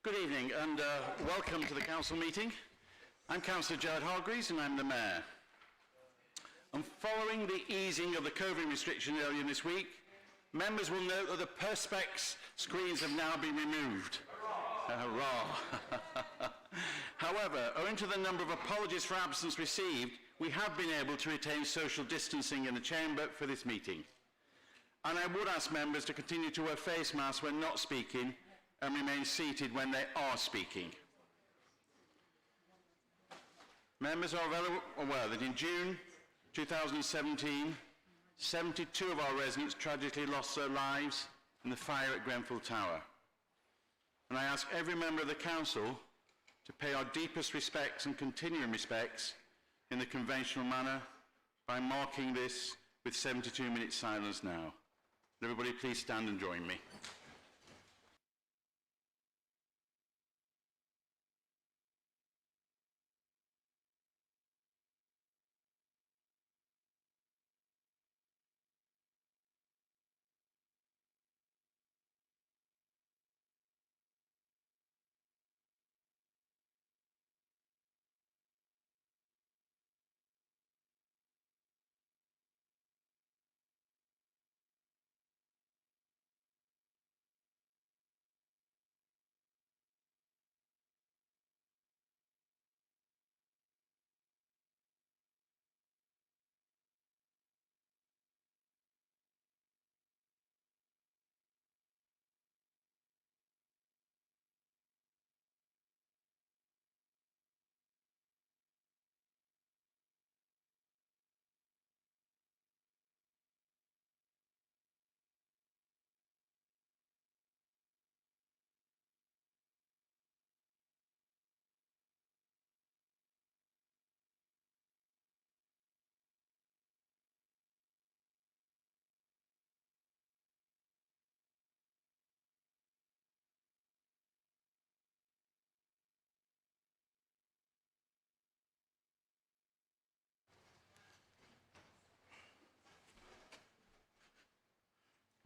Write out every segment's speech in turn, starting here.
Good evening and welcome to the Council meeting. I'm Councillor Gerard Hargreaves and I'm the Mayor. And following the easing of the COVID restriction earlier this week, members will note that the Perspex screens have now been removed. Hurrah! However, owing to the number of apologies for absence received, we have been able to retain social distancing in the chamber for this meeting. And I would ask members to continue to wear face masks when not speaking and remain seated when they are speaking. Members are well aware that in June 2017, 72 of our residents tragically lost their lives in the fire at Grenfell Tower. And I ask every member of the Council to pay our deepest respects and continuing respects in the conventional manner by marking this with 72 minutes silence now. Everybody please stand and join me.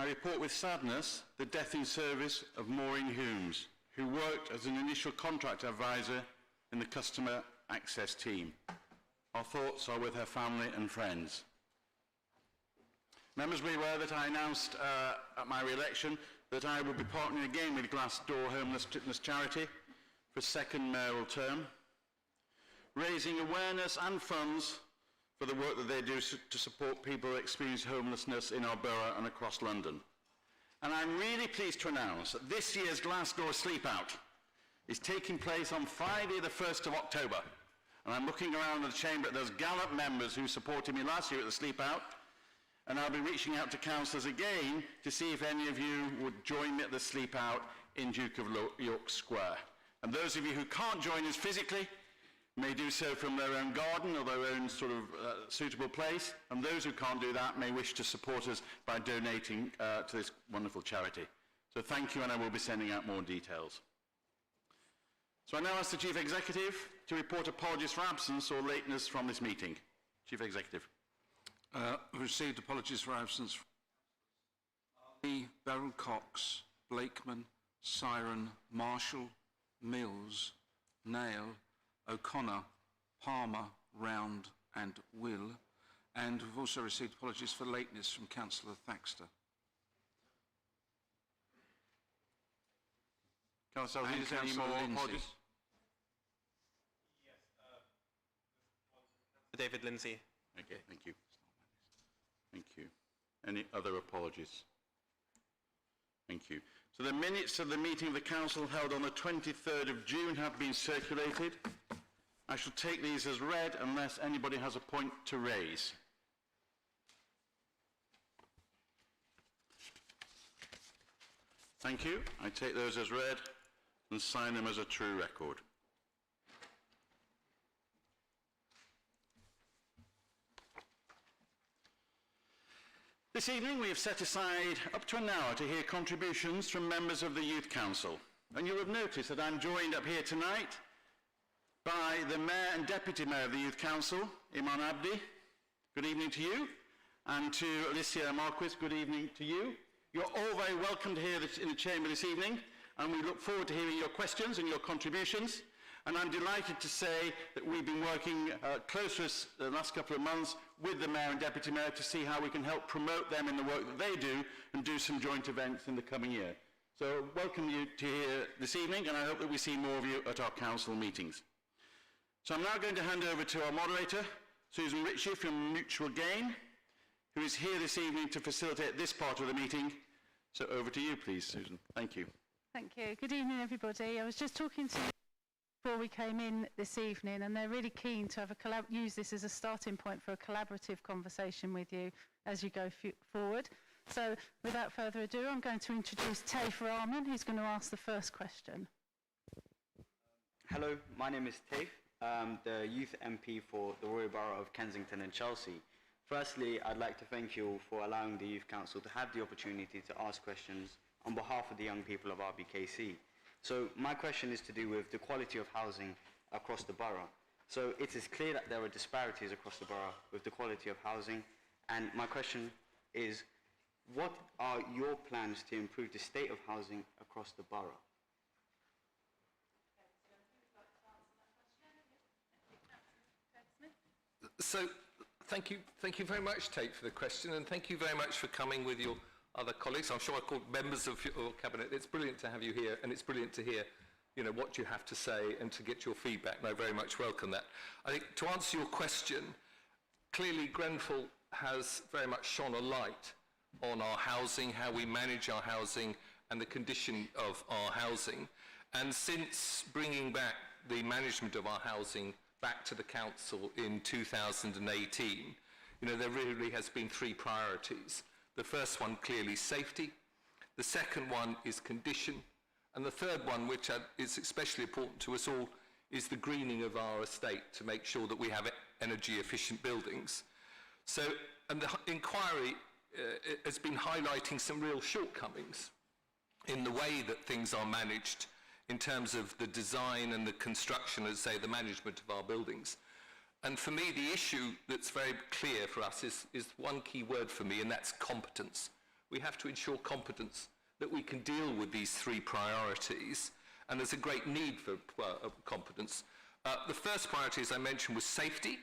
I report with sadness the death in service of Maureen Humes, who worked as an initial contract advisor in the customer access team. Our thoughts are with her family and friends. Members will be aware that I announced at my re-election that I will be partnering again with Glassdoor Homelessness Charity for a second mayoral term, raising awareness and funds for the work that they do to support people who experience homelessness in our borough and across London. And I'm really pleased to announce that this year's Glassdoor Sleep Out is taking place on Friday the 1st of October. And I'm looking around the chamber at those gallant members who supported me last year at the Sleep Out, and I'll be reaching out to councillors again to see if any of you would join me at the Sleep Out in Duke of York Square. And those of you who can't join us physically may do so from their own garden or their own sort of suitable place, and those who can't do that may wish to support us by donating to this wonderful charity. So thank you, and I will be sending out more details. So I now ask the Chief Executive to report apologies for absence or lateness from this meeting. Chief Executive. We've received apologies for absence from Beryl Cox, Blakeman, Siren, Marshall, Mills, Nail, O'Connor, Palmer, Round and Will, and we've also received apologies for lateness from Councillor Thaxter. Councillor, is there any more apologies? Yes, David Lindsay. Okay, thank you. Thank you. Any other apologies? Thank you. So the minutes of the meeting of the Council held on the 23rd of June have been circulated. I shall take these as read unless anybody has a point to raise. Thank you. I take those as read and sign them as a true record. This evening we have set aside up to an hour to hear contributions from members of the Youth Council. And you'll have noticed that I'm joined up here tonight by the Mayor and Deputy Mayor of the Youth Council, Iman Abdi. Good evening to you. And to Alicia Marquis, good evening to you. You're all very welcome to here in the chamber this evening. and we look forward to hearing your questions and your contributions. And I'm delighted to say that we've been working closely the last couple of months with the Mayor and Deputy Mayor to see how we can help promote them in the work that they do and do some joint events in the coming year. So welcome you to here this evening, and I hope that we see more of you at our council meetings. So I'm now going to hand over to our moderator, Susan Ritchie from Mutual Gain, who is here this evening to facilitate this part of the meeting. So over to you, please, Susan. Thank you. Thank you. Good evening, everybody. I was just talking to you before we came in this evening, and they're really keen to have use this as a starting point for a collaborative conversation with you as you go forward. So without further ado, I'm going to introduce Taif Rahman, who's going to ask the first question. Hello, my name is Taif. I'm the Youth MP for the Royal Borough of Kensington and Chelsea. Firstly, I'd like to thank you all for allowing the Youth Council to have the opportunity to ask questions on behalf of the young people of RBKC. So my question is to do with the quality of housing across the borough. So it is clear that there are disparities across the borough with the quality of housing, and my question is, what are your plans to improve the state of housing across the borough? So, thank you very much, Tate, for the question, and thank you very much for coming with your other colleagues. I'm sure I called members of your cabinet. It's brilliant to have you here, and it's brilliant to hear, what you have to say and to get your feedback, and I very much welcome that. I think to answer your question, clearly Grenfell has very much shone a light on our housing, how we manage our housing, and the condition of our housing. And since bringing back the management of our housing back to the council in 2018, there really has been three priorities. The first one, clearly, safety. The second one is condition. And the third one, which is especially important to us all, is the greening of our estate to make sure that we have energy-efficient buildings. So, and the inquiry has been highlighting some real shortcomings in the way that things are managed in terms of the design and the construction, as say, the management of our buildings. And for me, the issue that's very clear for us is one key word for me, and that's competence. We have to ensure competence, that we can deal with these three priorities, and there's a great need for competence. The first priority, as I mentioned, was safety.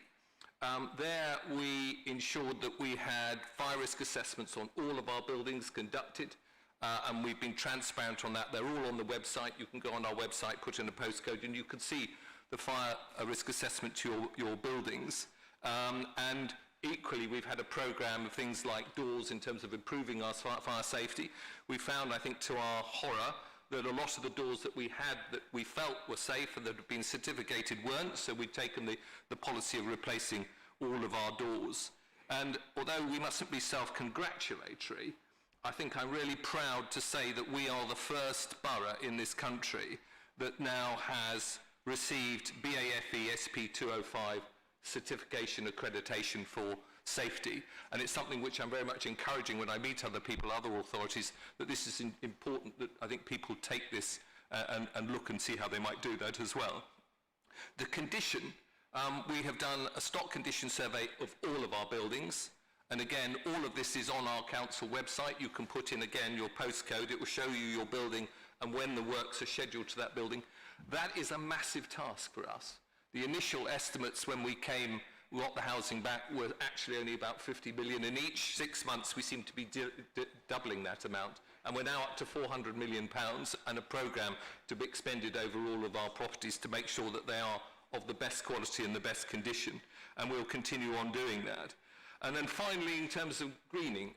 There we ensured that we had fire risk assessments on all of our buildings conducted, and we've been transparent on that. They're all on the website. You can go on our website, put in a postcode, and you can see the fire risk assessment to your buildings. And equally, we've had a program of things like doors in terms of improving our fire safety. We found, I think, to our horror, that a lot of the doors that we had that we felt were safe and that had been certificated weren't, so we've taken the policy of replacing all of our doors. And although we mustn't be self-congratulatory, I think I'm really proud to say that we are the first borough in this country that now has received BAFE SP205 certification accreditation for safety, and it's something which I'm very much encouraging when I meet other people, other authorities, that this is important, that I think people take this and look and see how they might do that as well. The condition, we have done a stock condition survey of all of our buildings, and again, all of this is on our council website. You can put in again your postcode, it will show you your building and when the works are scheduled to that building. That is a massive task for us. The initial estimates when we got the housing back were actually only about 50 million in each 6 months. We seem to be doubling that amount, and we're now up to 400 million pounds and a programme to be expended over all of our properties to make sure that they are of the best quality and the best condition, and we'll continue on doing that. And then finally, in terms of greening,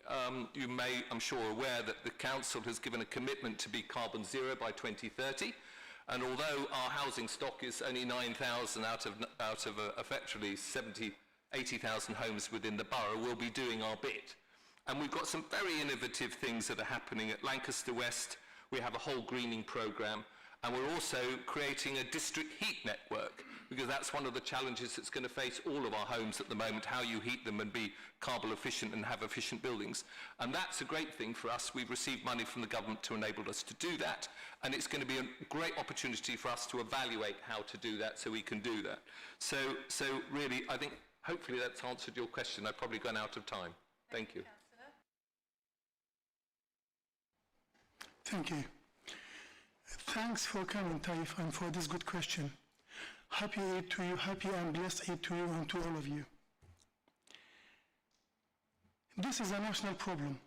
you may, I'm sure, aware that the council has given a commitment to be carbon zero by 2030. And although our housing stock is only 9,000 out of effectively 80,000 homes within the borough, we'll be doing our bit. And we've got some very innovative things that are happening at Lancaster West. We have a whole greening programme, and we're also creating a district heat network, because that's one of the challenges that's going to face all of our homes at the moment, how you heat them and be carbon efficient and have efficient buildings. And that's a great thing for us. We've received money from the government to enable us to do that, and it's going to be a great opportunity for us to evaluate how to do that so we can do that. So really, I think hopefully that's answered your question. I've probably gone out of time. Thank you. Thank you. Thanks for coming, Taif, and for this good question. Happy Eid to you, happy and blessed Eid to you and to all of you. This is a national problem.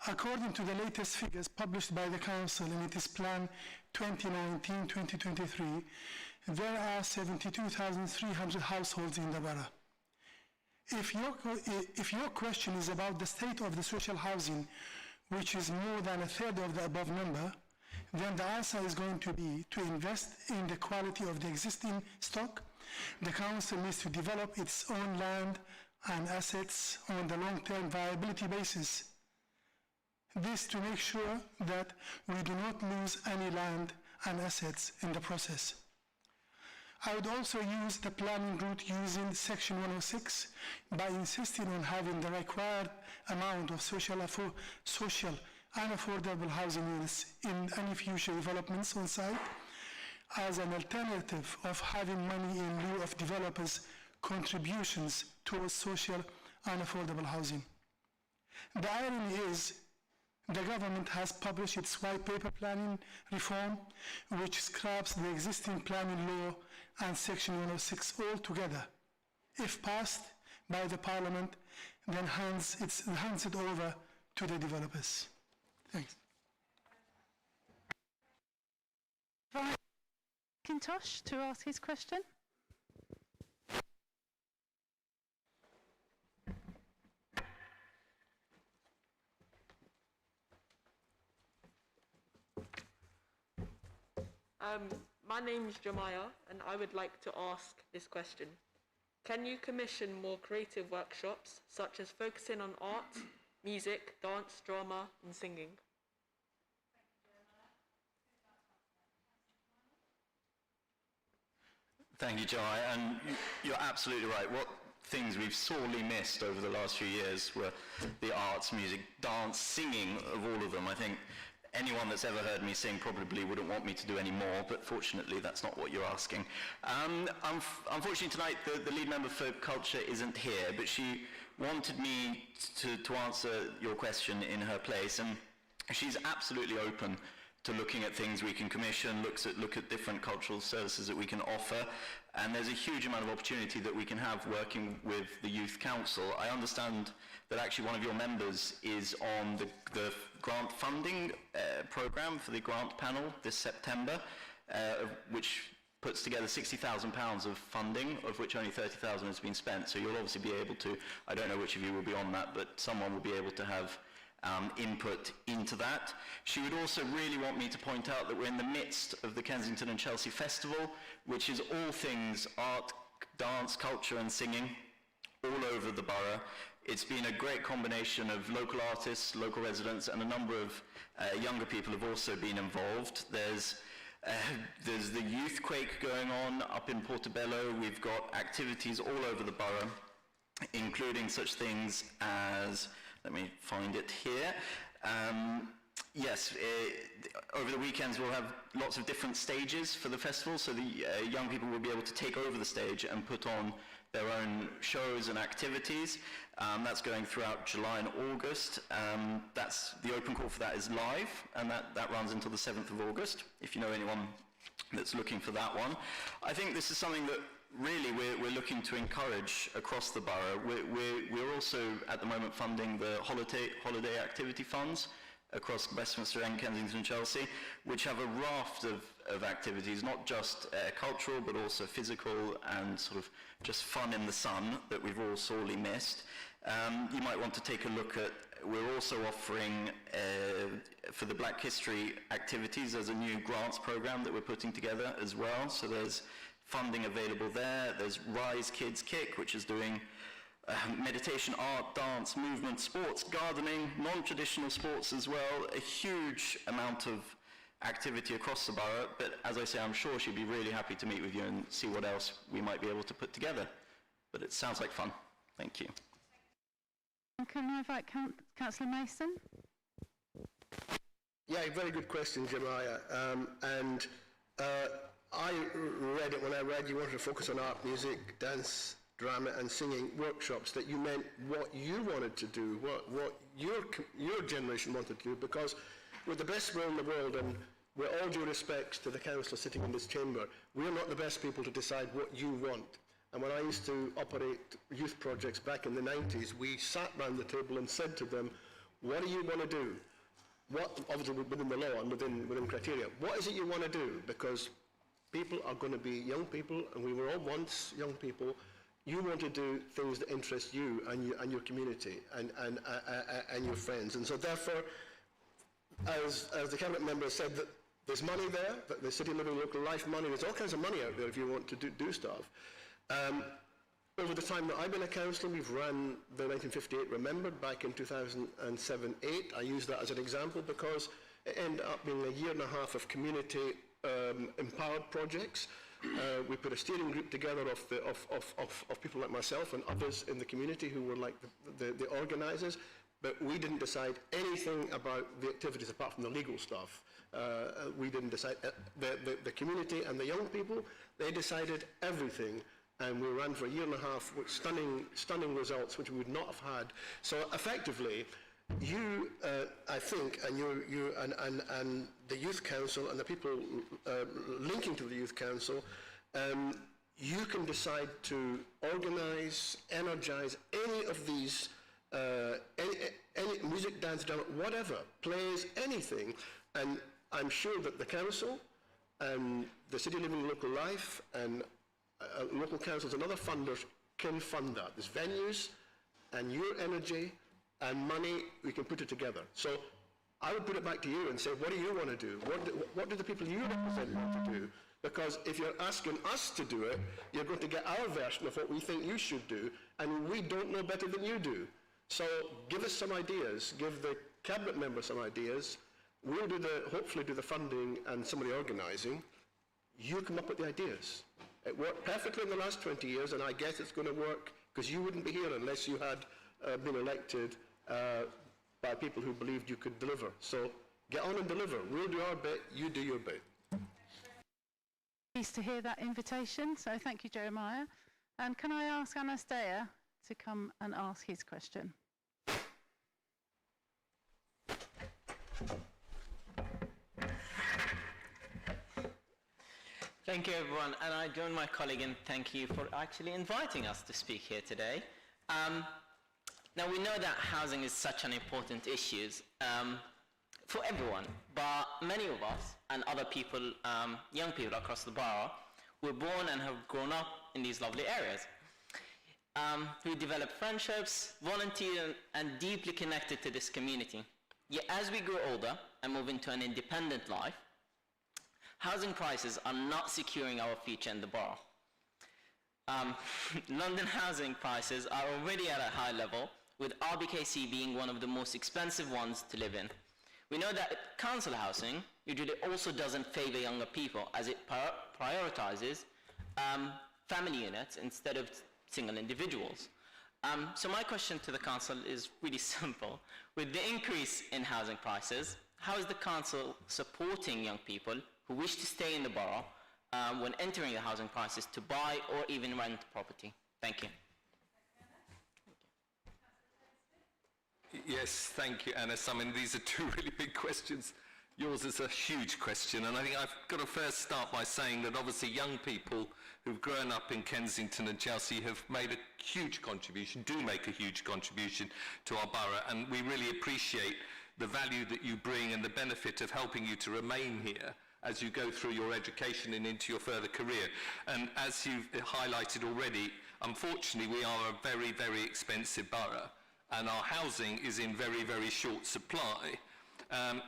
According to the latest figures published by the Council in its Plan 2019-2023, there are 72,300 households in the borough. If your question is about the state of the social housing, which is more than a third of the above number, then the answer is going to be to invest in the quality of the existing stock. The Council needs to develop its own land and assets on the long-term viability basis. This to make sure that we do not lose any land and assets in the process. I would also use the planning route using Section 106 by insisting on having the required amount of social and affordable housing units in any future developments on site as an alternative of having money in lieu of developers' contributions towards social and affordable housing. The irony is the government has published its white paper planning reform, which scraps the existing planning law and Section 106 altogether. If passed by the Parliament, then hands it over to the developers. Thanks. Kintosh to ask his question. My name's Jemiah, and I would like to ask this question. Can you commission more creative workshops, such as focusing on art, music, dance, drama, and singing? Thank you, Jai, and you're absolutely right. What things we've sorely missed over the last few years were the arts, music, dance, singing of all of them. I think anyone that's ever heard me sing probably wouldn't want me to do any more, but fortunately that's not what you're asking. Unfortunately tonight the lead member for culture isn't here, but she wanted me to answer your question in her place, and she's absolutely open to looking at things we can commission, look at different cultural services that we can offer, and there's a huge amount of opportunity that we can have working with the Youth Council. I understand that actually one of your members is on the grant funding programme for the grant panel this September, which puts together £60,000 of funding, of which only £30,000 has been spent. So you'll obviously be able to, I don't know which of you will be on that, but someone will be able to have input into that. She would also really want me to point out that we're in the midst of the Kensington and Chelsea Festival, which is all things art, dance, culture and singing all over the borough. It's been a great combination of local artists, local residents, and a number of younger people have also been involved. There's the Youth Quake going on up in Portobello. We've got activities all over the borough, including such things as, let me find it here. Over the weekends we'll have lots of different stages for the festival, so the young people will be able to take over the stage and put on their own shows and activities. That's going throughout July and August. The open call for that is live, and that runs until the 7th of August, if you know anyone that's looking for that one. I think this is something that really we're looking to encourage across the borough. We're also at the moment funding the holiday activity funds across Westminster and Kensington and Chelsea, which have a raft of activities, not just cultural but also physical and sort of just fun in the sun that we've all sorely missed. You might want to take a look at, we're also offering for the Black History activities, there's a new grants program that we're putting together as well, so there's funding available there. There's Rise Kids Kick, which is doing meditation, art, dance, movement, sports, gardening, non-traditional sports as well, a huge amount of activity across the borough, but as I say, I'm sure she'd be really happy to meet with you and see what else we might be able to put together. But it sounds like fun. Thank you. Can I invite Councillor Mason? Yeah, very good question, Jemiah. I read it when I read you wanted to focus on art, music, dance, drama and singing workshops, that you meant what you wanted to do, what your generation wanted to do, because we're the best room in the world and with all due respects to the councillors sitting in this chamber, we're not the best people to decide what you want. And when I used to operate youth projects back in the 90s, we sat round the table and said to them, what do you want to do? What, obviously within the law and within criteria, what is it you want to do? Because people are going to be young people, and we were all once young people. You want to do things that interest you and your community and your friends. And so therefore, as the cabinet member said, that there's money there, that the City Living Local Life money, there's all kinds of money out there if you want to do stuff. Over the time that I've been a councillor, we've run the 1958 Remembered back in 2007-8. I use that as an example because it ended up being a year and a half of community empowered projects. We put a steering group together of people like myself and others in the community who were like the organisers, but we didn't decide anything about the activities apart from the legal stuff. We didn't decide. The community and the young people, they decided everything. And we ran for a year and a half with stunning results, which we would not have had. So effectively, you, I think, and you and the Youth Council and the people linking to the Youth Council, you can decide to organise, energise any of these, any music, dance, drama, whatever, plays, anything. And I'm sure that the council and the City Living Local Life and local councils and other funders can fund that. There's venues and your energy and money, we can put it together. So I would put it back to you and say, what do you want to do? What do the people you represent want to do? Because if you're asking us to do it, you're going to get our version of what we think you should do, and we don't know better than you do. So give us some ideas, give the cabinet members some ideas. We'll hopefully do the funding and some of the organising. You come up with the ideas. It worked perfectly in the last 20 years, and I guess it's going to work because you wouldn't be here unless you had been elected by people who believed you could deliver. So get on and deliver. We'll do our bit, you do your bit. Pleased to hear that invitation, so thank you, Jeremiah. And can I ask Anastasia to come and ask his question? Thank you, everyone, and I join my colleague in thank you for actually inviting us to speak here today. Now, we know that housing is such an important issue for everyone, but many of us and other people, young people across the borough, were born and have grown up in these lovely areas. We develop friendships, volunteer, and deeply connected to this community. Yet as we grow older and move into an independent life, housing prices are not securing our future in the borough. London housing prices are already at a high level, with RBKC being one of the most expensive ones to live in. We know that council housing usually also doesn't favour younger people, as it prioritises family units instead of single individuals. So my question to the council is really simple. With the increase in housing prices, how is the council supporting young people who wish to stay in the borough when entering the housing prices to buy or even rent property? Thank you. Yes, thank you, Anas. I mean, these are two really big questions. Yours is a huge question, and I think I've got to first start by saying that obviously young people who've grown up in Kensington and Chelsea have made a huge contribution, do make a huge contribution to our borough, and we really appreciate the value that you bring and the benefit of helping you to remain here as you go through your education and into your further career. And as you've highlighted already, unfortunately we are a very, very expensive borough, and our housing is in very, very short supply.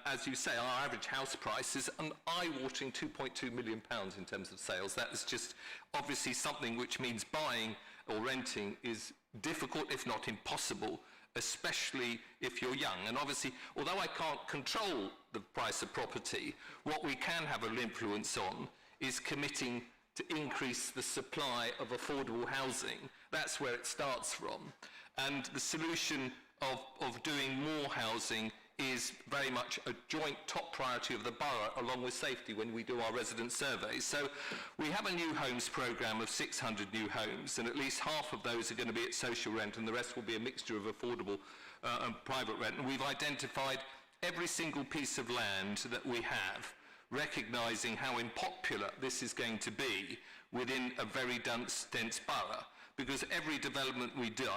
As you say, our average house price is an eye-watering £2.2 million in terms of sales. That is just obviously something which means buying or renting is difficult, if not impossible, especially if you're young. And obviously, although I can't control the price of property, what we can have an influence on is committing to increase the supply of affordable housing. That's where it starts from. And the solution of doing more housing is very much a joint top priority of the borough, along with safety, when we do our resident surveys. So we have a new homes programme of 600 new homes, and at least half of those are going to be at social rent, and the rest will be a mixture of affordable and private rent. And we've identified every single piece of land that we have recognising how unpopular this is going to be within a very dense borough, because every development we do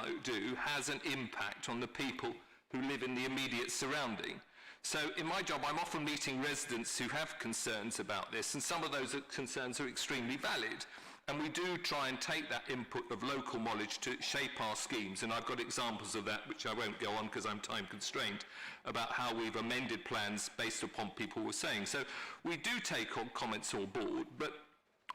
has an impact on the people who live in the immediate surrounding. So in my job, I'm often meeting residents who have concerns about this, and some of those concerns are extremely valid. And we do try and take that input of local knowledge to shape our schemes, and I've got examples of that, which I won't go on because I'm time constrained, about how we've amended plans based upon people were saying. So we do take on comments on board, but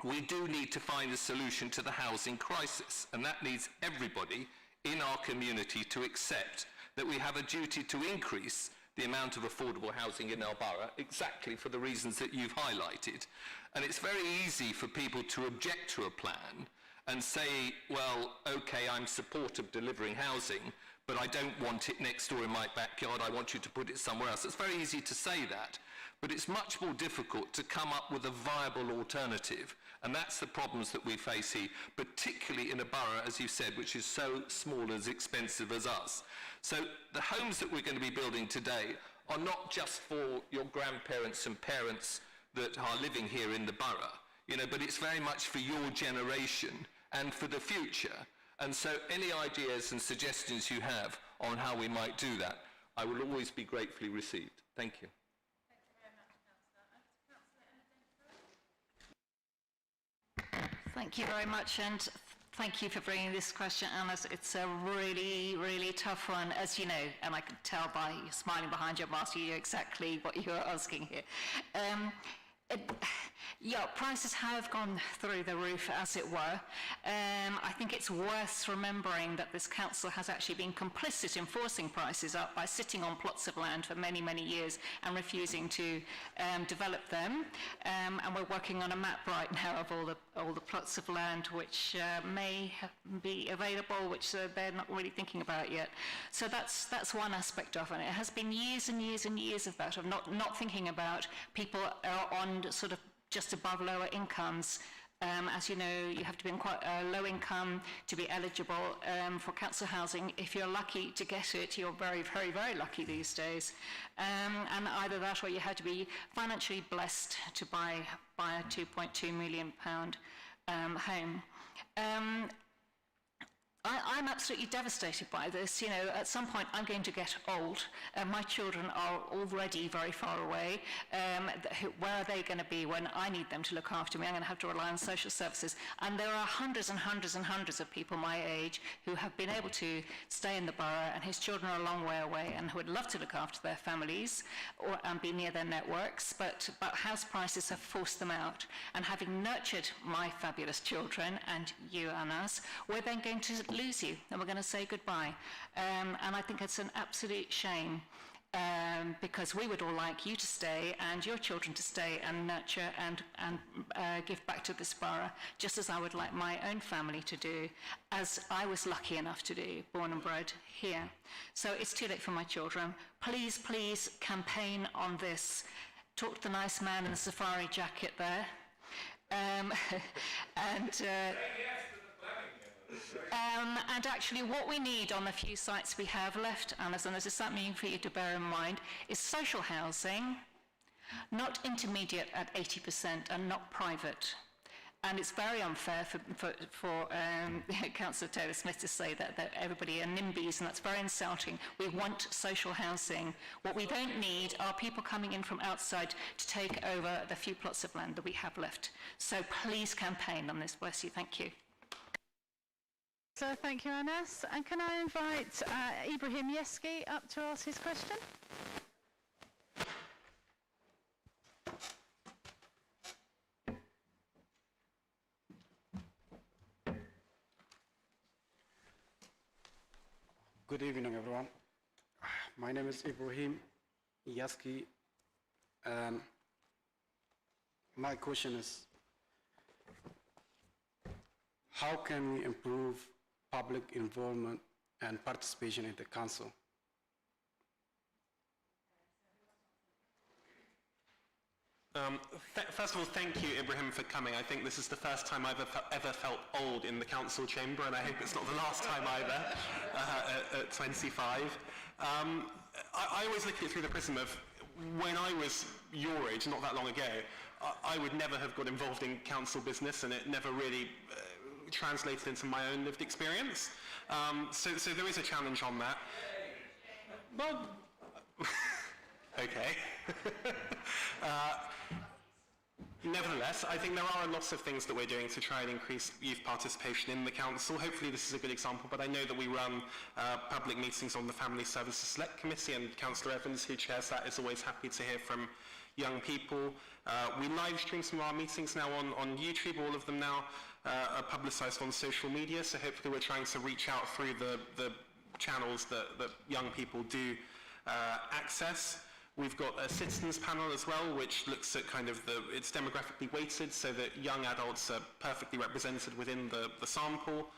we do need to find a solution to the housing crisis, and that needs everybody in our community to accept that we have a duty to increase the amount of affordable housing in our borough, exactly for the reasons that you've highlighted. And it's very easy for people to object to a plan and say, well, okay, I'm supportive of delivering housing, but I don't want it next door in my backyard, I want you to put it somewhere else. It's very easy to say that, but it's much more difficult to come up with a viable alternative. And that's the problems that we face here, particularly in a borough, as you said, which is so small and as expensive as us. So the homes that we're going to be building today are not just for your grandparents and parents that are living here in the borough, you know, but it's very much for your generation and for the future. And so any ideas and suggestions you have on how we might do that, I will always be gratefully received. Thank you. Thank you very much, and thank you for bringing this question, Anna. It's a really, really tough one, as you know, and I can tell by you smiling behind your mask, you know exactly what you're asking here. Yeah, prices have gone through the roof, as it were. I think it's worth remembering that this council has actually been complicit in forcing prices up by sitting on plots of land for many, many years and refusing to develop them. And we're working on a map right now of all the plots of land which may be available, which they're not really thinking about yet. So that's one aspect of it. It has been years and years and years of that, of not thinking about people on sort of just above lower incomes. As you know, you have to be in quite a low income to be eligible for council housing. If you're lucky to get it, you're very, very, very lucky these days. And either that or you had to be financially blessed to buy a £2.2 million home. I'm absolutely devastated by this. You know, at some point I'm going to get old. My children are already very far away. Where are they going to be when I need them to look after me? I'm going to have to rely on social services. And there are hundreds and hundreds and hundreds of people my age who have been able to stay in the borough, and whose children are a long way away and who would love to look after their families and be near their networks, but house prices have forced them out. And having nurtured my fabulous children, and you, Anas, we're then going to lose you, and we're going to say goodbye. And I think it's an absolute shame, because we would all like you to stay and your children to stay and nurture and give back to this borough, just as I would like my own family to do, as I was lucky enough to do, born and bred here. So it's too late for my children. Please, please campaign on this. Talk to the nice man in the safari jacket there. And actually what we need on the few sites we have left, and this is something for you to bear in mind, is social housing, not intermediate at 80% and not private. And it's very unfair for Councillor Taylor-Smith to say that everybody are NIMBYs, and that's very insulting. We want social housing. What we don't need are people coming in from outside to take over the few plots of land that we have left. So please campaign on this. Bless you. Thank you. So thank you, Anas. And can I invite Ibrahim Yeski up to ask his question? Good evening, everyone. My name is Ibrahim Yeski, and my question is, how can we improve public involvement and participation in the council? First of all, thank you, Ibrahim, for coming. I think this is the first time I've ever felt old in the council chamber, and I hope it's not the last time either, at 25. I always look at it through the prism of when I was your age, not that long ago, I would never have got involved in council business, and it never really translated into my own lived experience. So there is a challenge on that. Well, okay. Nevertheless, I think there are lots of things that we're doing to try and increase youth participation in the council. Hopefully this is a good example, but I know that we run public meetings on the Family Services Select Committee, and Councillor Evans, who chairs that, is always happy to hear from young people. We live stream some of our meetings now on YouTube. All of them now are publicised on social media, so hopefully we're trying to reach out through the channels that young people do access. We've got a citizens panel as well, which looks at kind of it's demographically weighted so that young adults are perfectly represented within the sample.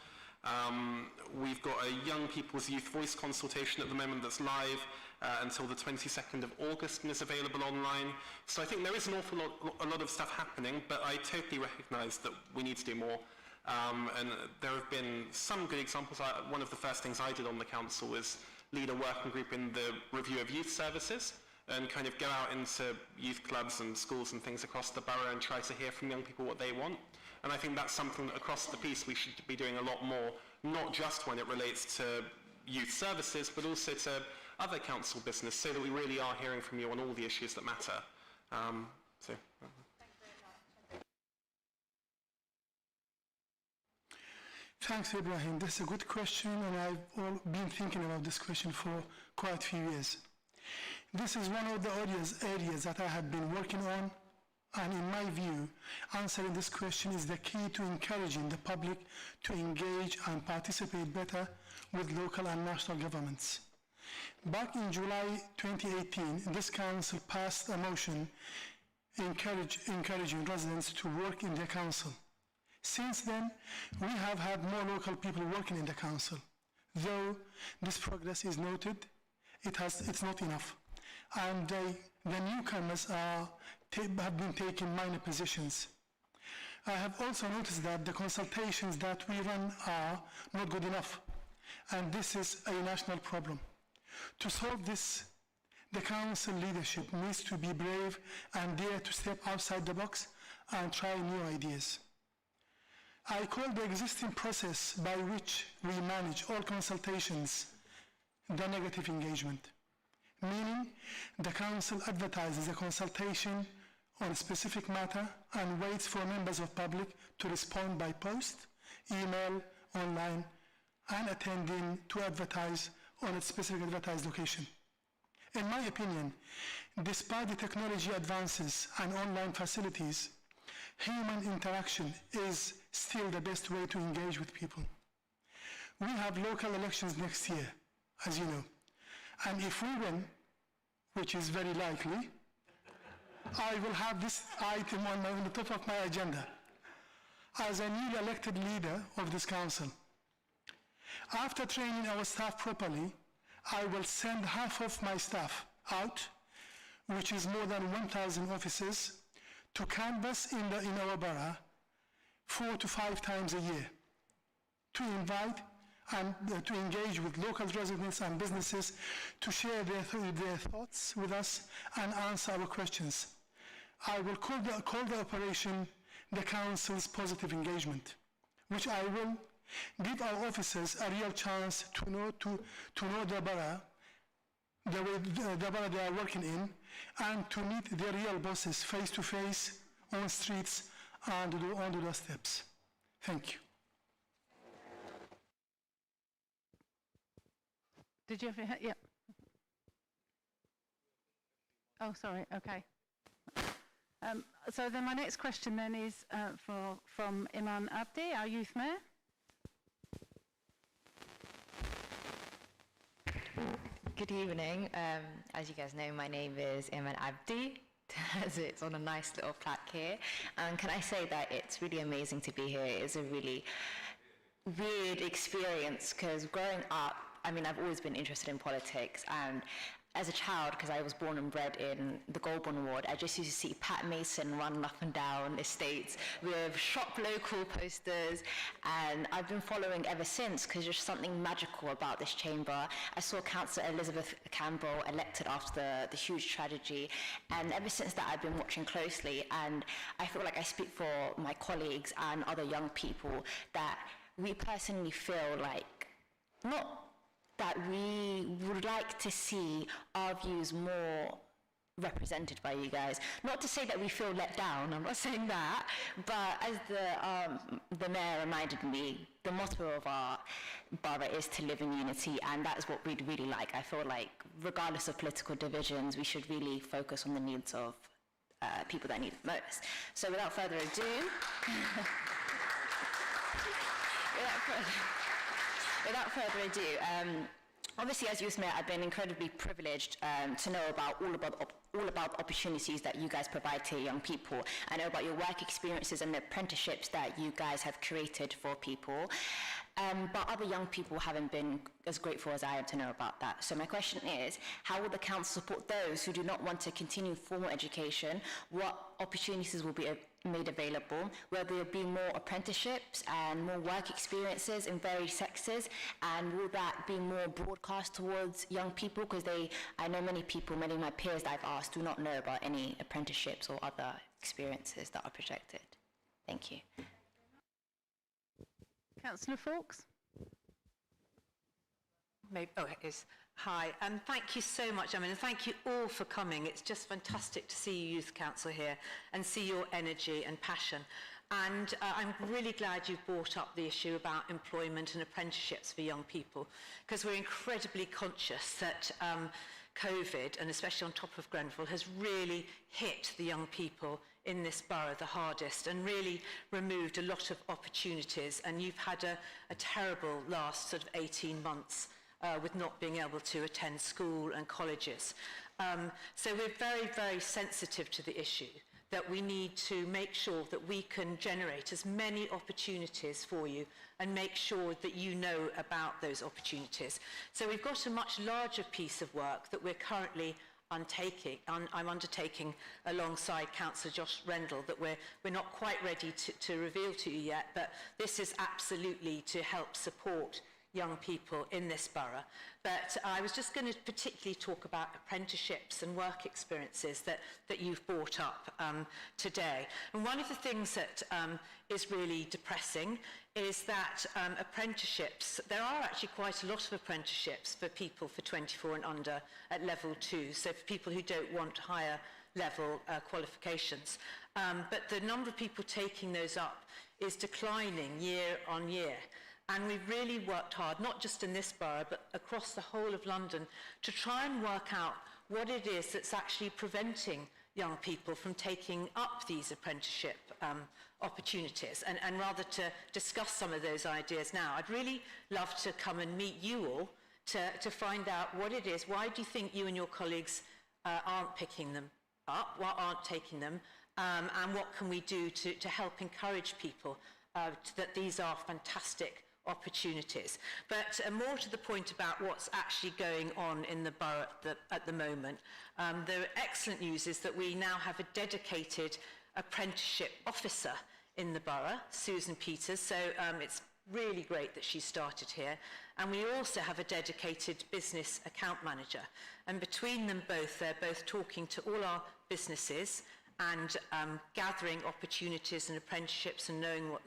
We've got a young people's youth voice consultation at the moment that's live until the 22nd of August and is available online. So I think there is an awful lot of stuff happening, but I totally recognise that we need to do more. And there have been some good examples. One of the first things I did on the council was lead a working group in the review of youth services, and kind of go out into youth clubs and schools and things across the borough and try to hear from young people what they want. And I think that's something that across the piece we should be doing a lot more, not just when it relates to youth services, but also to other council business, so that we really are hearing from you on all the issues that matter. Thanks, Ibrahim. That's a good question, and I've been thinking about this question for quite a few years. This is one of the areas that I have been working on, and in my view, answering this question is the key to encouraging the public to engage and participate better with local and national governments. Back in July 2018, this council passed a motion encouraging residents to work in the council. Since then, we have had more local people working in the council. Though this progress is noted, it's not enough. And the newcomers have been taking minor positions. I have also noticed that the consultations that we run are not good enough, and this is a national problem. To solve this, the council leadership needs to be brave and dare to step outside the box and try new ideas. I call the existing process by which we manage all consultations the negative engagement, meaning the council advertises a consultation on a specific matter and waits for members of public to respond by post, email, online, and attending to advertise on a specific advertised location. In my opinion, despite the technology advances and online facilities, human interaction is still the best way to engage with people. We have local elections next year, as you know, and if we win, which is very likely, I will have this item on the top of my agenda as a newly elected leader of this council. After training our staff properly, I will send half of my staff out, which is more than 1,000 officers, to canvass in our borough 4 to 5 times a year to invite and to engage with local residents and businesses to share their thoughts with us and answer our questions. I will call the operation the Council's Positive Engagement, which I will give our officers a real chance to know the borough, the borough they are working in, and to meet their real bosses face to face on streets and on the doorsteps. Thank you. Did you have, yeah. Oh, sorry, okay. So then my next question then is from Iman Abdi, our youth mayor. Good evening. As you guys know, my name is Iman Abdi, as it's on a nice little plaque here. And can I say that it's really amazing to be here. It's a really weird experience because growing up, I mean, I've always been interested in politics, and as a child, because I was born and bred in the Goulburn ward, I just used to see Pat Mason running up and down estates with shop local posters, and I've been following ever since because there's something magical about this chamber. I saw Councillor Elizabeth Campbell elected after the huge tragedy, and ever since that I've been watching closely, and I feel like I speak for my colleagues and other young people that we personally feel like not that we would like to see our views more represented by you guys. Not to say that we feel let down, I'm not saying that, but as the mayor reminded me, the motto of our borough is to live in unity, and that's what we'd really like. I feel like regardless of political divisions, we should really focus on the needs of people that need it most. So without further ado, without further ado, obviously as youth mayor, I've been incredibly privileged to know about all about opportunities that you guys provide to young people. I know about your work experiences and the apprenticeships that you guys have created for people. But other young people haven't been as grateful as I am to know about that. So my question is, how will the council support those who do not want to continue formal education? What opportunities will be made available? Will there be more apprenticeships and more work experiences in various sectors? And will that be more broadcast towards young people? Because I know many people, many of my peers that I've asked do not know about any apprenticeships or other experiences that are projected. Thank you. Councillor Fawkes. Maybe, oh, it is. Hi, and thank you so much, and thank you all for coming. It's just fantastic to see you, Youth Council, here and see your energy and passion. And I'm really glad you've brought up the issue about employment and apprenticeships for young people, because we're incredibly conscious that COVID, and especially on top of Grenfell, has really hit the young people in this borough the hardest and really removed a lot of opportunities. And you've had a terrible last sort of 18 months with not being able to attend school and colleges. So we're very, very sensitive to the issue that we need to make sure that we can generate as many opportunities for you and make sure that you know about those opportunities. So we've got a much larger piece of work that we're currently I'm undertaking alongside Councillor Josh Rendell that we're not quite ready to reveal to you yet, but this is absolutely to help support young people in this borough. But I was just going to particularly talk about apprenticeships and work experiences that you've brought up today. And one of the things that is really depressing is that apprenticeships, there are actually quite a lot of apprenticeships for people for 24 and under at level 2, so for people who don't want higher level qualifications. But the number of people taking those up is declining year on year. And we've really worked hard, not just in this borough, but across the whole of London, to try and work out what it is that's actually preventing young people from taking up these apprenticeship opportunities, and rather to discuss some of those ideas now. I'd really love to come and meet you all to find out what it is. Why do you think you and your colleagues aren't picking them up, why aren't taking them, and what can we do to help encourage people that these are fantastic opportunities. But more to the point about what's actually going on in the borough at the moment, the excellent news is that we now have a dedicated apprenticeship officer in the borough, Susan Peters, so it's really great that she started here. And we also have a dedicated business account manager. And between them both, they're both talking to all our businesses and gathering opportunities and apprenticeships and knowing what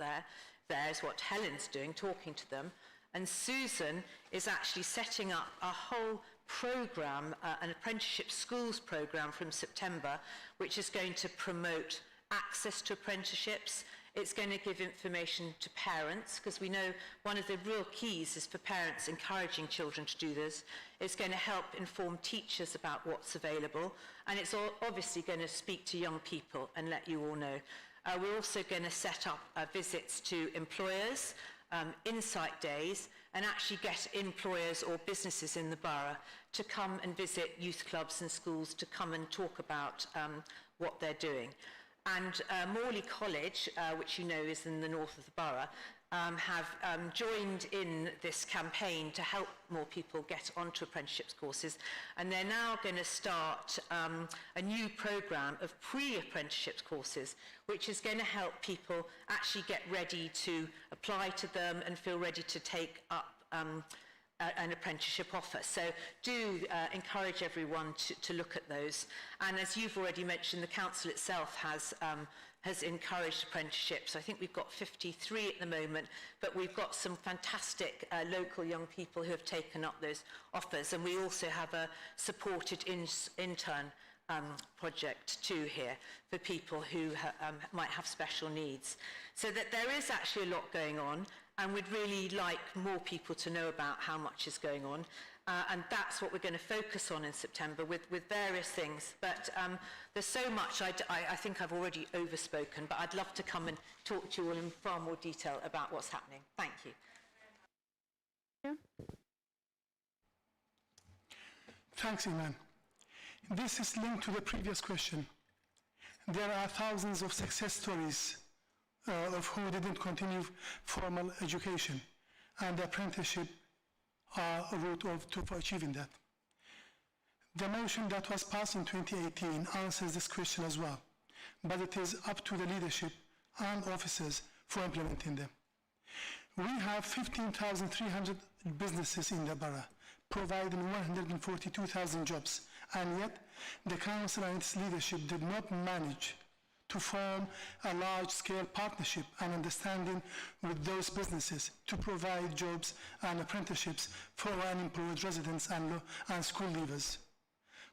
there's what Helen's doing, talking to them. And Susan is actually setting up a whole programme, an apprenticeship schools programme from September, which is going to promote access to apprenticeships. It's going to give information to parents, because we know one of the real keys is for parents encouraging children to do this. It's going to help inform teachers about what's available, and it's obviously going to speak to young people and let you all know. We're also going to set up visits to employers, insight days, and actually get employers or businesses in the borough to come and visit youth clubs and schools to come and talk about what they're doing. And Morley College, which you know is in the north of the borough, have joined in this campaign to help more people get onto apprenticeships courses, and they're now going to start a new programme of pre-apprenticeships courses, which is going to help people actually get ready to apply to them and feel ready to take up an apprenticeship offer. So do encourage everyone to look at those. And as you've already mentioned, the council itself has encouraged apprenticeships. I think we've got 53 at the moment, but we've got some fantastic local young people who have taken up those offers. And we also have a supported intern project too here for people who might have special needs. So that there is actually a lot going on, and we'd really like more people to know about how much is going on. And that's what we're going to focus on in September with various things. But there's so much, I think I've already overspoken, but I'd love to come and talk to you all in far more detail about what's happening. Thank you. Thanks, Iman. This is linked to the previous question. There are thousands of success stories of who didn't continue formal education, and the apprenticeship are a route for achieving that. The motion that was passed in 2018 answers this question as well, but it is up to the leadership and officers for implementing them. We have 15,300 businesses in the borough, providing 142,000 jobs, and yet the council and its leadership did not manage to form a large-scale partnership and understanding with those businesses to provide jobs and apprenticeships for unemployed residents and school leavers.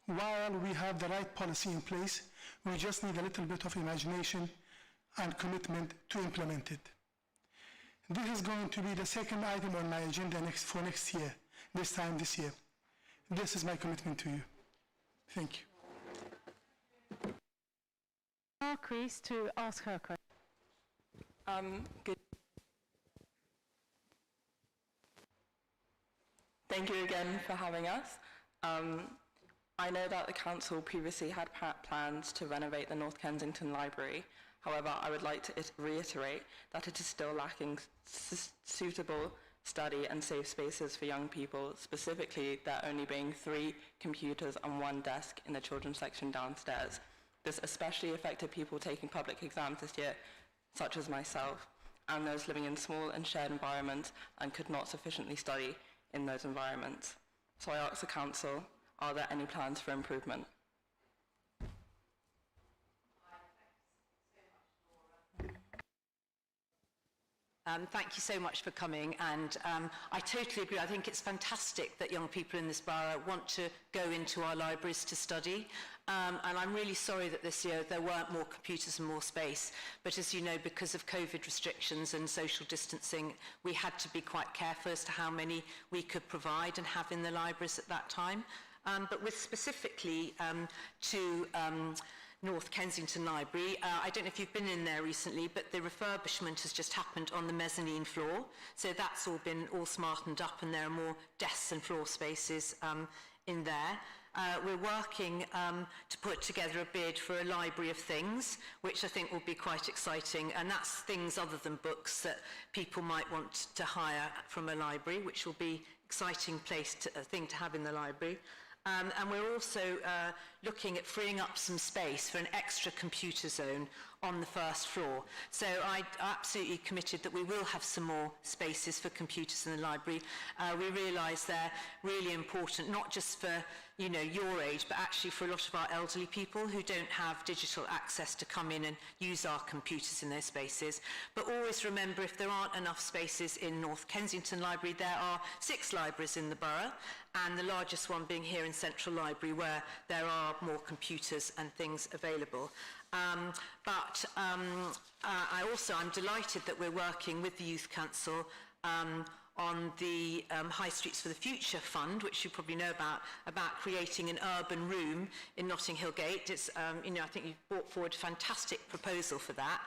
While we have the right policy in place, we just need a little bit of imagination and commitment to implement it. This is going to be the second item on my agenda for next year, this year. This is my commitment to you. Thank you. Marquise to ask her question. Good. Thank you again for having us. I know that the council previously had plans to renovate the North Kensington Library. However, I would like to reiterate that it is still lacking suitable study and safe spaces for young people, specifically there only being 3 computers and 1 desk in the children's section downstairs. This especially affected people taking public exams this year, such as myself, and those living in small and shared environments and could not sufficiently study in those environments. So I ask the council, are there any plans for improvement? Thank you so much for coming, and I totally agree. I think it's fantastic that young people in this borough want to go into our libraries to study, and I'm really sorry that this year there weren't more computers and more space, but as you know, because of COVID restrictions and social distancing, we had to be quite careful as to how many we could provide and have in the libraries at that time. But with specifically to North Kensington Library. I don't know if you've been in there recently, but the refurbishment has just happened on the mezzanine floor. So that's all been smartened up, and there are more desks and floor spaces in there. We're working to put together a bid for a library of things, which I think will be quite exciting. And that's things other than books that people might want to hire from a library, which will be exciting thing to have in the library. And we're also looking at freeing up some space for an extra computer zone on the first floor. So I absolutely committed that we will have some more spaces for computers in the library. We realise they're really important, not just for your age, but actually for a lot of our elderly people who don't have digital access to come in and use our computers in those spaces. But always remember, if there aren't enough spaces in North Kensington Library, there are 6 libraries in the borough, and the largest one being here in Central Library, where there are more computers and things available. I'm delighted that we're working with the Youth Council on the High Streets for the Future Fund, which you probably know about creating an urban room in Notting Hill Gate. It's, I think you've brought forward a fantastic proposal for that.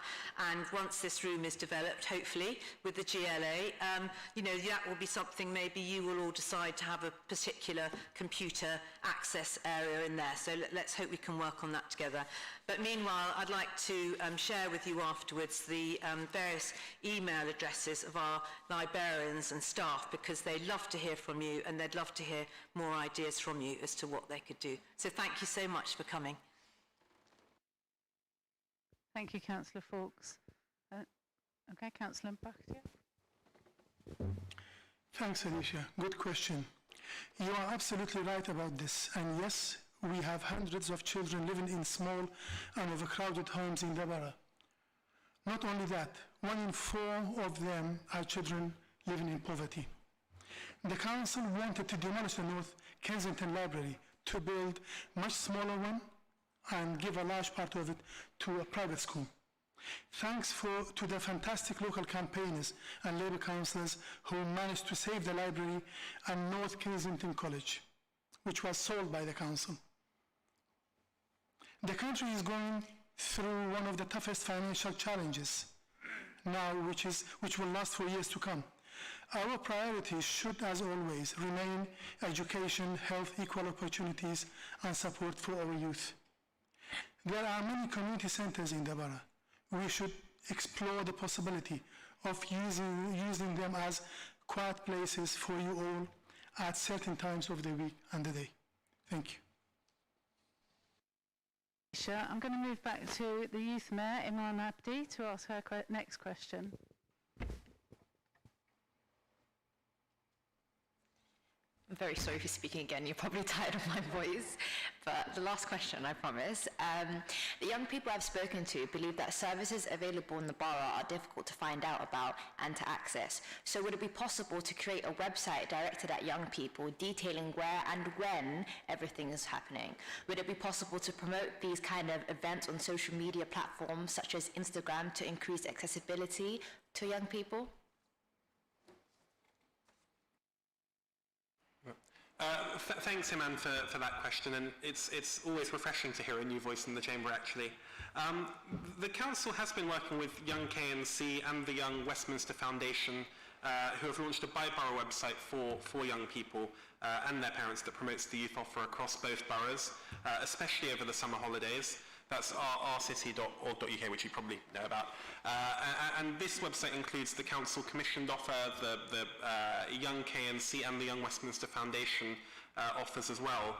And once this room is developed, hopefully, with the GLA, that will be something maybe you will all decide to have a particular computer access area in there. So let's hope we can work on that together. But meanwhile, I'd like to share with you afterwards the various email addresses of our librarians and staff, because they'd love to hear from you and they'd love to hear more ideas from you as to what they could do. So thank you so much for coming. Thank you, Councillor Fawkes. Okay, Councillor Bakhtia. Thanks, Alicia. Good question. You are absolutely right about this. And yes, we have hundreds of children living in small and overcrowded homes in the borough. Not only that, 1 in 4 of them are children living in poverty. The council wanted to demolish the North Kensington Library to build a much smaller one and give a large part of it to a private school. Thanks to the fantastic local campaigners and Labour councillors who managed to save the library and North Kensington College, which was sold by the council. The country is going through one of the toughest financial challenges now, which will last for years to come. Our priorities should, as always, remain education, health, equal opportunities, and support for our youth. There are many community centres in the borough. We should explore the possibility of using them as quiet places for you all at certain times of the week and the day. Thank you. I'm going to move back to the Youth Mayor, Imran Abdi, to ask her next question. I'm very sorry for speaking again. You're probably tired of my voice. But the last question, I promise. The young people I've spoken to believe that services available in the borough are difficult to find out about and to access. So would it be possible to create a website directed at young people detailing where and when everything is happening? Would it be possible to promote these kind of events on social media platforms such as Instagram to increase accessibility to young people? Thanks, Iman, for that question, and it's always refreshing to hear a new voice in the chamber, actually. The council has been working with Young KNC and the Young Westminster Foundation, who have launched a by-borough website for young people and their parents that promotes the youth offer across both boroughs, especially over the summer holidays. That's ourcity.org.uk, which you probably know about. And this website includes the council commissioned offer, the Young KNC and the Young Westminster Foundation offers as well.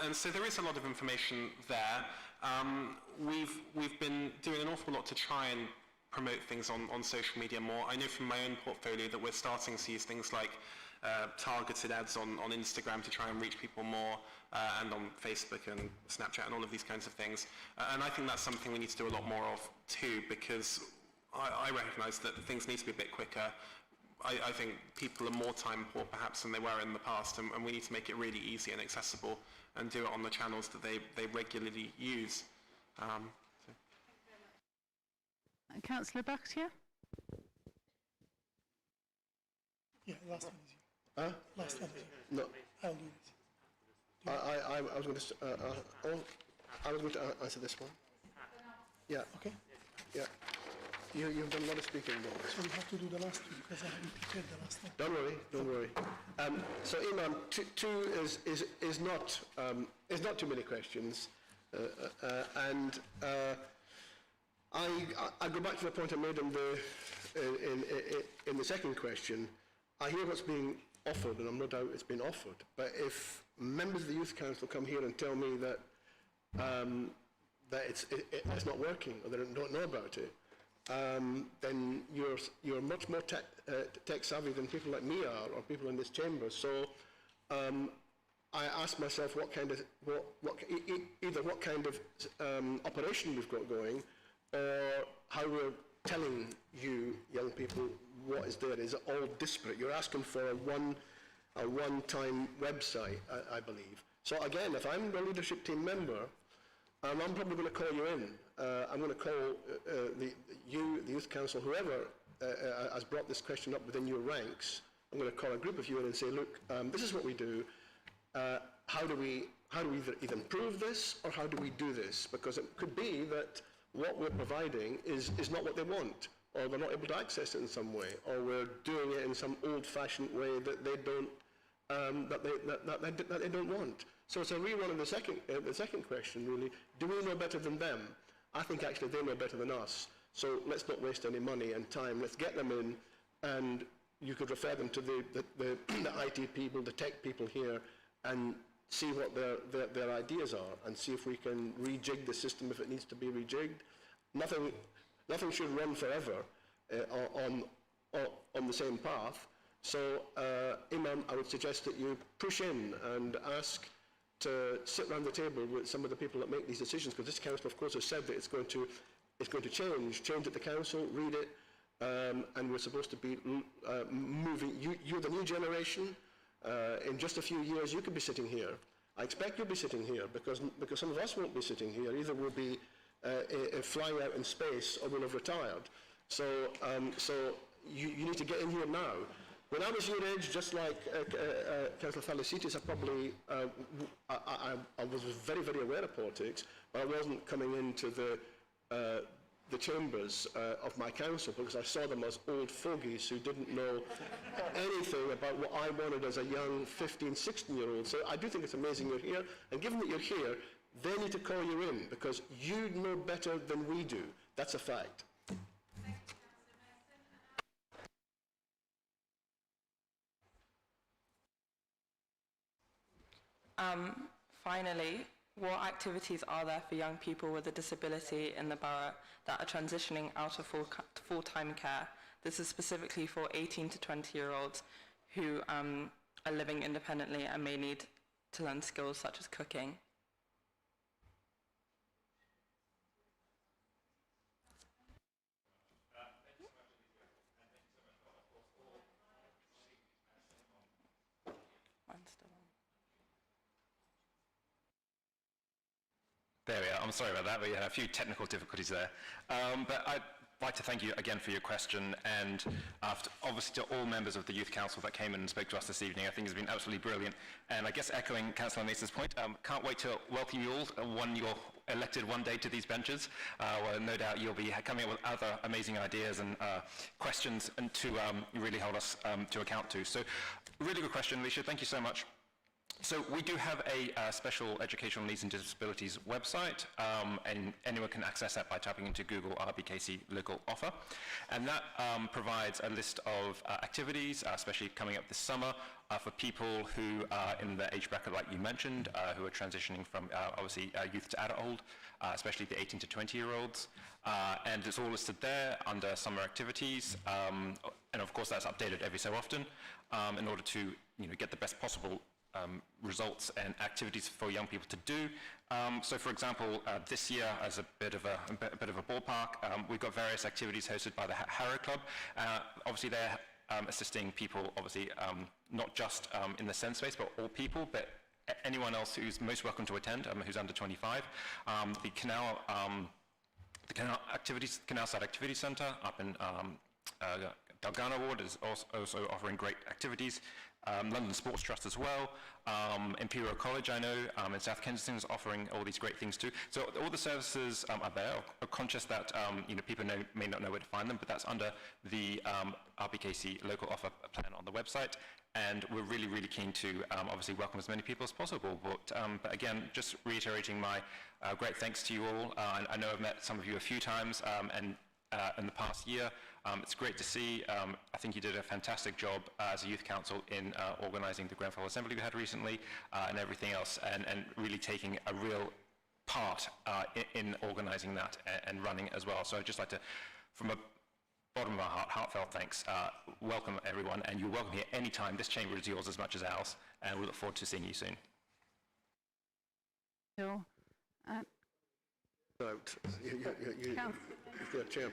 And so there is a lot of information there. We've been doing an awful lot to try and promote things on social media more. I know from my own portfolio that we're starting to use things like targeted ads on Instagram to try and reach people more, and on Facebook and Snapchat and all of these kinds of things. And I think that's something we need to do a lot more of too, because I recognise that things need to be a bit quicker. I think people are more time poor perhaps than they were in the past, and we need to make it really easy and accessible and do it on the channels that they regularly use. Councillor Bakhtia? Yeah, last one is you. Last one is you. No. I'll do this. I was going to answer this one. Yeah. Okay. Yeah. You've done a lot of speaking though. So we have to do the last two because I haven't prepared the last one. Don't worry. So Imam, two is not too many questions, and I go back to the point I made in the second question. I hear what's being offered, and I'm no doubt it's been offered. But if members of the Youth Council come here and tell me that it's not working, or they don't know about it, then you're much more tech savvy than people like me are, or people in this chamber. So I ask myself either what kind of operation we've got going, or how we're telling you, young people, what is there. Is it all disparate? You're asking for a one-time website, I believe. So again, if I'm the leadership team member, I'm probably going to call you in. I'm going to call the Youth Council, whoever has brought this question up within your ranks. I'm going to call a group of you in and say, look, this is what we do. How do we either improve this, or how do we do this? Because it could be that what we're providing is not what they want, or they're not able to access it in some way, or we're doing it in some old-fashioned way that they don't want. So it's a rerun of the second question, really. Do we know better than them? I think actually they know better than us. So let's not waste any money and time. Let's get them in, and you could refer them to the IT people, the tech people here, and see what their ideas are, and see if we can rejig the system if it needs to be rejigged. Nothing should run forever on the same path. So, Imam, I would suggest that you push in and ask to sit around the table with some of the people that make these decisions, because this council, of course, has said that it's going to change at the council, read it, and we're supposed to be moving. You're the new generation. In just a few years, you could be sitting here. I expect you'll be sitting here, because some of us won't be sitting here. Either we'll be flying out in space or we'll have retired. So you need to get in here now. When I was your age, just like Councillor Falicitis, I was very, very aware of politics, but I wasn't coming into the chambers of my council, because I saw them as old fogies who didn't know anything about what I wanted as a young 15, 16-year-old. So I do think it's amazing you're here, and given that you're here, they need to call you in, because you know better than we do. That's a fact. Finally, what activities are there for young people with a disability in the borough that are transitioning out of full-time care? This is specifically for 18 to 20-year-olds who are living independently and may need to learn skills such as cooking. There we are. I'm sorry about that. We had a few technical difficulties there. But I'd like to thank you again for your question, and obviously to all members of the Youth Council that came in and spoke to us this evening. I think it's been absolutely brilliant. And I guess echoing Councillor Mason's point, can't wait to welcome you all when you're elected one day to these benches. Well, no doubt you'll be coming up with other amazing ideas and questions and to really hold us to account to. So really good question, Alicia. Thank you so much. So we do have a special educational needs and disabilities website, and anyone can access that by typing into Google RBKC local offer. And that provides a list of activities, especially coming up this summer, for people who are in the age bracket like you mentioned, who are transitioning from obviously youth to adulthood, especially the 18 to 20-year-olds. And it's all listed there under summer activities. And of course that's updated every so often in order to get the best possible results and activities for young people to do. So, for example, this year, as a bit of a ballpark, we've got various activities hosted by the Harrow Club. Obviously, they're assisting people, obviously, not just in the SEND space, but all people, but anyone else who's most welcome to attend, who's under 25. The Canalside Activity Centre up in Dalgana Ward is also offering great activities. London Sports Trust as well. Imperial College, I know, in South Kensington is offering all these great things too. So all the services are there. I'm conscious that people may not know where to find them, but that's under the RBKC local offer plan on the website. And we're really, really keen to obviously welcome as many people as possible. But again, just reiterating my great thanks to you all. I know I've met some of you a few times, and in the past year. It's great to see. I think you did a fantastic job as a youth council in organising the Grenfell Assembly we had recently and everything else, and really taking a real part in organising that and running as well. So I'd just like to, from a bottom of my heart, heartfelt thanks. Welcome everyone, and you're welcome here anytime. This chamber is yours as much as ours, and we look forward to seeing you soon. Sure. Chair.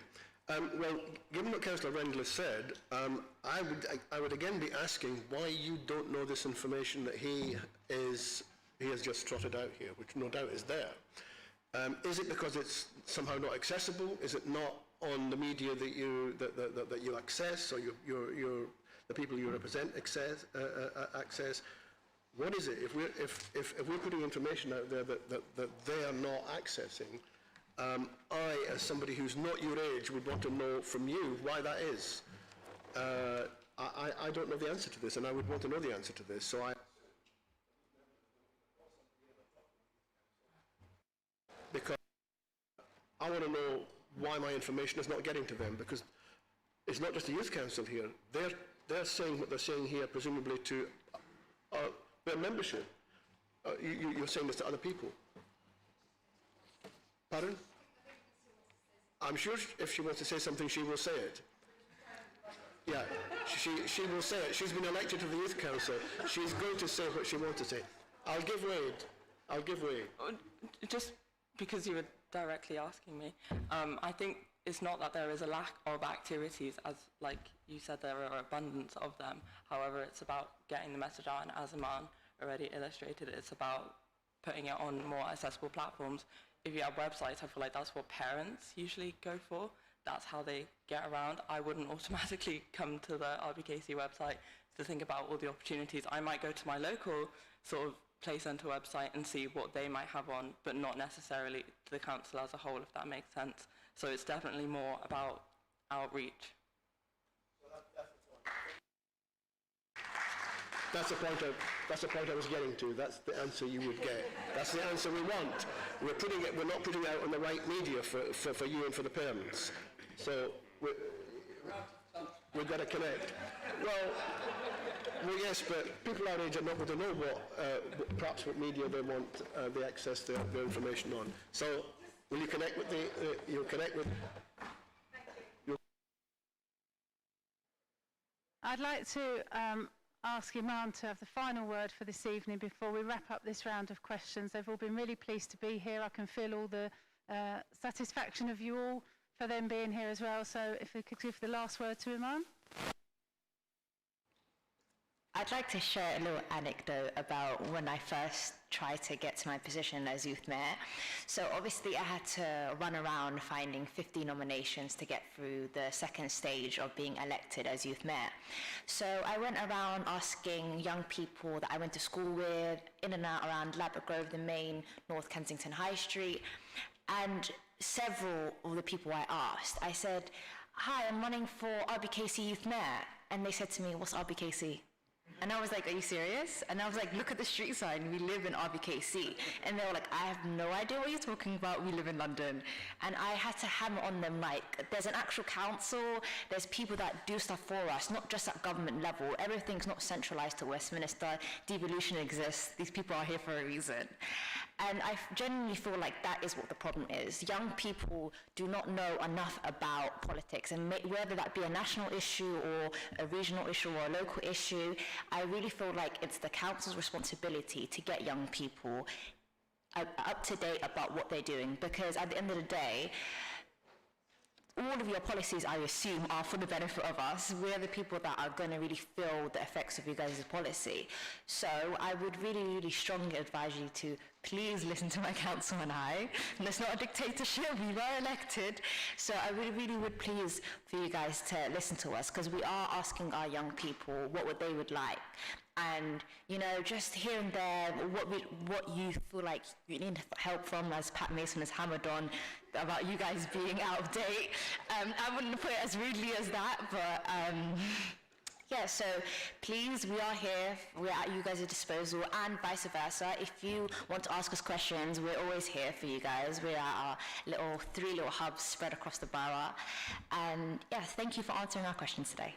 Well, given what Councillor Rendell has said, I would again be asking why you don't know this information that he has just trotted out here, which no doubt is there. Is it because it's somehow not accessible? Is it not on the media that you access, or the people you represent access? What is it? If we're putting information out there that they are not accessing, I, as somebody who's not your age, would want to know from you why that is. I don't know the answer to this, and I would want to know the answer to this. So want to know why my information is not getting to them, because it's not just the youth council here. They're saying what they're saying here, presumably to their membership. You're saying this to other people. Pardon? I'm sure if she wants to say something, she will say it. Yeah, she will say it. She's been elected to the youth council. She's going to say what she wants to say. I'll give way. Just because you were directly asking me, I think it's not that there is a lack of activities, as like you said, there are abundance of them. However, it's about getting the message out, and as Aman already illustrated, it's about putting it on more accessible platforms. If you have websites, I feel like that's what parents usually go for. That's how they get around. I wouldn't automatically come to the RBKC website to think about all the opportunities. I might go to my local sort of play centre website and see what they might have on, but not necessarily to the council as a whole, if that makes sense. So it's definitely more about outreach. That's the point I was getting to. That's the answer you would get. That's the answer we want. We're not putting it out on the right media for you and for the parents. So we've got to connect. Well, yes, but people our age are not going to know perhaps what media they want they access their information on. So will you connect with you'll connect with. I'd like to ask Iman to have the final word for this evening before we wrap up this round of questions. They've all been really pleased to be here. I can feel all the satisfaction of you all for them being here as well. So if we could give the last word to Iman. I'd like to share a little anecdote about when I first tried to get to my position as youth mayor. So obviously I had to run around finding 50 nominations to get through the second stage of being elected as youth mayor. So I went around asking young people that I went to school with, in and out around Ladbroke Grove, the main North Kensington High Street, and several of the people I asked, I said, "Hi, I'm running for RBKC youth mayor." And they said to me, "What's RBKC?" And I was like, "Are you serious?" And I was like, "Look at the street sign, we live in RBKC." And they were like, "I have no idea what you're talking about, we live in London." And I had to hammer on them like, there's an actual council, there's people that do stuff for us, not just at government level. Everything's not centralised to Westminster, devolution exists, these people are here for a reason. And I genuinely feel like that is what the problem is. Young people do not know enough about politics, and whether that be a national issue or a regional issue or a local issue, I really feel like it's the council's responsibility to get young people up to date about what they're doing, because at the end of the day, all of your policies, I assume, are for the benefit of us. We're the people that are going to really feel the effects of you guys' policy. So I would really, really strongly advise you to please listen to my council and I. And it's not a dictatorship, we were elected. So I really would please for you guys to listen to us, because we are asking our young people what they would like. And, you know, just here and there, what you feel like you need help from, as Pat Mason has hammered on about you guys being out of date. I wouldn't put it as rudely as that, but yeah, so please, we are here, we're at you guys' disposal, and vice versa. If you want to ask us questions, we're always here for you guys. We're at our three little hubs spread across the borough. And yeah, thank you for answering our questions today.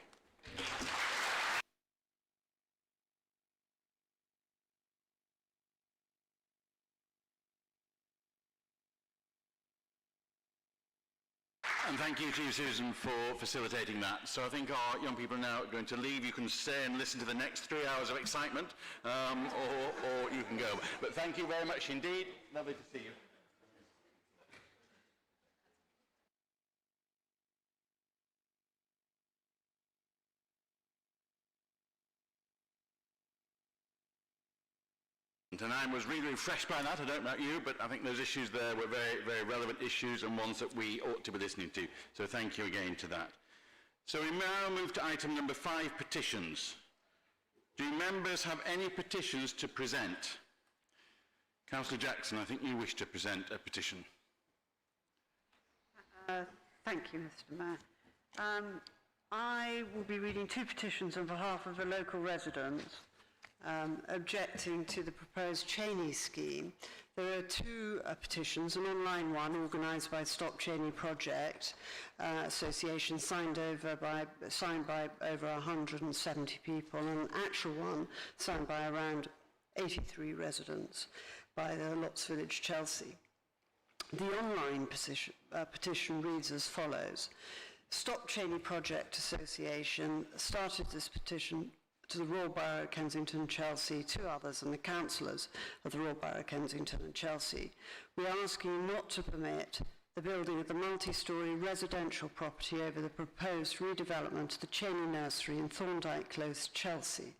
And thank you to you, Susan, for facilitating that. So I think our young people are now going to leave. You can stay and listen to the next 3 hours of excitement, or you can go. But thank you very much indeed. Lovely to see you. And I was really refreshed by that. I don't know about you, but I think those issues there were very, very relevant issues and ones that we ought to be listening to. So thank you again to that. So we now move to item number 5, petitions. Do members have any petitions to present? Councillor Jackson, I think you wish to present a petition. Thank you, Mr. Mayor. I will be reading 2 petitions on behalf of the local residents. objecting to the proposed Cheney scheme. There are two petitions, an online one organised by Stop Cheney Project Association, signed by over 170 people, and an actual one signed by around 83 residents by the Lots Village, Chelsea. The online petition reads as follows. Stop Cheney Project Association started this petition to the Royal Borough of Kensington and Chelsea, two others, and the councillors of the Royal Borough of Kensington and Chelsea. We are asking not to permit the building of the multi-storey residential property over the proposed redevelopment of the Cheney Nursery in Thorndike Close, Chelsea.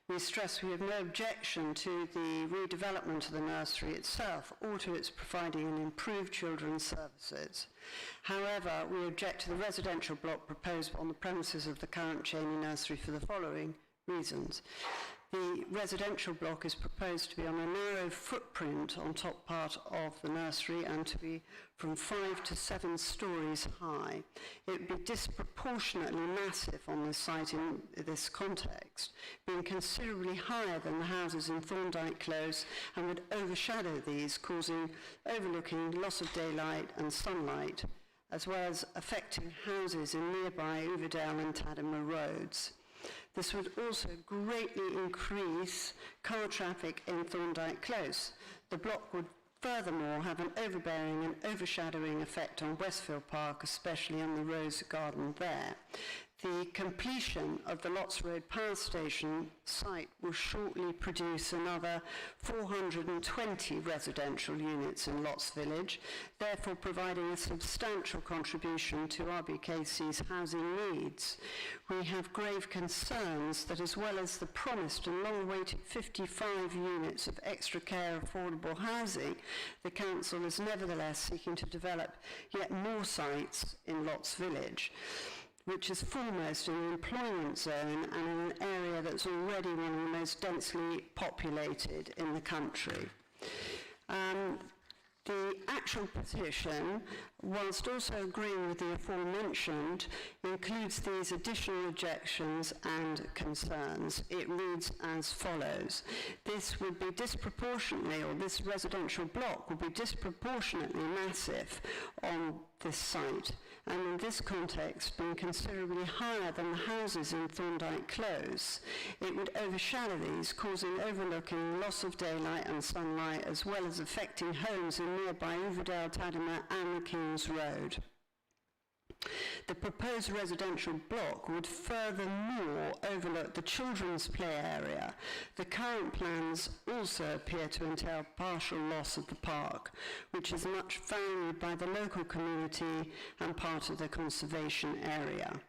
We stress we have no objection to the redevelopment of the nursery itself or to its providing an improved children's services. However, we object to the residential block proposed on the premises of the current Cheney Nursery for the following reasons. The residential block is proposed to be on a narrow footprint on top part of the nursery and to be from 5 to 7 stories high. It would be disproportionately massive on this site in this context, being considerably higher than the houses in Thorndike Close, and would overshadow these, causing overlooking, loss of daylight and sunlight, as well as affecting houses in nearby Uverdale and Tadima roads. This would also greatly increase car traffic in Thorndike Close. The block would furthermore have an overbearing and overshadowing effect on Westfield Park, especially on the Rose Garden there. The completion of the Lots Road Power Station site will shortly produce another 420 residential units in Lots Village, therefore providing a substantial contribution to RBKC's housing needs. We have grave concerns that, as well as the promised and long-awaited 55 units of extra care affordable housing, the council is nevertheless seeking to develop yet more sites in Lots Village, which is foremost in the employment zone and in an area that's already one of the most densely populated in the country. The actual petition, whilst also agreeing with the aforementioned, includes these additional objections and concerns. It reads as follows. This would be disproportionately, or this residential block would be disproportionately massive on this site, and in this context being considerably higher than the houses in Thorndike Close. It would overshadow these, causing overlooking, loss of daylight and sunlight, as well as affecting homes in nearby Uverdale, Tadima and the King's Road. The proposed residential block would furthermore overlook the children's play area. The current plans also appear to entail partial loss of the park, which is much valued by the local community and part of the conservation area.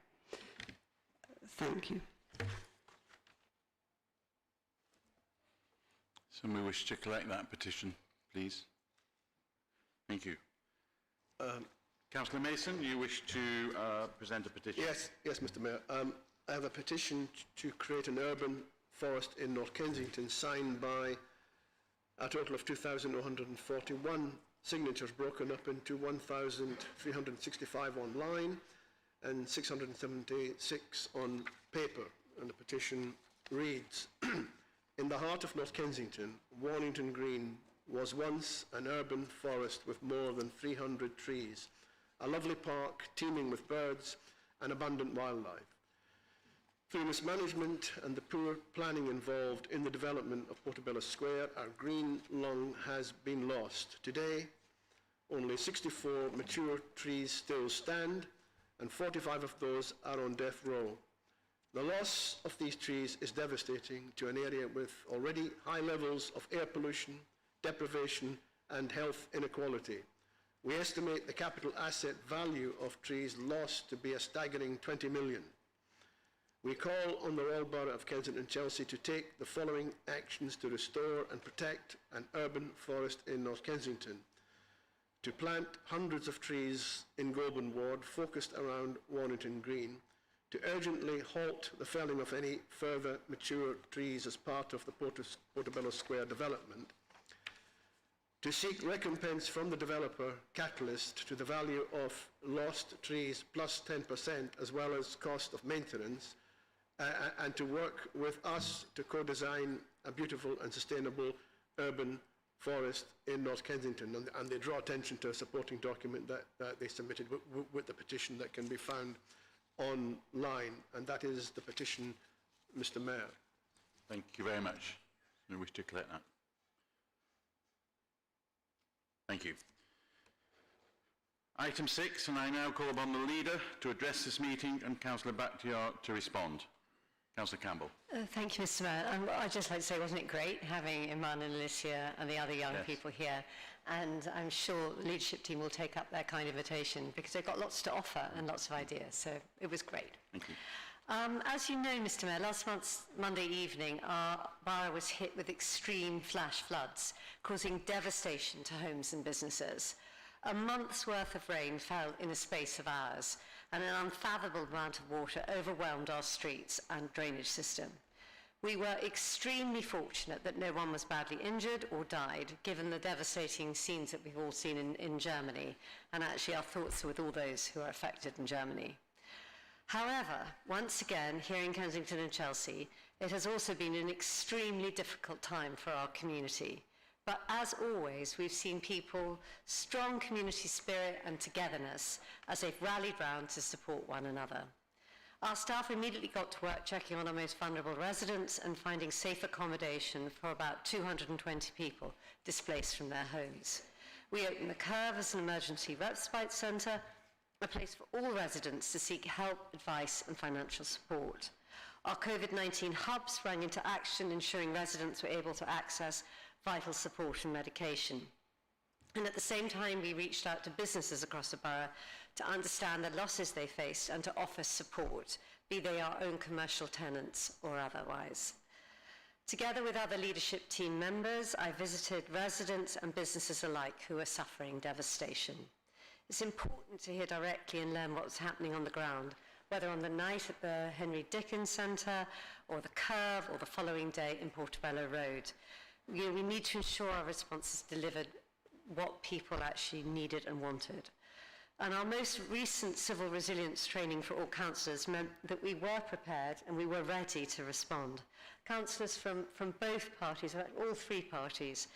Thank you. Somebody wish to collect that petition, please? Thank you. Councillor Mason, you wish to present a petition? Yes, Mr. Mayor. I have a petition to create an urban forest in North Kensington, signed by a total of 2,141 signatures, broken up into 1,365 online and 676 on paper. And the petition reads, in the heart of North Kensington, Warnington Green was once an urban forest with more than 300 trees, a lovely park teeming with birds and abundant wildlife. Through mismanagement and the poor planning involved in the development of Portobello Square, our green lung has been lost. Today, only 64 mature trees still stand, and 45 of those are on death row. The loss of these trees is devastating to an area with already high levels of air pollution, deprivation, and health inequality. We estimate the capital asset value of trees lost to be a staggering 20 million. We call on the Royal Borough of Kensington and Chelsea to take the following actions to restore and protect an urban forest in North Kensington: to plant hundreds of trees in Goulburn Ward focused around Warnington Green, to urgently halt the felling of any further mature trees as part of the Portobello Square development, to seek recompense from the developer, Catalyst, to the value of lost trees plus 10%, as well as cost of maintenance, and to work with us to co-design a beautiful and sustainable urban forest in North Kensington. And they draw attention to a supporting document that they submitted with the petition that can be found online, and that is the petition, Mr. Mayor. Thank you very much. I wish to collect that. Thank you. Item 6, and I now call upon the leader to address this meeting and Councillor Bakhtiar to respond. Councillor Campbell. Thank you, Mr. Mayor. I'd just like to say, wasn't it great having Iman and Alicia and the other young people here? And I'm sure the leadership team will take up that kind of invitation because they've got lots to offer and lots of ideas. So it was great. Thank you. As you know, Mr. Mayor, last month's Monday evening, our borough was hit with extreme flash floods, causing devastation to homes and businesses. A month's worth of rain fell in a space of hours, and an unfathomable amount of water overwhelmed our streets and drainage system. We were extremely fortunate that no one was badly injured or died, given the devastating scenes that we've all seen in Germany, and actually our thoughts are with all those who are affected in Germany. However, once again, here in Kensington and Chelsea, it has also been an extremely difficult time for our community. But as always, we've seen people, strong community spirit and togetherness as they've rallied round to support one another. Our staff immediately got to work checking on our most vulnerable residents and finding safe accommodation for about 220 people displaced from their homes. We opened the Curve as an emergency respite centre, a place for all residents to seek help, advice and financial support. Our COVID-19 hub sprang into action, ensuring residents were able to access vital support and medication. And at the same time, we reached out to businesses across the borough to understand the losses they faced and to offer support, be they our own commercial tenants or otherwise. Together with other leadership team members, I visited residents and businesses alike who are suffering devastation. It's important to hear directly and learn what's happening on the ground, whether on the night at the Henry Dickens Centre, or the Curve, or the following day in Portobello Road. We need to ensure our responses delivered what people actually needed and wanted. And our most recent civil resilience training for all councillors meant that we were prepared and we were ready to respond. Councillors from both parties, all three parties,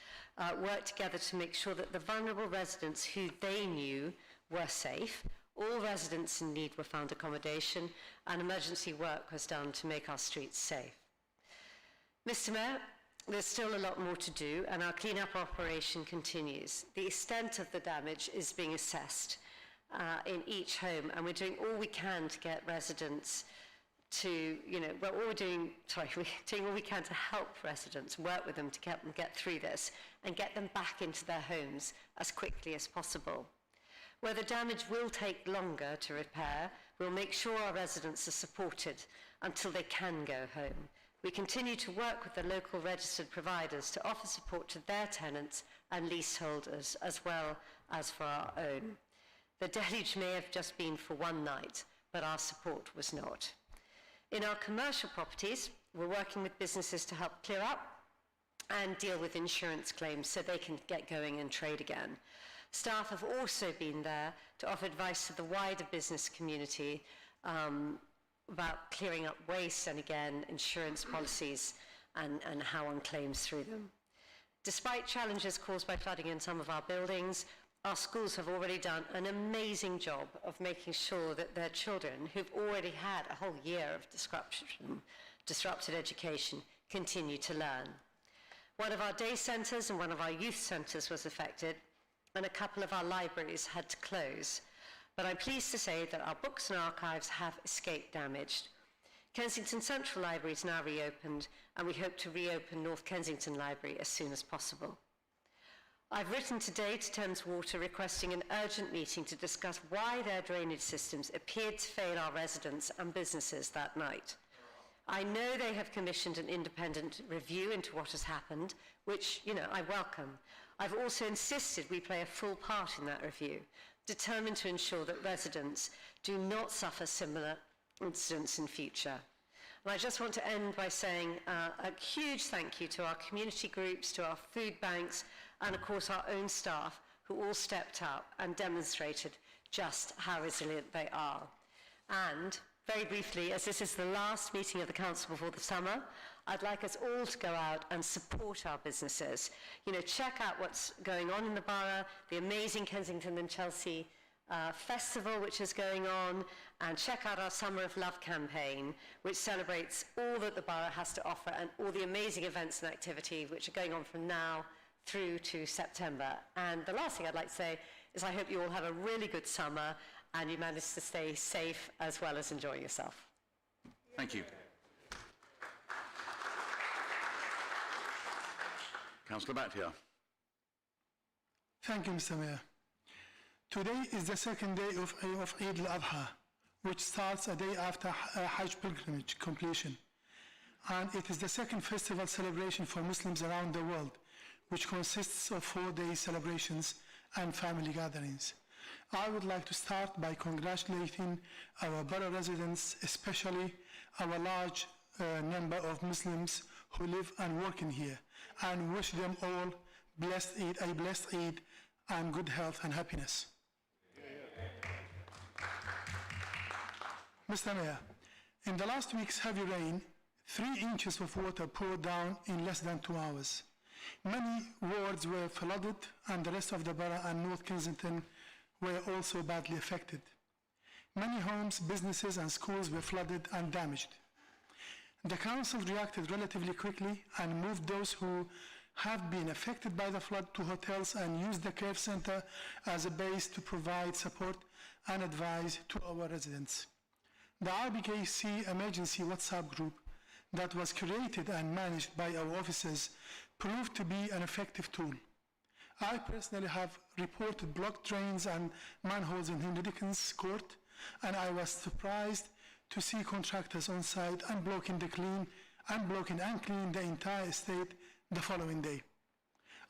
worked together to make sure that the vulnerable residents who they knew were safe, all residents in need were found accommodation, and emergency work was done to make our streets safe. Mr. Mayor, there's still a lot more to do, and our clean-up operation continues. The extent of the damage is being assessed in each home, and we're doing all we can to get residents to, we're doing all we can to help residents, work with them to help them get through this and get them back into their homes as quickly as possible. Where the damage will take longer to repair, we'll make sure our residents are supported until they can go home. We continue to work with the local registered providers to offer support to their tenants and leaseholders, as well as for our own. The deluge may have just been for one night, but our support was not. In our commercial properties, we're working with businesses to help clear up and deal with insurance claims so they can get going and trade again. Staff have also been there to offer advice to the wider business community about clearing up waste and, again, insurance policies and how one claims through them. Despite challenges caused by flooding in some of our buildings, our schools have already done an amazing job of making sure that their children, who've already had a whole year of disrupted education, continue to learn. One of our day centres and one of our youth centres was affected, and a couple of our libraries had to close. But I'm pleased to say that our books and archives have escaped damage. Kensington Central Library is now reopened, and we hope to reopen North Kensington Library as soon as possible. I've written today to Thames Water requesting an urgent meeting to discuss why their drainage systems appeared to fail our residents and businesses that night. I know they have commissioned an independent review into what has happened, which, I welcome. I've also insisted we play a full part in that review, determined to ensure that residents do not suffer similar incidents in future. And I just want to end by saying a huge thank you to our community groups, to our food banks, and of course our own staff, who all stepped up and demonstrated just how resilient they are. And Very briefly, as this is the last meeting of the Council before the summer, I'd like us all to go out and support our businesses. You know, check out what's going on in the borough, the amazing Kensington and Chelsea festival which is going on, and check out our Summer of Love campaign, which celebrates all that the borough has to offer and all the amazing events and activity which are going on from now through to September. And the last thing I'd like to say is I hope you all have a really good summer and you manage to stay safe as well as enjoying yourself. Thank you. Councillor Bhatia. Thank you, Mr. Mayor. Today is the second day of Eid al-Adha, which starts a day after Hajj pilgrimage completion. And it is the second festival celebration for Muslims around the world, which consists of 4-day celebrations and family gatherings. I would like to start by congratulating our borough residents, especially our large number of Muslims who live and work in here, and wish them all a blessed Eid and good health and happiness. Mr. Mayor, in the last week's heavy rain, 3 inches of water poured down in less than 2 hours. Many wards were flooded, and the rest of the borough and North Kensington were also badly affected. Many homes, businesses, and schools were flooded and damaged. The council reacted relatively quickly and moved those who have been affected by the flood to hotels and used the care center as a base to provide support and advice to our residents. The RBKC emergency WhatsApp group that was created and managed by our officers proved to be an effective tool. I personally have reported blocked drains and manholes in Henry Dickens Court, and I was surprised to see contractors on site unblocking and clean the entire estate the following day.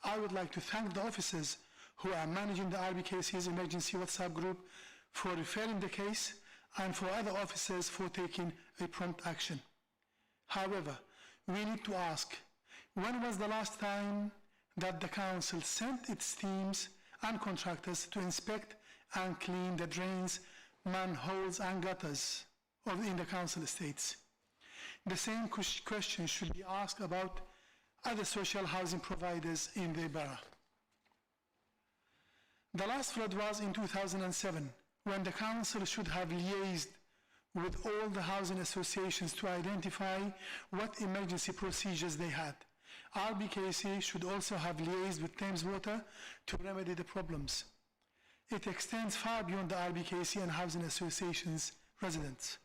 I would like to thank the officers who are managing the RBKC's emergency WhatsApp group for referring the case and for other officers for taking a prompt action. However, we need to ask, when was the last time that the council sent its teams and contractors to inspect and clean the drains, manholes and gutters in the council estates? The same question should be asked about other social housing providers in the borough. The last flood was in 2007, when the council should have liaised with all the housing associations to identify what emergency procedures they had. RBKC should also have liaised with Thames Water to remedy the problems. It extends far beyond the RBKC and housing associations' residents.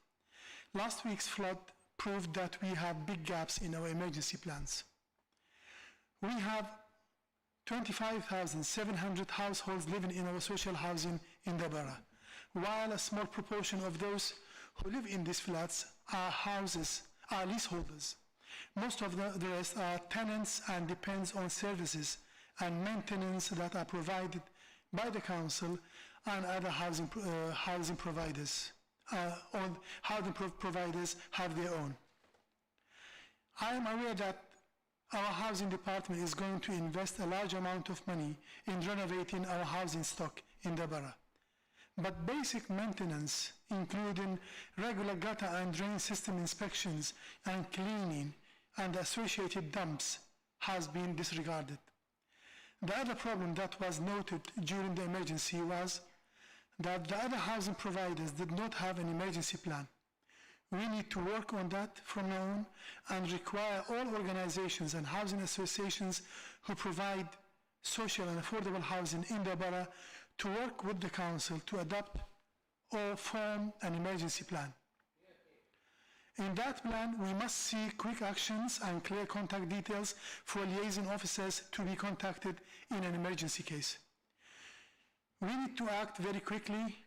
Last week's flood proved that we have big gaps in our emergency plans. We have 25,700 households living in our social housing in the borough, while a small proportion of those who live in these flats are leaseholders. Most of the rest are tenants and depends on services and maintenance that are provided by the council and other housing providers. Providers have their own. I am aware that our housing department is going to invest a large amount of money in renovating our housing stock in the borough. But basic maintenance, including regular gutter and drain system inspections and cleaning and associated dumps, has been disregarded. The other problem that was noted during the emergency was that the other housing providers did not have an emergency plan. We need to work on that from now on and require all organizations and housing associations who provide social and affordable housing in the borough to work with the council to adopt or form an emergency plan. In that plan, we must see quick actions and clear contact details for liaison officers to be contacted in an emergency case. We need to act very quickly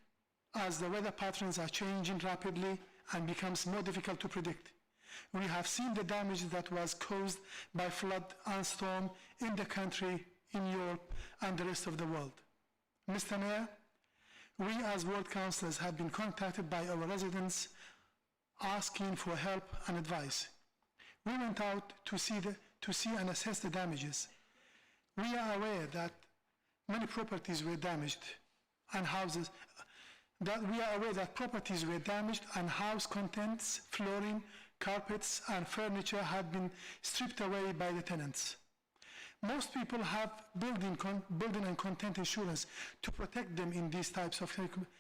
as the weather patterns are changing rapidly and becomes more difficult to predict. We have seen the damage that was caused by flood and storm in the country, in Europe, and the rest of the world. Mr. Mayor, we as ward councillors have been contacted by our residents asking for help and advice. We went out to see and assess the damages. We are aware that many properties were damaged and houses that we are aware that properties were damaged and house contents, flooring, carpets and furniture had been stripped away by the tenants. Most people have building and content insurance to protect them in these types of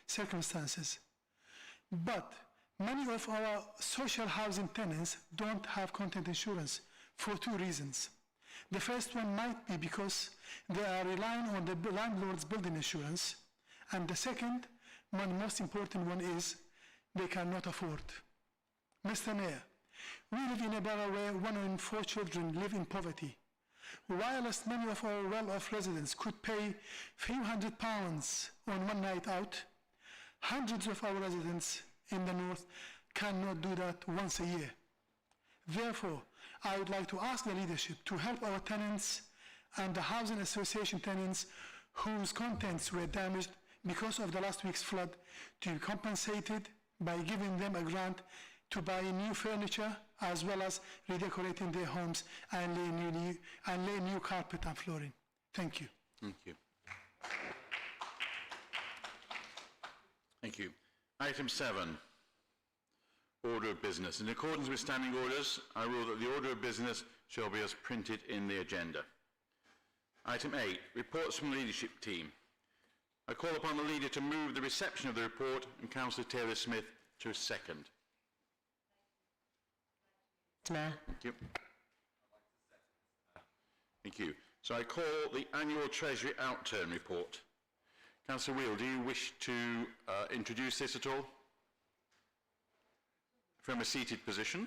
circumstances. But many of our social housing tenants don't have content insurance for two reasons. The first one might be because they are relying on the landlord's building insurance, and the second one, most important one, is they cannot afford. Mr. Mayor, we live in a borough where 1 in 4 children live in poverty. Whilst many of our well-off residents could pay few £100 on one night out, hundreds of our residents in the north cannot do that once a year. Therefore, I would like to ask the leadership to help our tenants and the housing association tenants whose contents were damaged because of the last week's flood to be compensated by giving them a grant to buy new furniture as well as redecorating their homes and lay new carpet and flooring. Thank you. Thank you. Thank you. Item 7, order of business. In accordance with standing orders, I rule that the order of business shall be as printed in the agenda. Item 8, reports from the leadership team. I call upon the leader to move the reception of the report and Councillor Taylor-Smith to second. Mayor. Thank you. Thank you. So I call the annual Treasury outturn report. Councillor Wheel, do you wish to introduce this at all? From a seated position.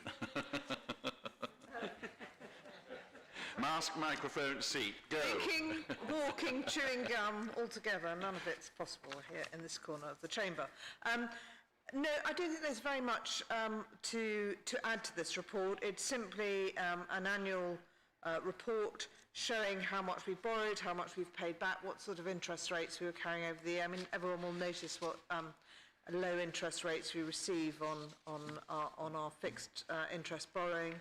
Mask, microphone, seat, go. Thinking, walking, chewing gum, all together, none of it's possible here in this corner of the chamber. No, I don't think there's very much to add to this report. It's simply an annual report showing how much we've borrowed, how much we've paid back, what sort of interest rates we were carrying over the year. I mean, everyone will notice what low interest rates we receive on our fixed interest borrowing.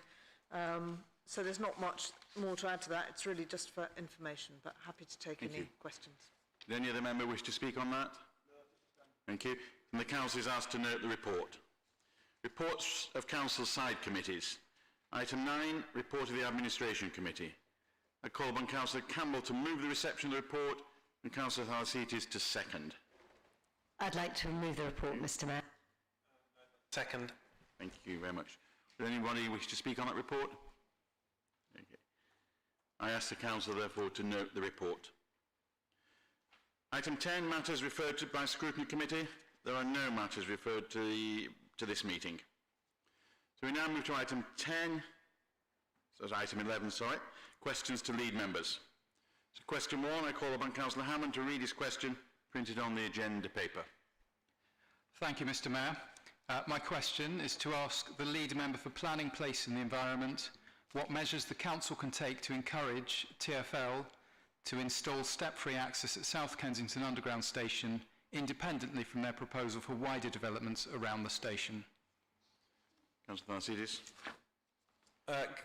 So there's not much more to add to that. It's really just for information, but happy to take any questions. Does any other member wish to speak on that? Thank you. And the Council is asked to note the report. Reports of Council side committees. Item 9, report of the Administration Committee. I call upon Councillor Campbell to move the reception of the report and Councillor Thalasitis to second. I'd like to move the report, Mr. Mayor. Second. Thank you very much. Does anybody wish to speak on that report? Okay. I ask the Council, therefore, to note the report. Item 10, matters referred to by Scrutiny Committee. There are no matters referred to this meeting. So we now move to item 10, so that's item 11, sorry, questions to lead members. So question 1, I call upon Councillor Hammond to read his question printed on the agenda paper. Thank you, Mr. Mayor. My question is to ask the lead member for Planning, Place and the Environment what measures the Council can take to encourage TfL to install step-free access at South Kensington Underground Station independently from their proposal for wider developments around the station. Councillor Thalasitis.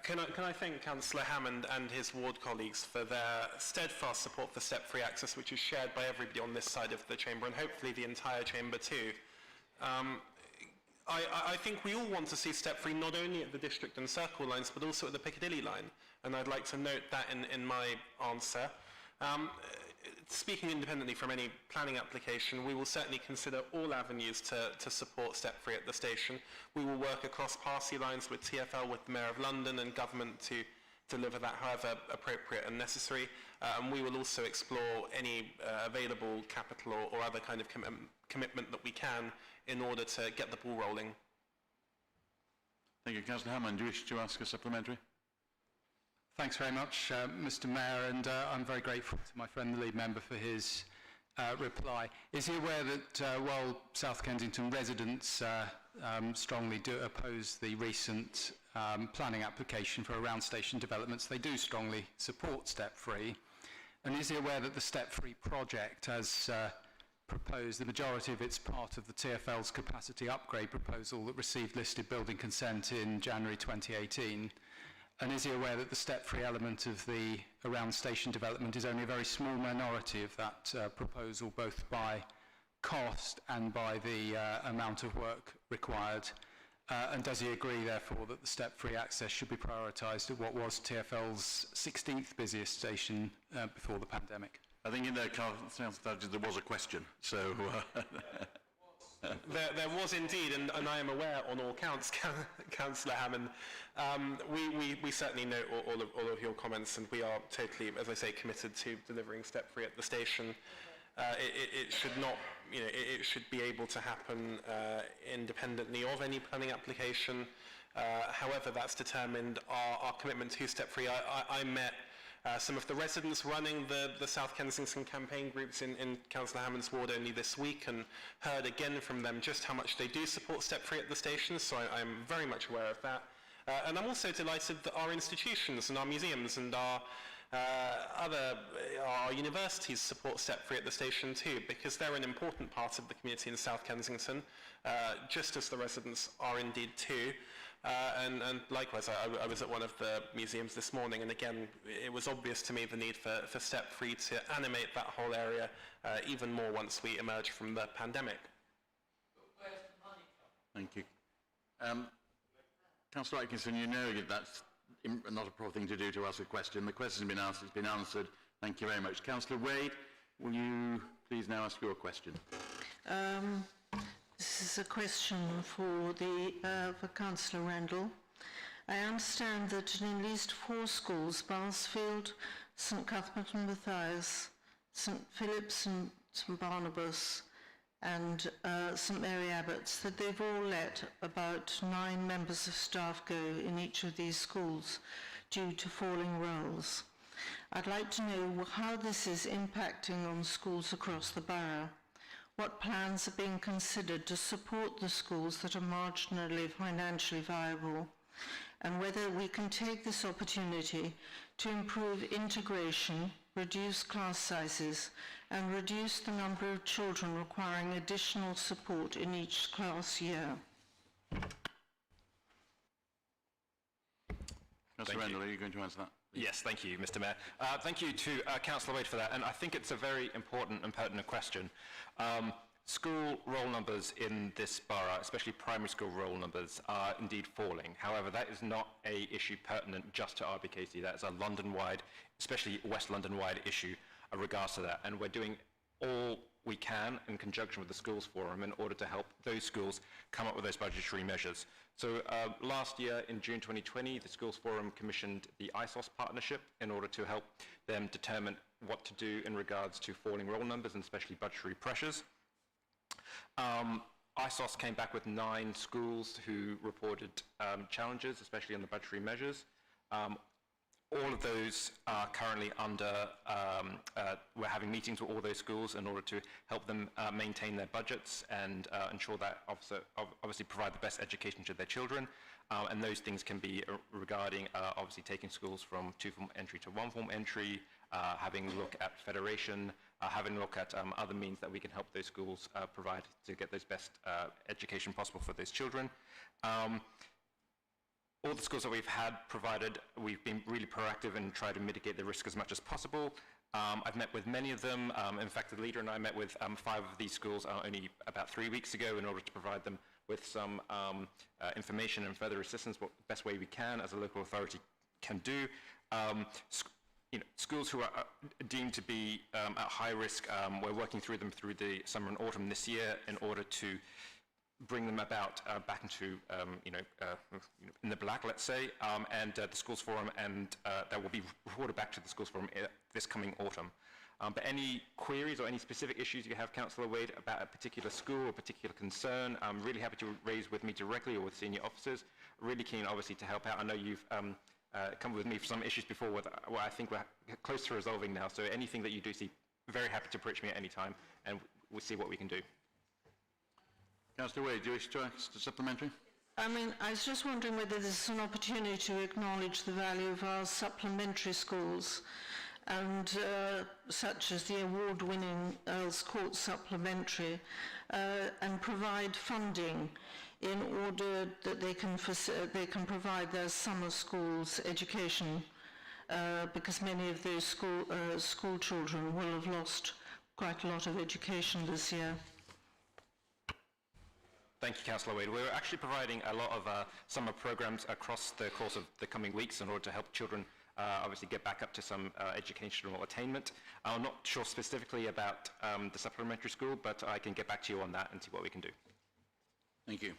Can I thank Councillor Hammond and his ward colleagues for their steadfast support for step-free access, which is shared by everybody on this side of the chamber and hopefully the entire chamber too. I think we all want to see step-free not only at the District and Circle lines but also at the Piccadilly line, and I'd like to note that in my answer. Speaking independently from any planning application, we will certainly consider all avenues to support step-free at the station. We will work across party lines with TfL, with the Mayor of London and government to deliver that however appropriate and necessary. And we will also explore any available capital or other kind of commitment that we can in order to get the ball rolling. Thank you. Councillor Hammond, do you wish to ask a supplementary? Thanks very much, Mr. Mayor, and I'm very grateful to my friend, the lead member, for his reply. Is he aware that while South Kensington residents strongly do oppose the recent planning application for around station developments, they do strongly support step-free? And is he aware that the step-free project, as proposed, the majority of it's part of the TfL's capacity upgrade proposal that received listed building consent in January 2018? And is he aware that the step-free element of the around station development is only a very small minority of that proposal, both by cost and by the amount of work required? And does he agree, therefore, that the step-free access should be prioritised at what was TfL's 16th busiest station before the pandemic? I think in there, there was a question, so... There was indeed, and I am aware on all counts, Councillor Hammond. We certainly note all of your comments, and we are totally, as I say, committed to delivering step-free at the station. It should not, it should be able to happen independently of any planning application. However that's determined, our commitment to step-free, I met some of the residents running the South Kensington campaign groups in Councillor Hammond's ward only this week, and heard again from them just how much they do support step-free at the station, so I'm very much aware of that. And I'm also delighted that our institutions and our museums and our universities support step-free at the station too, because they're an important part of the community in South Kensington, just as the residents are indeed too. And likewise, I was at one of the museums this morning, and again, it was obvious to me the need for step-free to animate that whole area even more once we emerge from the pandemic. Thank you. Councillor Atkinson, you know that's not a proper thing to do to ask a question. The question's been asked, it's been answered. Thank you very much. Councillor Wade, will you please now ask your question? This is a question for Councillor Randall. I understand that in at least 4 schools, Barsfield, St Cuthbert and Matthias, St Philip's and St Barnabas, and St Mary Abbots, that they've all let about 9 members of staff go in each of these schools due to falling roles. I'd like to know how this is impacting on schools across the borough. What plans are being considered to support the schools that are marginally financially viable, and whether we can take this opportunity to improve integration, reduce class sizes, and reduce the number of children requiring additional support in each class year. Councillor Randall, are you going to answer that? Yes, thank you, Mr Mayor. Thank you to Councillor Wade for that, and I think it's a very important and pertinent question. School roll numbers in this borough, especially primary school roll numbers, are indeed falling. However, that is not an issue pertinent just to RBKC. That is a London-wide, especially West London-wide issue in regards to that, and we're doing all we can in conjunction with the Schools Forum in order to help those schools come up with those budgetary measures. So last year in June 2020, the Schools Forum commissioned the ISOS partnership in order to help them determine what to do in regards to falling roll numbers and especially budgetary pressures. ISOS came back with 9 schools who reported challenges, especially on the budgetary measures. All of those are currently under, we're having meetings with all those schools in order to help them maintain their budgets and ensure that obviously provide the best education to their children. And those things can be regarding obviously taking schools from 2-form entry to 1-form entry, having a look at federation, having a look at other means that we can help those schools provide to get those best education possible for those children. All the schools that we've had provided, we've been really proactive and tried to mitigate the risk as much as possible. I've met with many of them. In fact, the leader and I met with 5 of these schools only about 3 weeks ago in order to provide them with some information and further assistance, what the best way we can as a local authority can do. Schools who are deemed to be at high risk, we're working through them through the summer and autumn this year in order to bring them about back into, in the black, let's say, and the Schools Forum, and that will be reported back to the Schools Forum this coming autumn. But any queries or any specific issues you have, Councillor Wade, about a particular school or particular concern, I'm really happy to raise with me directly or with senior officers. Really keen, obviously, to help out. I know you've come with me for some issues before what I think we're close to resolving now, so anything that you do see, very happy to approach me at any time, and we'll see what we can do. Councillor Wade, do you wish to ask a supplementary? I was just wondering whether this is an opportunity to acknowledge the value of our supplementary schools, and such as the award-winning Earls Court Supplementary, and provide funding in order that they can provide their summer schools education, because many of those school children will have lost quite a lot of education this year. Thank you, Councillor Wade. We're actually providing a lot of summer programs across the course of the coming weeks in order to help children obviously get back up to some educational attainment. I'm not sure specifically about the supplementary school, but I can get back to you on that and see what we can do. Thank you.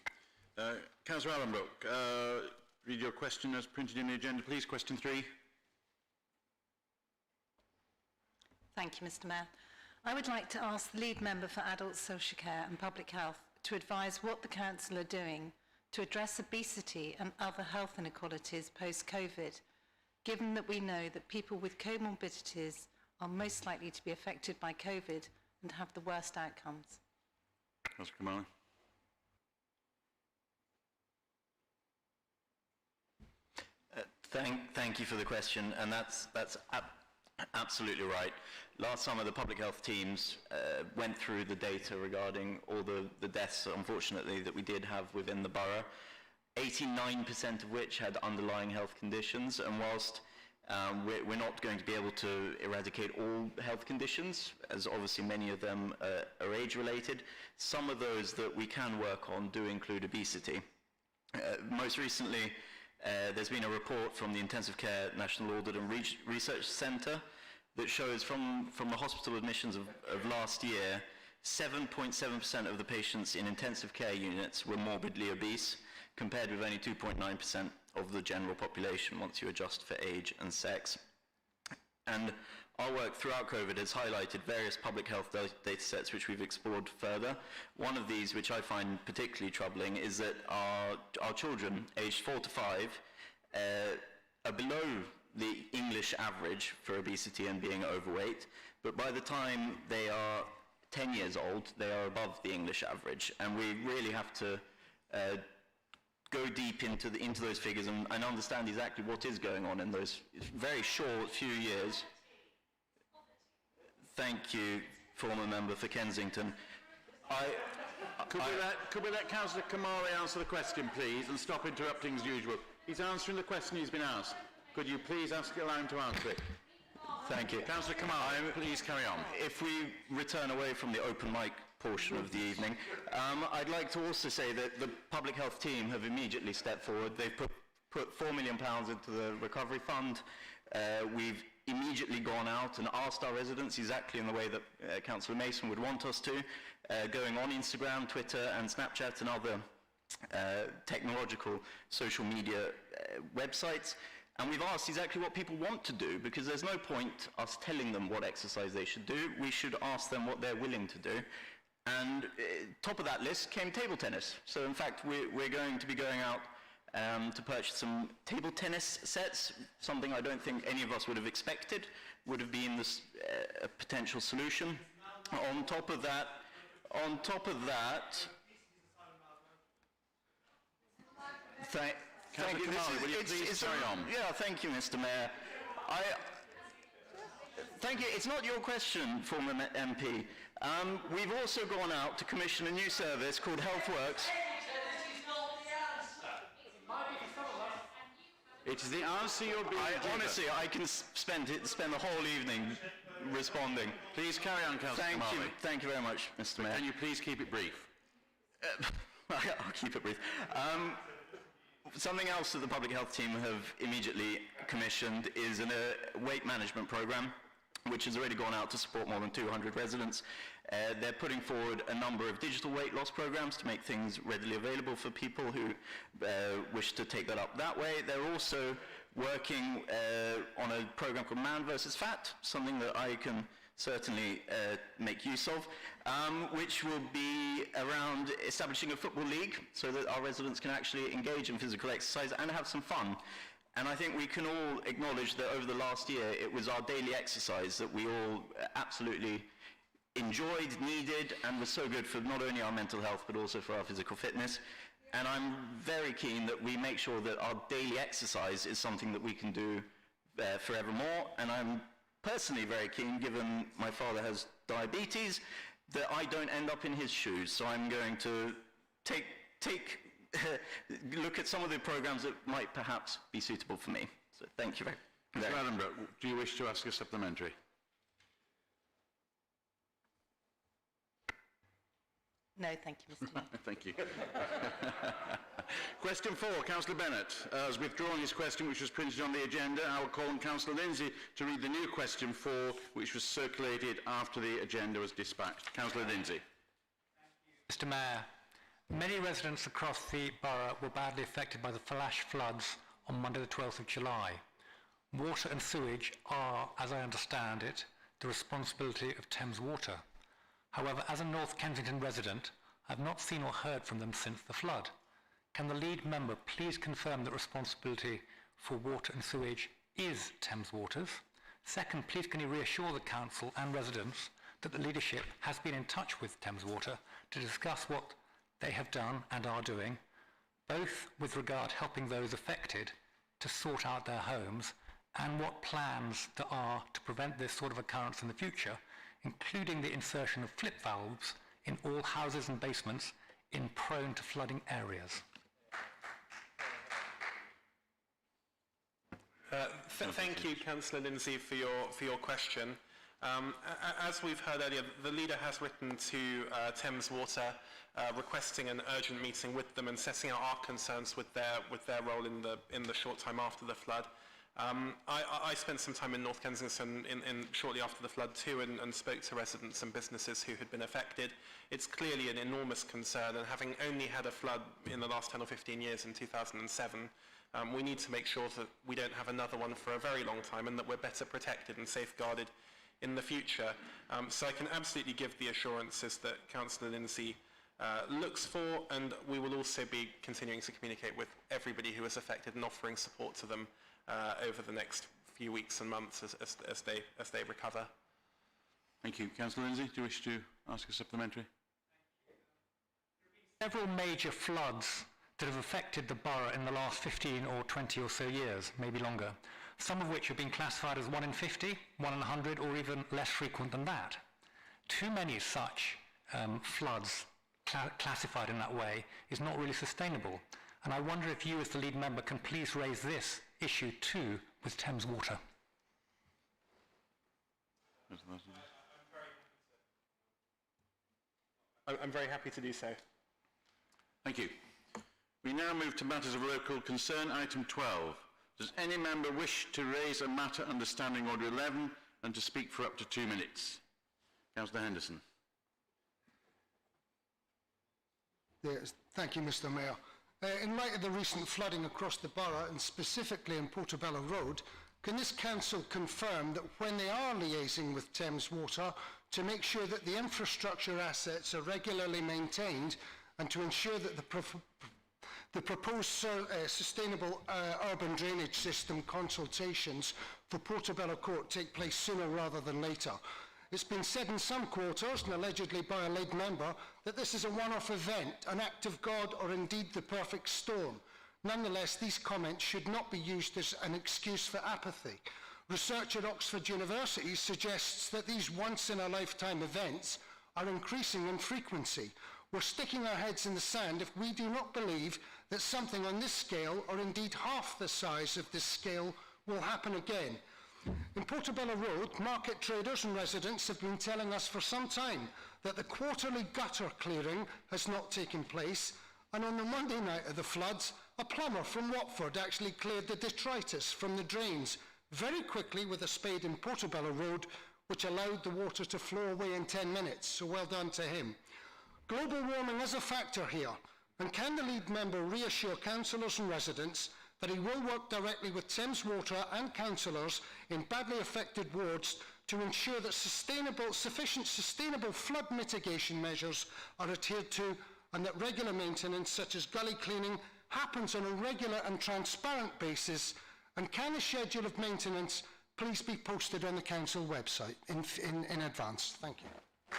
Councillor Allenbrook, read your question as printed in the agenda, please. Question 3. Thank you, Mr. Mayor. I would like to ask the lead member for Adult Social Care and Public Health to advise what the Council are doing to address obesity and other health inequalities post-COVID, given that we know that people with comorbidities are most likely to be affected by COVID and have the worst outcomes. Councillor Kamali. Thank you for the question, and that's absolutely right. Last summer, the public health teams went through the data regarding all the deaths, unfortunately, that we did have within the borough, 89% of which had underlying health conditions, and whilst we're not going to be able to eradicate all health conditions, as obviously many of them are age-related, some of those that we can work on do include obesity. Most recently, there's been a report from the Intensive Care National Audit and Research Centre that shows from the hospital admissions of last year, 7.7% of the patients in intensive care units were morbidly obese, compared with only 2.9% of the general population once you adjust for age and sex. And our work throughout COVID has highlighted various public health data sets which we've explored further. One of these, which I find particularly troubling, is that our children aged 4 to 5 are below the English average for obesity and being overweight, but by the time they are 10 years old, they are above the English average. And we really have to go deep into those figures and understand exactly what is going on in those very short few years. Thank you, former member for Kensington. Could we let Councillor Kamali answer the question, please, and stop interrupting as usual? He's answering the question he's been asked. Could you please allow him to answer it? Thank you. Councillor Kamali, please carry on. If we return away from the open mic portion of the evening, I'd like to also say that the public health team have immediately stepped forward. They've put £4 million into the recovery fund. We've immediately gone out and asked our residents, exactly in the way that Councillor Mason would want us to, going on Instagram, Twitter and Snapchat and other technological social media websites. And we've asked exactly what people want to do, because there's no point us telling them what exercise they should do. We should ask them what they're willing to do. And top of that list came table tennis. So in fact, we're going to be going out to purchase some table tennis sets, something I don't think any of us would have expected would have been this, a potential solution. On top of that, thank you. Will you please carry on? Yeah, thank you, Mr. Mayor. Thank you. It's not your question, former MP. We've also gone out to commission a new service called HealthWorks. It is the answer you're being given. Honestly, I can spend the whole evening responding. Please carry on, Councillor Kamali. Thank you very much, Mr. Mayor. Can you please keep it brief? I'll keep it brief. Something else that the public health team have immediately commissioned is a weight management program, which has already gone out to support more than 200 residents. They're putting forward a number of digital weight loss programs to make things readily available for people who wish to take that up that way. They're also working on a program called Man vs. Fat, something that I can certainly make use of, which will be around establishing a football league so that our residents can actually engage in physical exercise and have some fun. And I think we can all acknowledge that over the last year, it was our daily exercise that we all absolutely enjoyed, needed, and was so good for not only our mental health, but also for our physical fitness. And I'm very keen that we make sure that our daily exercise is something that we can do forevermore. And I'm personally very keen, given my father has diabetes, that I don't end up in his shoes. So I'm going to look at some of the programs that might perhaps be suitable for me. So thank you very much. Mr. Allenbrook, do you wish to ask a supplementary? No, thank you, Mr Mayor. Thank you. Question 4, Councillor Bennett has withdrawn his question which was printed on the agenda. I will call on Councillor Lindsay to read the new question 4 which was circulated after the agenda was dispatched. Councillor Lindsay. Mr Mayor, many residents across the borough were badly affected by the flash floods on Monday the 12th of July. Water and sewage are, as I understand it, the responsibility of Thames Water. However, as a North Kensington resident, I have not seen or heard from them since the flood. Can the lead member please confirm that responsibility for water and sewage is Thames Water's? Second, please can you reassure the council and residents that the leadership has been in touch with Thames Water to discuss what they have done and are doing, both with regard helping those affected to sort out their homes and what plans there are to prevent this sort of occurrence in the future, including the insertion of flip valves in all houses and basements in prone to flooding areas. Thank you, Councillor Lindsay, for your question. As we've heard earlier, the leader has written to Thames Water requesting an urgent meeting with them and setting out our concerns with their role in the short time after the flood. I spent some time in North Kensington shortly after the flood too and spoke to residents and businesses who had been affected. It's clearly an enormous concern, and having only had a flood in the last 10 or 15 years in 2007, we need to make sure that we don't have another one for a very long time and that we're better protected and safeguarded in the future. So I can absolutely give the assurances that Councillor Lindsay looks for, and we will also be continuing to communicate with everybody who is affected and offering support to them over the next few weeks and months as they recover. Thank you. Councillor Lindsay, do you wish to ask a supplementary? Several major floods that have affected the borough in the last 15 or 20 or so years, maybe longer, some of which have been classified as 1 in 50, 1 in 100, or even less frequent than that. Too many such floods classified in that way is not really sustainable. And I wonder if you as the lead member can please raise this issue too with Thames Water. I'm very happy to do so. Thank you. We now move to matters of local concern, item 12. Does any member wish to raise a matter under Standing Order 11 and to speak for up to 2 minutes? Councillor Henderson. Yes, thank you, Mr Mayor. In light of the recent flooding across the borough and specifically in Portobello Road, can this council confirm that when they are liaising with Thames Water to make sure that the infrastructure assets are regularly maintained and to ensure that the proposed sustainable urban drainage system consultations for Portobello Court take place sooner rather than later? It's been said in some quarters, and allegedly by a lead member, that this is a one-off event, an act of God, or indeed the perfect storm. Nonetheless, these comments should not be used as an excuse for apathy. Research at Oxford University suggests that these once-in-a-lifetime events are increasing in frequency. We're sticking our heads in the sand if we do not believe that something on this scale, or indeed half the size of this scale, will happen again. In Portobello Road, market traders and residents have been telling us for some time that the quarterly gutter clearing has not taken place, and on the Monday night of the floods, a plumber from Watford actually cleared the detritus from the drains very quickly with a spade in Portobello Road, which allowed the water to flow away in 10 minutes, so well done to him. Global warming is a factor here, and can the lead member reassure councillors and residents that he will work directly with Thames Water and councillors in badly affected wards to ensure that sufficient sustainable flood mitigation measures are adhered to, and that regular maintenance such as gully cleaning happens on a regular and transparent basis? And can the schedule of maintenance please be posted on the council website in advance? Thank you.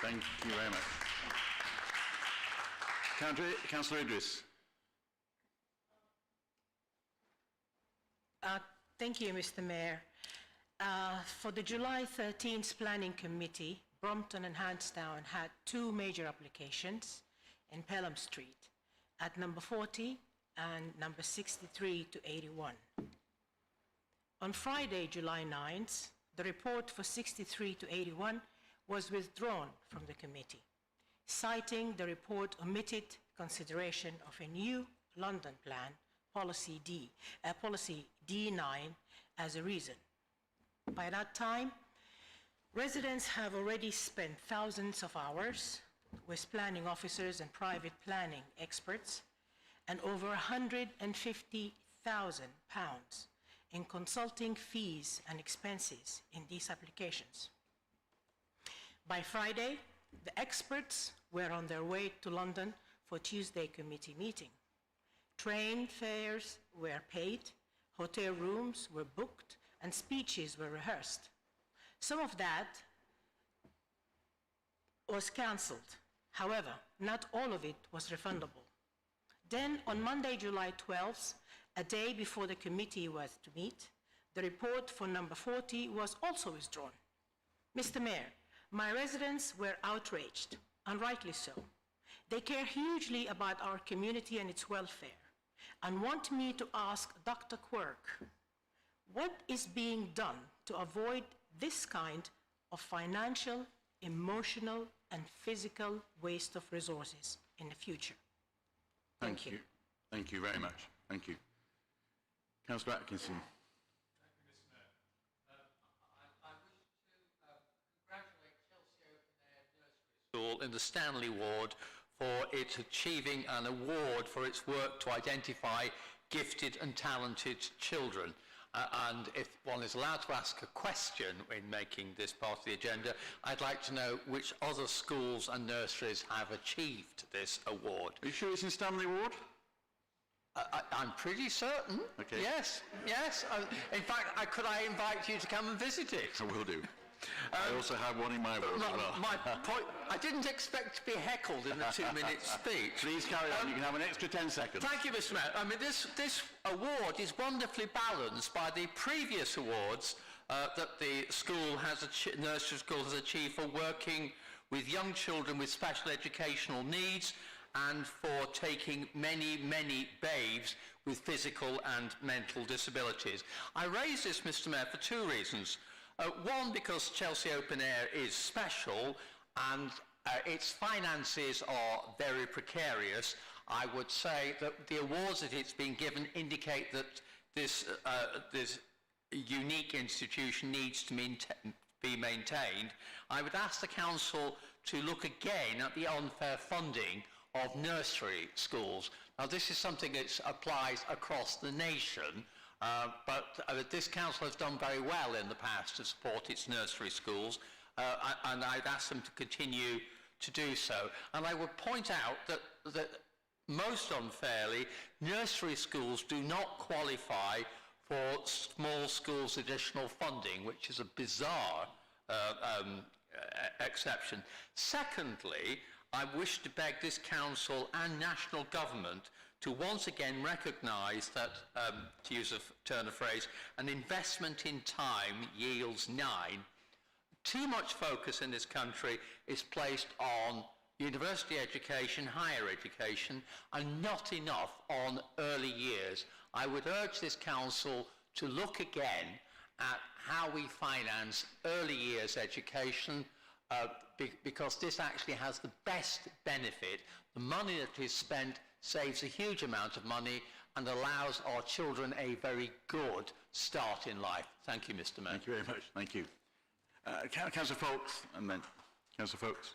Thank you very much. Councillor Idris. Thank you, Mr Mayor. For the July 13th Planning Committee, Brompton and Hansdown had 2 major applications in Pelham Street at number 40 and number 63 to 81. On Friday, July 9th, the report for 63 to 81 was withdrawn from the committee. citing the report omitted consideration of a new London plan, policy D9, as a reason. By that time, residents have already spent thousands of hours with planning officers and private planning experts, and over £150,000 in consulting fees and expenses in these applications. By Friday, the experts were on their way to London for Tuesday committee meeting. Train fares were paid, hotel rooms were booked, and speeches were rehearsed. Some of that was cancelled. However, not all of it was refundable. Then, on Monday, July 12th, a day before the committee was to meet, the report for number 40 was also withdrawn. Mr. Mayor, my residents were outraged, and rightly so. They care hugely about our community and its welfare, and want me to ask Dr. Quirk, what is being done to avoid this kind of financial, emotional, and physical waste of resources in the future? Thank you. Thank you very much. Thank you. Councillor Atkinson. School in the Stanley Ward for its achieving an award for its work to identify gifted and talented children. And if one is allowed to ask a question in making this part of the agenda, I'd like to know which other schools and nurseries have achieved this award. Are you sure it's in Stanley Ward? I'm pretty certain. Okay. Yes, yes. In fact, could I invite you to come and visit it? I will do. I also have one in my ward as well. My point, I didn't expect to be heckled in a 2-minute speech. Please carry on. You can have an extra 10 seconds. Thank you, Mr. Mayor. I mean, this award is wonderfully balanced by the previous awards that the nursery school has achieved for working with young children with special educational needs and for taking many, many babes with physical and mental disabilities. I raise this, Mr. Mayor, for 2 reasons. One, because Chelsea Open Air is special and its finances are very precarious. I would say that the awards that it's been given indicate that this unique institution needs to be maintained. I would ask the Council to look again at the unfair funding of nursery schools. Now, this is something that applies across the nation, but this council has done very well in the past to support its nursery schools, and I'd ask them to continue to do so. And I would point out that most unfairly, nursery schools do not qualify for small schools additional funding, which is a bizarre exception. Secondly, I wish to beg this council and national government to once again recognise that, to use a turn of phrase, an investment in time yields 9. Too much focus in this country is placed on university education, higher education, and not enough on early years. I would urge this council to look again at how we finance early years education, because this actually has the best benefit. The money that is spent saves a huge amount of money and allows our children a very good start in life. Thank you, Mr. Mayor. Thank you very much. Thank you. Councillor Foulkes, and then Councillor Foulkes.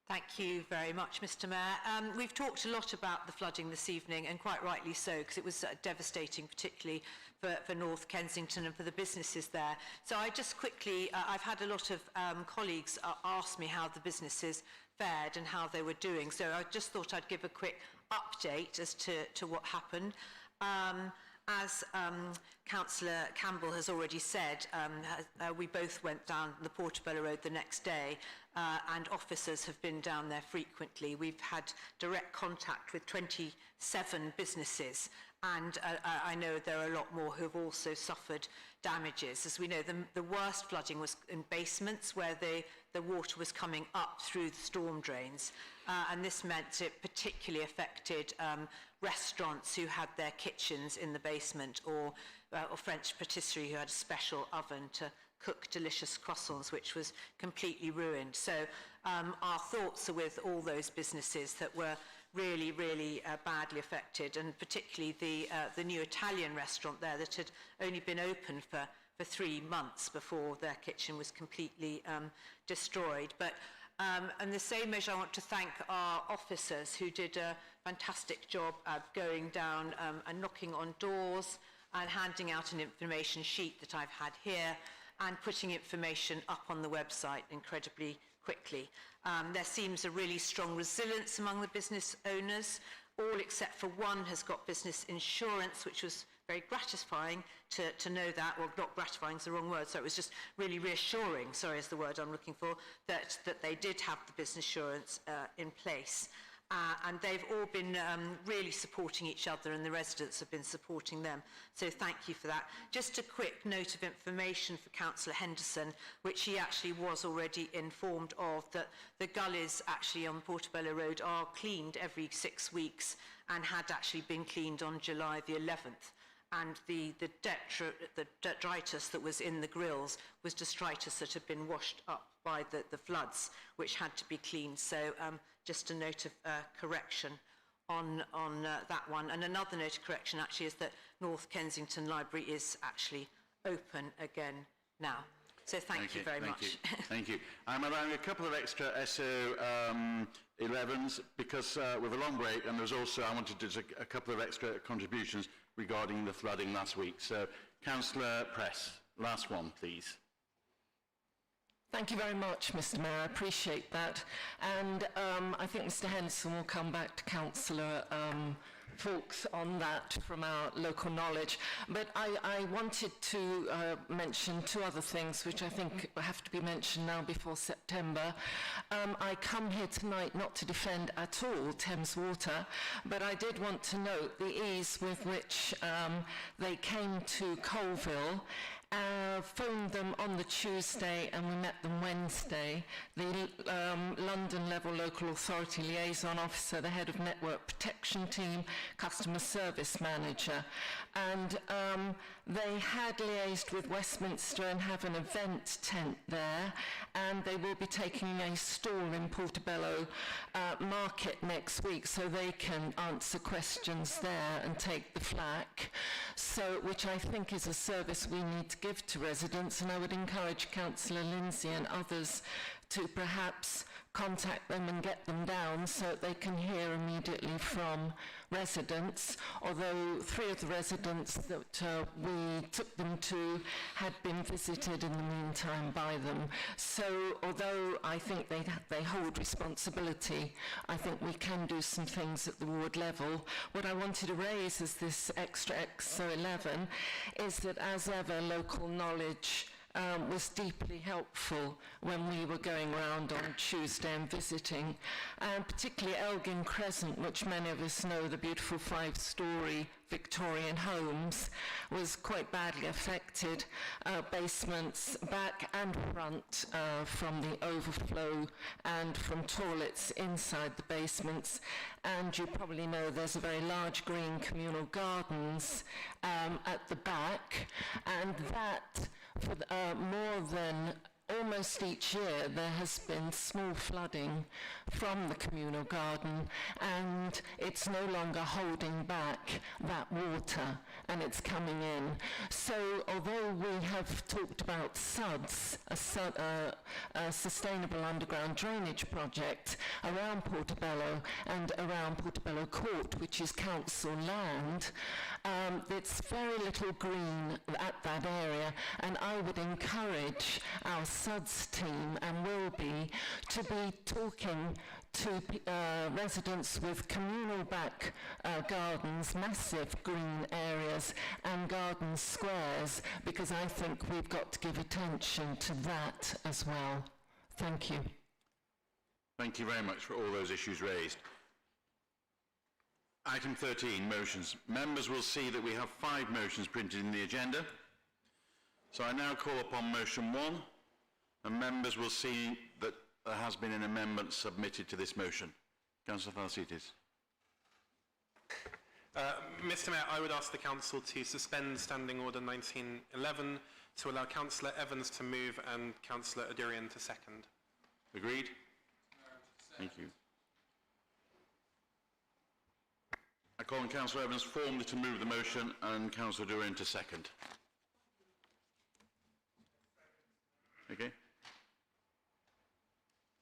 Thank you very much, Mr. Mayor. We've talked a lot about the flooding this evening, and quite rightly so, because it was devastating, particularly for North Kensington and for the businesses there. So I just quickly, I've had a lot of colleagues ask me how the businesses fared and how they were doing. So I just thought I'd give a quick update as to what happened. As Councillor Campbell has already said, we both went down the Portobello Road the next day, and officers have been down there frequently. We've had direct contact with 27 businesses, and I know there are a lot more who have also suffered damages. As we know, the worst flooding was in basements where the water was coming up through the storm drains, and this meant it particularly affected restaurants who had their kitchens in the basement, or French patisserie who had a special oven to cook delicious croissants, which was completely ruined. So our thoughts are with all those businesses that were really, really badly affected, and particularly the new Italian restaurant there that had only been open for 3 months before their kitchen was completely destroyed. But and the same measure, I want to thank our officers who did a fantastic job at going down and knocking on doors and handing out an information sheet that I've had here and putting information up on the website incredibly quickly. There seems a really strong resilience among the business owners. All except for one has got business insurance, which was very gratifying to know that. Well, not gratifying is the wrong word, so it was just really reassuring, sorry is the word I'm looking for, that they did have the business insurance in place. And they've all been really supporting each other, and the residents have been supporting them. So thank you for that. Just a quick note of information for Councillor Henderson, which he actually was already informed of, that the gullies actually on Portobello Road are cleaned every 6 weeks and had actually been cleaned on July the 11th. And the detritus that was in the grills was detritus that had been washed up by the floods, which had to be cleaned. So just a note of correction on that one. And another note of correction actually is that North Kensington Library is actually open again now. So thank you very much. Thank you. I'm allowing a couple of extra SO11s because with a long break, and there's also, I wanted to do a couple of extra contributions regarding the flooding last week. So, Councillor Press, last one, please. Thank you very much, Mr. Mayor. I appreciate that. And I think Mr. Henderson will come back to Councillor Fawkes on that from our local knowledge. But I wanted to mention 2 other things which I think have to be mentioned now before September. I come here tonight not to defend at all Thames Water, but I did want to note the ease with which they came to Colville. Phoned them on the Tuesday and we met them Wednesday. The London level local authority liaison officer, the head of network protection team, customer service manager, and they had liaised with Westminster and have an event tent there, and they will be taking a stall in Portobello Market next week so they can answer questions there and take the flak, so which I think is a service we need to give to residents, and I would encourage Councillor Lindsay and others to perhaps contact them and get them down so that they can hear immediately from residents, although 3 of the residents that we took them to had been visited in the meantime by them. So although I think they hold responsibility, I think we can do some things at the ward level. What I wanted to raise as this extra XO11 is that as ever local knowledge was deeply helpful when we were going around on Tuesday and visiting, and particularly Elgin Crescent, which many of us know, the beautiful 5-storey Victorian homes, was quite badly affected, basements back and front from the overflow and from toilets inside the basements. And you probably know there's a very large green communal gardens at the back, and that for more than almost each year there has been small flooding from the communal garden, and it's no longer holding back that water and it's coming in. So although we have talked about SUDS, a sustainable underground drainage project around Portobello and around Portobello Court, which is council land, it's very little green at that area, and I would encourage our SUDS team, and will be, to be talking to residents with communal back gardens, massive green areas and garden squares, because I think we've got to give attention to that as well. Thank you. Thank you very much for all those issues raised. Item 13, motions. Members will see that we have 5 motions printed in the agenda. So I now call upon motion 1, and members will see that there has been an amendment submitted to this motion. Councillor Falsitis. Mr Mayor, I would ask the Council to suspend Standing Order 1911 to allow Councillor Evans to move and Councillor Adurian to second. Agreed? Thank you. I call on Councillor Evans formally to move the motion and Councillor Durian to second. Okay.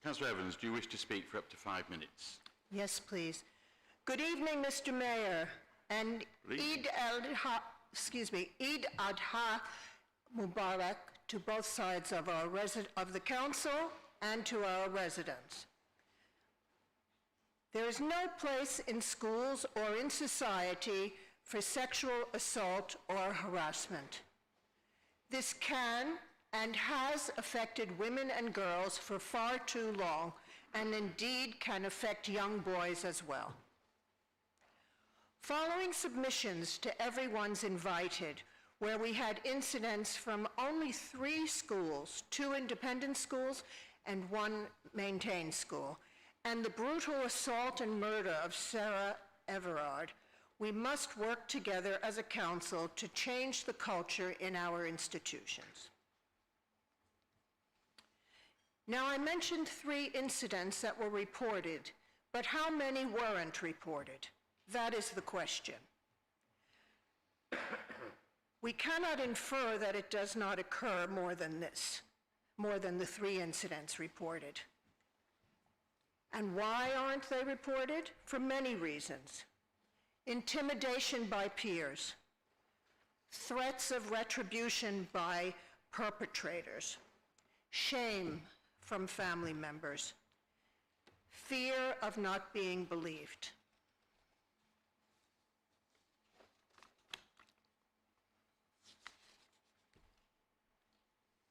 Councillor Evans, do you wish to speak for up to 5 minutes? Yes, please. Good evening, Mr. Mayor, and Eid Adha Mubarak to both sides of the council and to our residents. There is no place in schools or in society for sexual assault or harassment. This can and has affected women and girls for far too long, and indeed can affect young boys as well. Following submissions to Everyone's Invited, where we had incidents from only 3 schools, 2 independent schools and 1 maintained school, and the brutal assault and murder of Sarah Everard, we must work together as a council to change the culture in our institutions. Now, I mentioned 3 incidents that were reported, but how many weren't reported? That is the question. We cannot infer that it does not occur more than the 3 incidents reported. And why aren't they reported? For many reasons. Intimidation by peers, threats of retribution by perpetrators, shame from family members, fear of not being believed.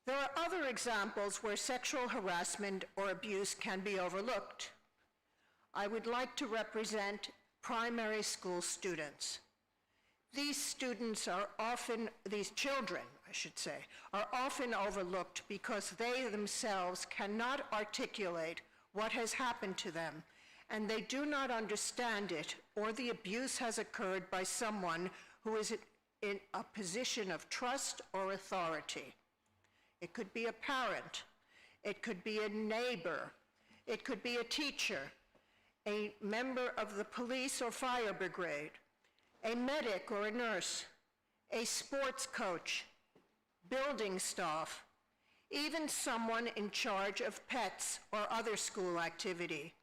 There are other examples where sexual harassment or abuse can be overlooked. I would like to represent primary school students. These children, I should say, are often overlooked because they themselves cannot articulate what has happened to them, and they do not understand it, or the abuse has occurred by someone who is in a position of trust or authority. It could be a parent, it could be a neighbor, it could be a teacher, a member of the police or fire brigade, a medic or a nurse, a sports coach, building staff, even someone in charge of pets or other school activity,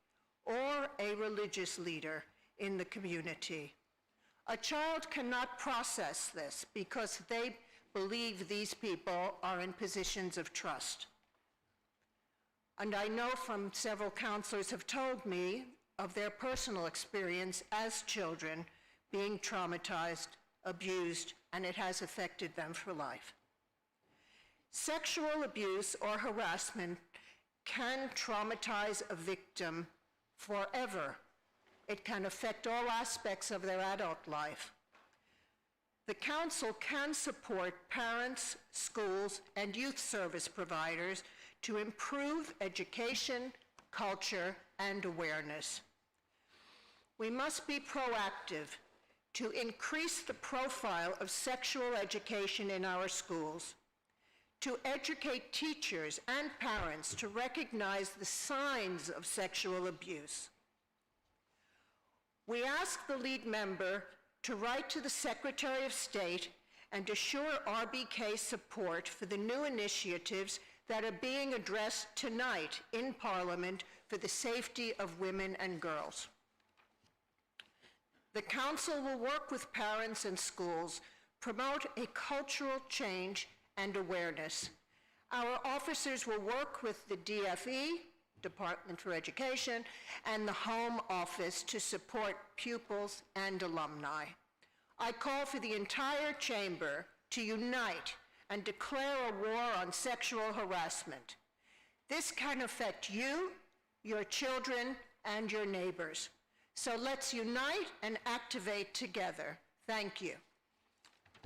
or a religious leader in the community. A child cannot process this because they believe these people are in positions of trust. And I know from several counselors have told me of their personal experience as children being traumatized, abused, and it has affected them for life. Sexual abuse or harassment can traumatize a victim forever. It can affect all aspects of their adult life. The council can support parents, schools, and youth service providers to improve education, culture, and awareness. We must be proactive to increase the profile of sexual education in our schools, to educate teachers and parents to recognize the signs of sexual abuse. We ask the lead member to write to the Secretary of State and assure RBK support for the new initiatives that are being addressed tonight in Parliament for the safety of women and girls. The Council will work with parents and schools, promote a cultural change and awareness. Our officers will work with the DFE, Department for Education, and the Home Office to support pupils and alumni. I call for the entire chamber to unite and declare a war on sexual harassment. This can affect you, your children, and your neighbors. So let's unite and activate together. Thank you.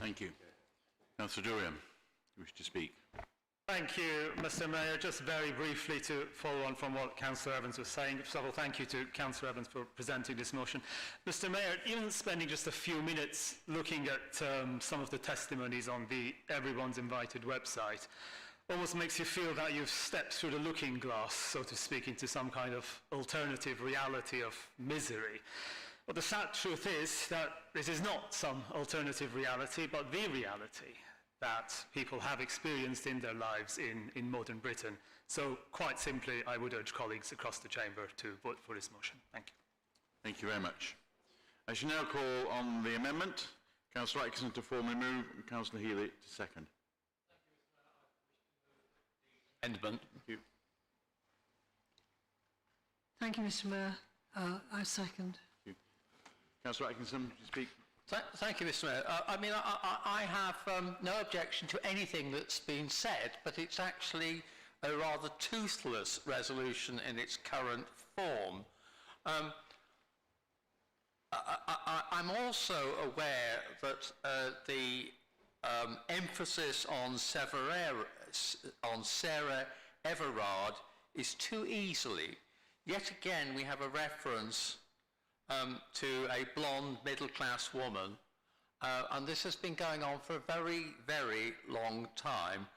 Thank you. Councillor Durian, you wish to speak? Thank you, Mr. Mayor. Just very briefly to follow on from what Councillor Evans was saying. First of all, thank you to Councillor Evans for presenting this motion. Mr. Mayor, even spending just a few minutes looking at some of the testimonies on the Everyone's Invited website almost makes you feel that you've stepped through the looking glass, so to speak, into some kind of alternative reality of misery. But the sad truth is that this is not some alternative reality, but the reality that people have experienced in their lives in modern Britain. So quite simply, I would urge colleagues across the chamber to vote for this motion. Thank you. Thank you very much. I shall now call on the amendment. Councillor Atkinson to formally move and Councillor Healy to second. Amendment. Thank you. Thank you, Mr. Mayor. I second. Thank you. Councillor Atkinson, to speak. Thank you, Mr. Mayor. I have no objection to anything that's been said, but it's actually a rather toothless resolution in its current form. I'm also aware that the emphasis on Sarah Everard is too easily. Yet again, we have a reference to a blonde middle-class woman, and this has been going on for a very, very long time.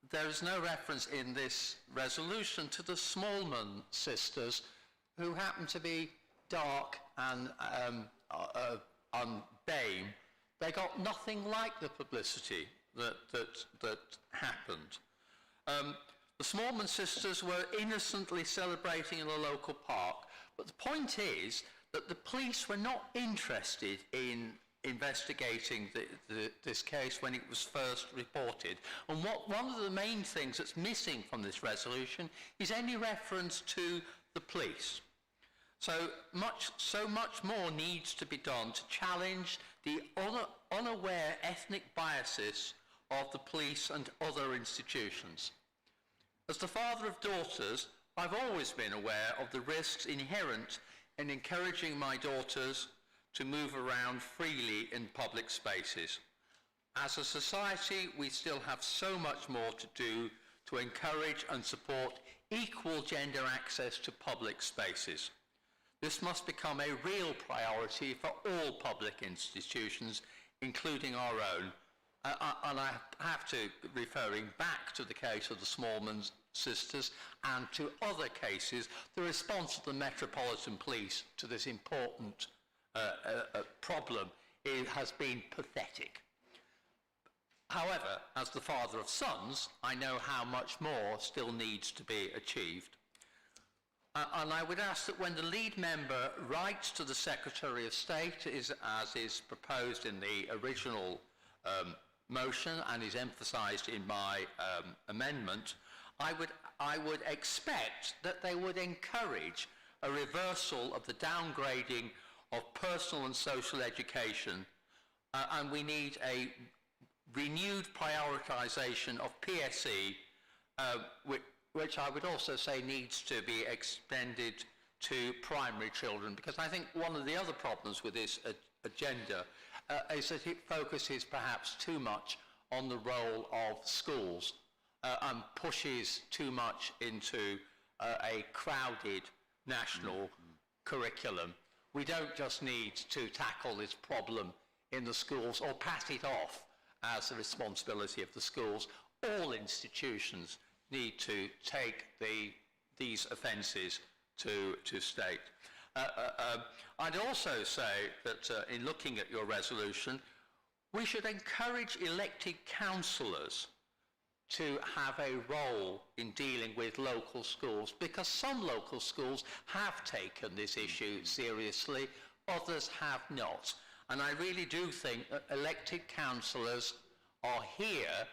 There is no reference in this resolution to the Smallman sisters, who happen to be dark and BAME. They got nothing like the publicity that happened. The Smallman sisters were innocently celebrating in a local park. But the point is that the police were not interested in investigating this case when it was first reported. And one of the main things that's missing from this resolution is any reference to the police. So much more needs to be done to challenge the unaware ethnic biases of the police and other institutions. As the father of daughters, I've always been aware of the risks inherent in encouraging my daughters to move around freely in public spaces. As a society, we still have so much more to do to encourage and support equal gender access to public spaces. This must become a real priority for all public institutions, including our own. And I have to, referring back to the case of the Smallman sisters and to other cases, the response of the Metropolitan Police to this important problem has been pathetic. However, as the father of sons, I know how much more still needs to be achieved. And I would ask that when the lead member writes to the Secretary of State, as is proposed in the original motion and is emphasised in my amendment, I would expect that they would encourage a reversal of the downgrading of personal and social education, and we need a renewed prioritisation of PSE, which I would also say needs to be extended to primary children, because I think one of the other problems with this agenda is that it focuses perhaps too much on the role of schools and pushes too much into a crowded national curriculum. We don't just need to tackle this problem in the schools or pass it off as the responsibility of the schools. All institutions need to take these offences to state. I'd also say that in looking at your resolution, we should encourage elected councillors to have a role in dealing with local schools, because some local schools have taken this issue seriously, others have not. And I really do think that elected councillors are here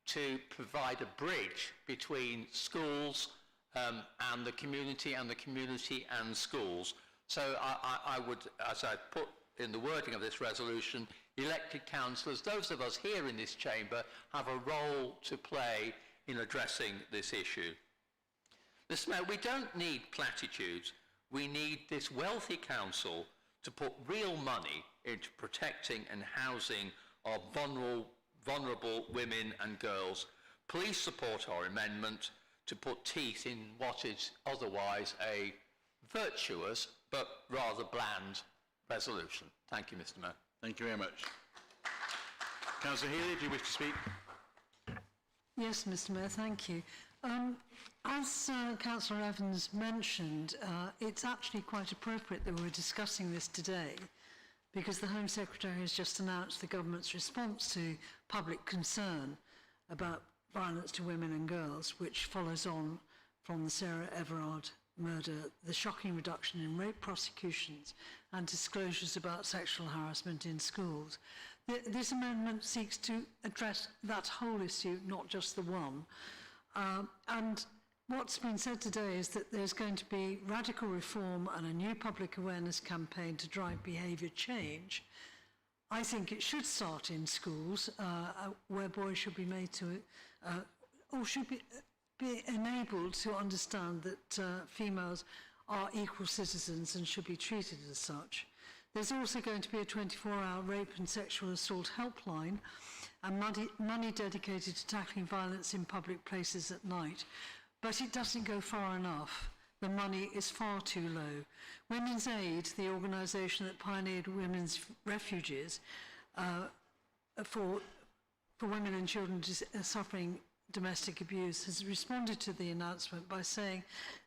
to provide a bridge between schools and the community and schools. So I would, as I put in the wording of this resolution, elected councillors, those of us here in this chamber, have a role to play in addressing this issue. Mr. Mayor, we don't need platitudes. We need this wealthy council to put real money into protecting and housing our vulnerable women and girls. please support our amendment to put teeth in what is otherwise a virtuous but rather bland resolution. Thank you, Mr. Mayor. Thank you very much. Councillor Healy, do you wish to speak? Yes, Mr. Mayor, thank you. As Councillor Evans mentioned, it's actually quite appropriate that we're discussing this today because the Home Secretary has just announced the government's response to public concern about violence to women and girls, which follows on from the Sarah Everard murder, the shocking reduction in rape prosecutions and disclosures about sexual harassment in schools. This amendment seeks to address that whole issue, not just the one. And what's been said today is that there's going to be radical reform and a new public awareness campaign to drive behaviour change. I think it should start in schools, where boys should be made to, or should be enabled to understand that females are equal citizens and should be treated as such. There's also going to be a 24-hour rape and sexual assault helpline and money dedicated to tackling violence in public places at night. But it doesn't go far enough. The money is far too low. Women's Aid, the organisation that pioneered women's refuges for women and children suffering domestic abuse, has responded to the announcement by saying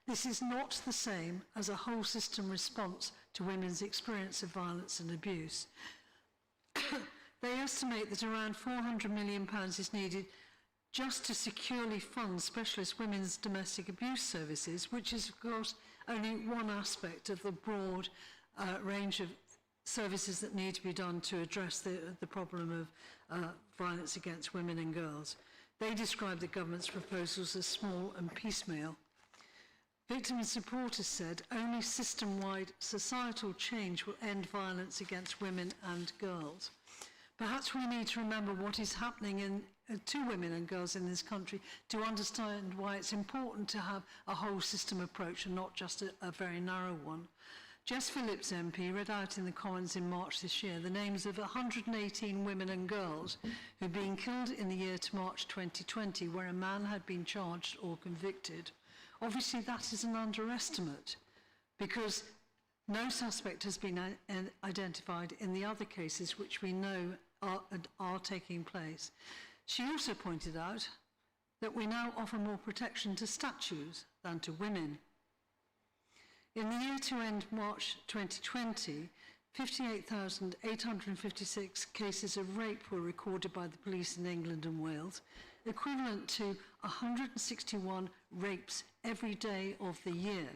this is not the same as a whole system response to women's experience of violence and abuse. They estimate that around £400 million is needed just to securely fund specialist women's domestic abuse services, which is, of course, only one aspect of the broad range of services that need to be done to address the problem of violence against women and girls. They describe the government's proposals as small and piecemeal. Victim supporters said only system-wide societal change will end violence against women and girls. Perhaps we need to remember what is happening to women and girls in this country to understand why it's important to have a whole system approach and not just a very narrow one. Jess Phillips MP read out in the Commons in March this year the names of 118 women and girls who'd been killed in the year to March 2020 where a man had been charged or convicted. Obviously that is an underestimate because no suspect has been identified in the other cases which we know are taking place. She also pointed out that we now offer more protection to statues than to women. In the year to end March 2020, 58,856 cases of rape were recorded by the police in England and Wales, equivalent to 161 rapes every day of the year.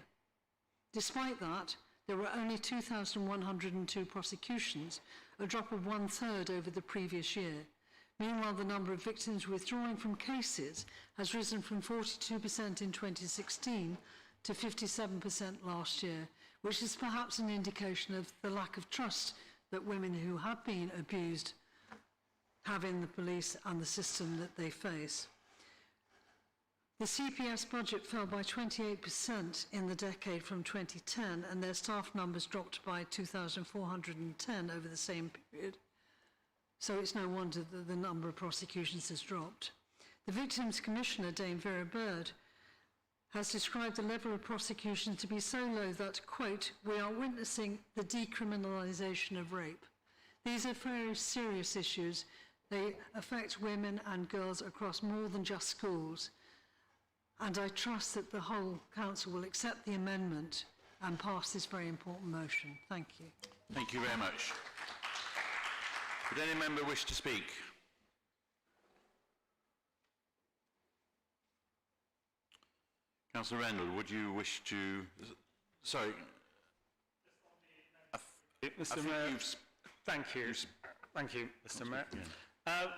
Despite that, there were only 2,102 prosecutions, a drop of 1/3 over the previous year. Meanwhile, the number of victims withdrawing from cases has risen from 42% in 2016 to 57% last year, which is perhaps an indication of the lack of trust that women who have been abused have in the police and the system that they face. The CPS budget fell by 28% in the decade from 2010, and their staff numbers dropped by 2,410 over the same period. So it's no wonder that the number of prosecutions has dropped. The Victims Commissioner, Dame Vera Bird, has described the level of prosecution to be so low that, quote, we are witnessing the decriminalisation of rape. These are very serious issues. They affect women and girls across more than just schools. And I trust that the whole Council will accept the amendment and pass this very important motion. Thank you. Thank you very much. Would any member wish to speak? Councillor Rendell, would you wish to... Sorry. Mr. Mayor, thank you. Thank you, Mr. Mayor.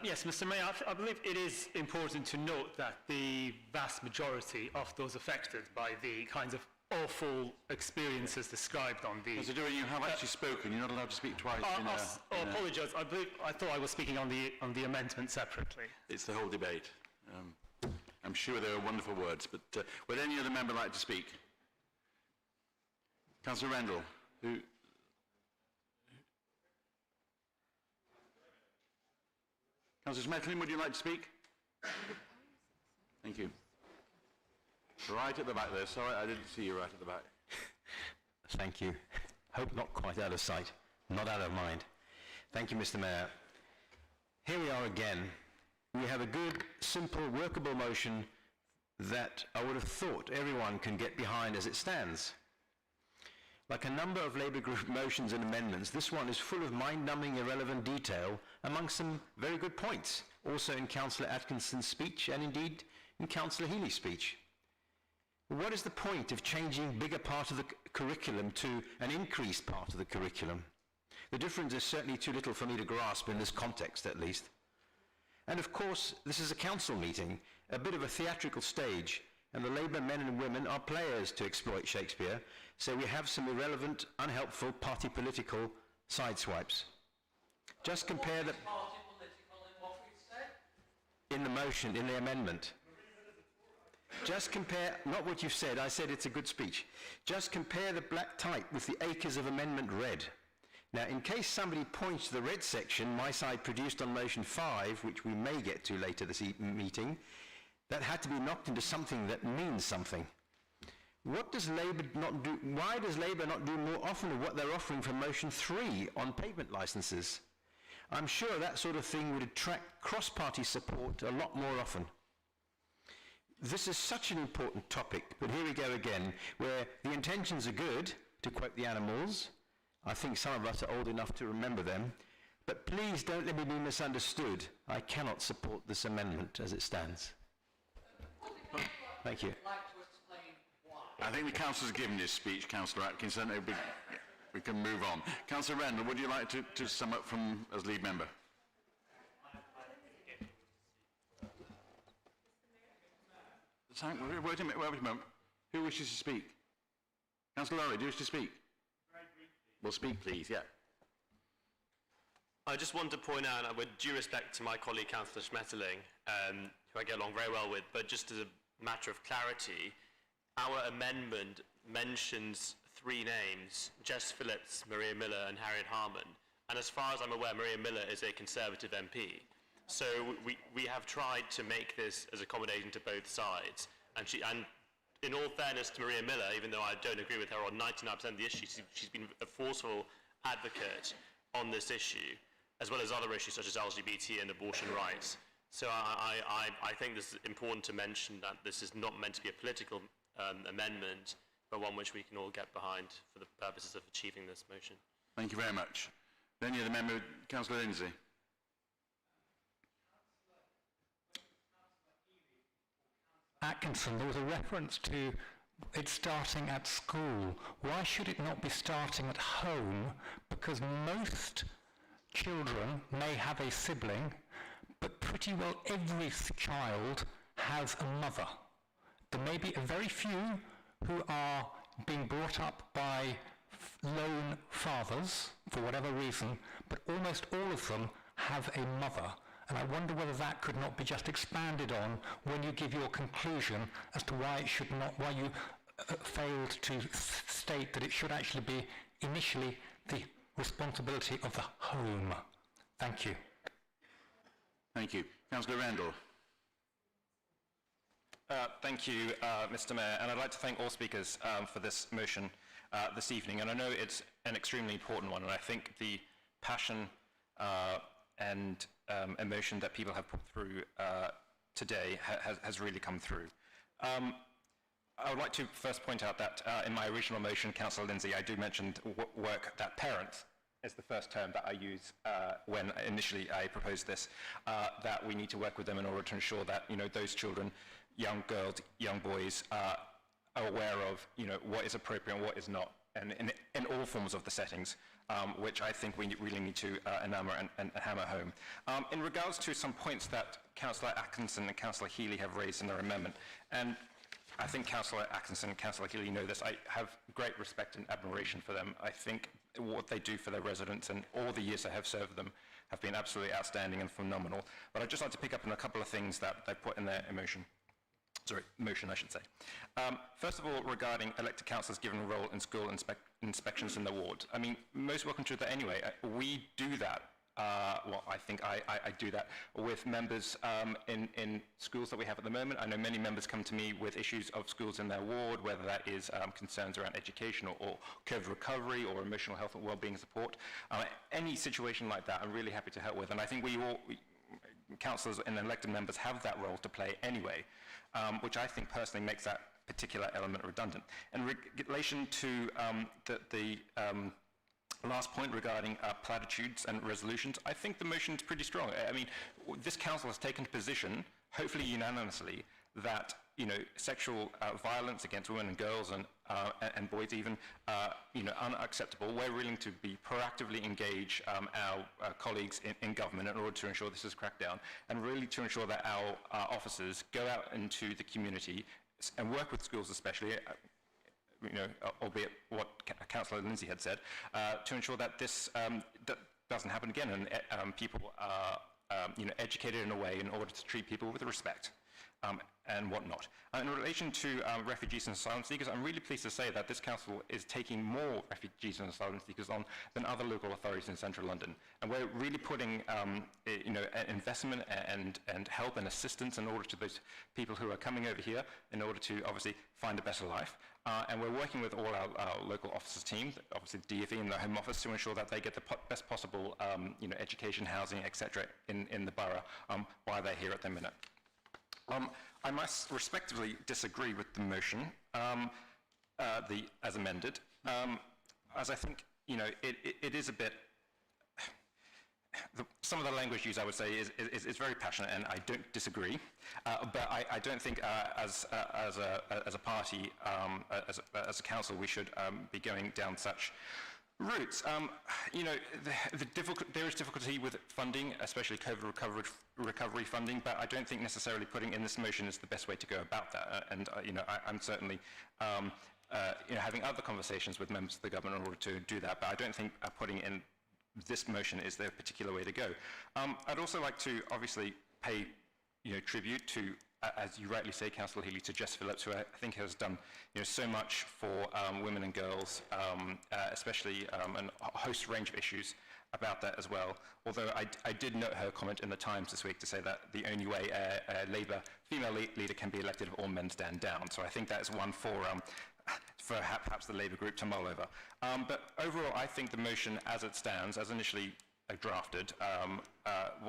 Yes, Mr. Mayor, I believe it is important to note that the vast majority of those affected by the kinds of awful experiences described on the... Mr. Dewey, you have actually spoken. You're not allowed to speak twice. I apologise. I thought I was speaking on the amendment separately. It's the whole debate. I'm sure there are wonderful words, but would any other member like to speak? Councillor Rendell, who... Councillor Smetlin, would you like to speak? Thank you. Right at the back there. Sorry, I didn't see you right at the back. Thank you. Hope not quite out of sight, not out of mind. Thank you, Mr. Mayor. Here we are again. We have a good, simple, workable motion that I would have thought everyone can get behind as it stands. Like a number of Labour Group motions and amendments, this one is full of mind-numbing, irrelevant detail, among some very good points, also in Councillor Atkinson's speech and indeed in Councillor Healy's speech. What is the point of changing a bigger part of the curriculum to an increased part of the curriculum? The difference is certainly too little for me to grasp in this context, at least. And of course, this is a council meeting, a bit of a theatrical stage, and the Labour men and women are players to exploit Shakespeare, so we have some irrelevant, unhelpful, party political sideswipes. Just compare the... in the motion, in the amendment. Just compare, not what you've said, I said it's a good speech. Just compare the black type with the acres of amendment red. Now, in case somebody points to the red section, my side produced on motion 5, which we may get to later this meeting, that had to be knocked into something that means something. What does Labour not do, why does Labour not do more often of what they're offering for motion 3 on pavement licences? I'm sure that sort of thing would attract cross-party support a lot more often. This is such an important topic, but here we go again, where the intentions are good, to quote the Animals. I think some of us are old enough to remember them, but please don't let me be misunderstood. I cannot support this amendment as it stands. Thank you. I think the councillor's given his speech, Councillor Atkinson. We can move on. Councillor Rendell, would you like to sum up from as lead member? Wait a minute. Who wishes to speak? Councillor Lowry, do you wish to speak? Well, speak, please, yeah. I just want to point out, with due respect to my colleague Councillor Schmetterling, who I get along very well with, but just as a matter of clarity, our amendment mentions 3 names, Jess Phillips, Maria Miller and Harriet Harman. And as far as I'm aware, Maria Miller is a Conservative MP. So we have tried to make this as accommodating to both sides. And in all fairness to Maria Miller, even though I don't agree with her on 99% of the issues, she's been a forceful advocate on this issue, as well as other issues such as LGBT and abortion rights. So I think this is important to mention that this is not meant to be a political amendment, but one which we can all get behind for the purposes of achieving this motion. Thank you very much. Any other member? Councillor Lindsay. Atkinson, there was a reference to it starting at school. Why should it not be starting at home? Because most children may have a sibling, but pretty well every child has a mother. There may be a very few who are being brought up by lone fathers, for whatever reason, but almost all of them have a mother. And I wonder whether that could not be just expanded on when you give your conclusion as to why it should not, why you failed to state that it should actually be initially the responsibility of the home. Thank you. Thank you. Councillor Randall. Thank you, Mr. Mayor, and I'd like to thank all speakers for this motion this evening. And I know it's an extremely important one, and I think the passion and emotion that people have put through today has really come through. I would like to first point out that in my original motion, Councillor Lindsay, I do mention work that parents is the first term that I use when initially I proposed this, that we need to work with them in order to ensure that, you know, those children, young girls, young boys, are aware of, you know, what is appropriate and what is not, and in all forms of the settings, which I think we really need to enamor and hammer home. In regards to some points that Councillor Atkinson and Councillor Healy have raised in their amendment, and I think Councillor Atkinson and Councillor Healy know this, I have great respect and admiration for them. I think what they do for their residents and all the years I have served them have been absolutely outstanding and phenomenal. But I'd just like to pick up on a couple of things that they put in their motion, I should say. First of all, regarding elected councillors given a role in school inspections in the ward. I mean, most welcome to that anyway. We do that well, I think I do that with members in schools that we have at the moment. I know many members come to me with issues of schools in their ward, whether that is concerns around education or COVID recovery or emotional health and wellbeing support. Any situation like that, I'm really happy to help with. And I think councillors and elected members have that role to play anyway, which I think personally makes that particular element redundant. In relation to the last point regarding platitudes and resolutions, I think the motion is pretty strong. I mean, this council has taken a position, hopefully unanimously, that sexual violence against women and girls and boys even, unacceptable. We're willing to be proactively engage our colleagues in government in order to ensure this is cracked down, and really to ensure that our officers go out into the community and work with schools especially, albeit what Councillor Lindsay had said, to ensure that this that doesn't happen again, and people are educated in a way in order to treat people with respect. And whatnot. In relation to refugees and asylum seekers, I'm really pleased to say that this council is taking more refugees and asylum seekers on than other local authorities in central London. And we're really putting investment and help and assistance in order to those people who are coming over here in order to obviously find a better life. And we're working with all our local officers team, obviously DfE and the Home Office, to ensure that they get the best possible education, housing, etc. in the borough while they're here at the minute. I must respectively disagree with the motion as amended, as I think it is a bit. Some of the language used, I would say, is very passionate, and I don't disagree. But I don't think, as a party, as a council, we should be going down such routes. There is difficulty with funding, especially COVID recovery funding, but I don't think necessarily putting in this motion is the best way to go about that. And I'm certainly having other conversations with members of the government in order to do that, but I don't think putting in this motion is the particular way to go. I'd also like to obviously pay tribute to, as you rightly say, Councillor Healy, to Jess Phillips, who I think has done so much for women and girls, especially and a host range of issues about that as well. Although I did note her comment in the Times this week to say that the only way a Labour female leader can be elected if all men stand down. So I think that is one for perhaps the Labour group to mull over. But overall, I think the motion as it stands, as initially drafted,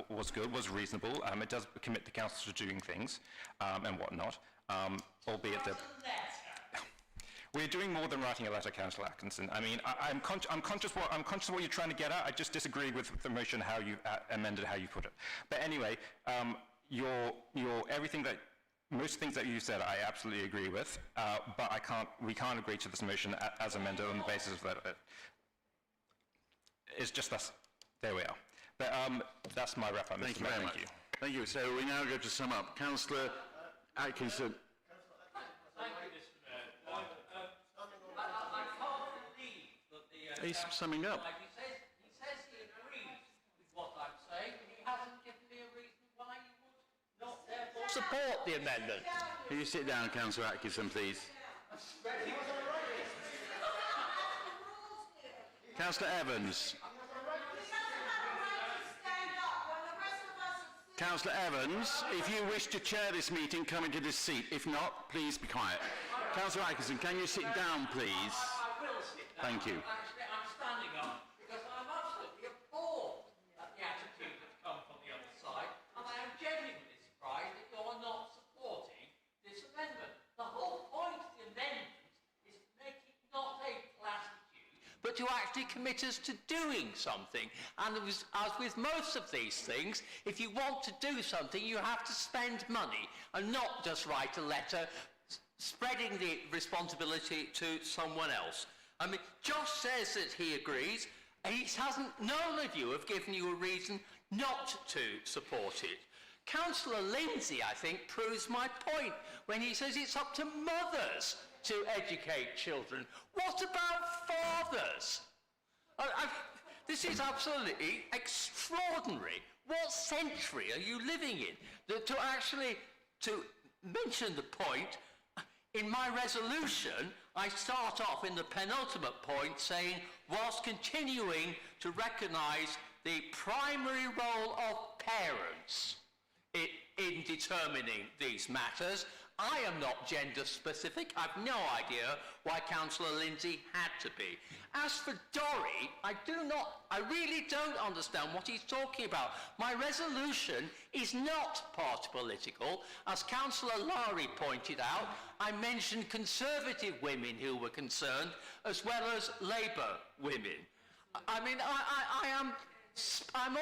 was good, was reasonable. It does commit the council to doing things and whatnot, albeit that we're doing more than writing a letter, Councillor Atkinson. I mean, I'm conscious of what you're trying to get at. I just disagree with the motion, how you amended, how you put it. But anyway, everything that. Most things that you said, I absolutely agree with, but we can't agree to this motion as amended on the basis of that. It's just us. There we are. But that's my wrap-up. Thank you very much. Thank you. So we now go to sum up. Councillor Atkinson. Thank you, Mr. Mayor. I can't believe that the... He's summing up. He says he agrees with what I'm saying, but he hasn't given me a reason why he would not therefore support the amendment. Can you sit down, Councillor Atkinson, please? Councillor Evans. Councillor Evans, if you wish to chair this meeting, come into this seat. If not, please be quiet. Councillor Atkinson, can you sit down, please? I will sit down. Thank you. I'm standing up because I'm absolutely appalled at the attitude that's come from the other side, and I am genuinely surprised that you're not supporting this amendment. The whole point of the amendment is to make it not a platitude, but to actually commit us to doing something. And as with most of these things, if you want to do something, you have to spend money and not just write a letter spreading the responsibility to someone else. I mean, Josh says that he agrees, and none of you have given you a reason not to support it. Councillor Lindsay, I think, proves my point when he says it's up to mothers to educate children. What about fathers? This is absolutely extraordinary. What century are you living in? To mention the point, in my resolution, I start off in the penultimate point saying, whilst continuing to recognise the primary role of parents in determining these matters. I am not gender specific. I've no idea why Councillor Lindsay had to be. As for Dorry, I really don't understand what he's talking about. My resolution is not party political. As Councillor Lowry pointed out, I mentioned Conservative women who were concerned, as well as Labour women. I mean, I'm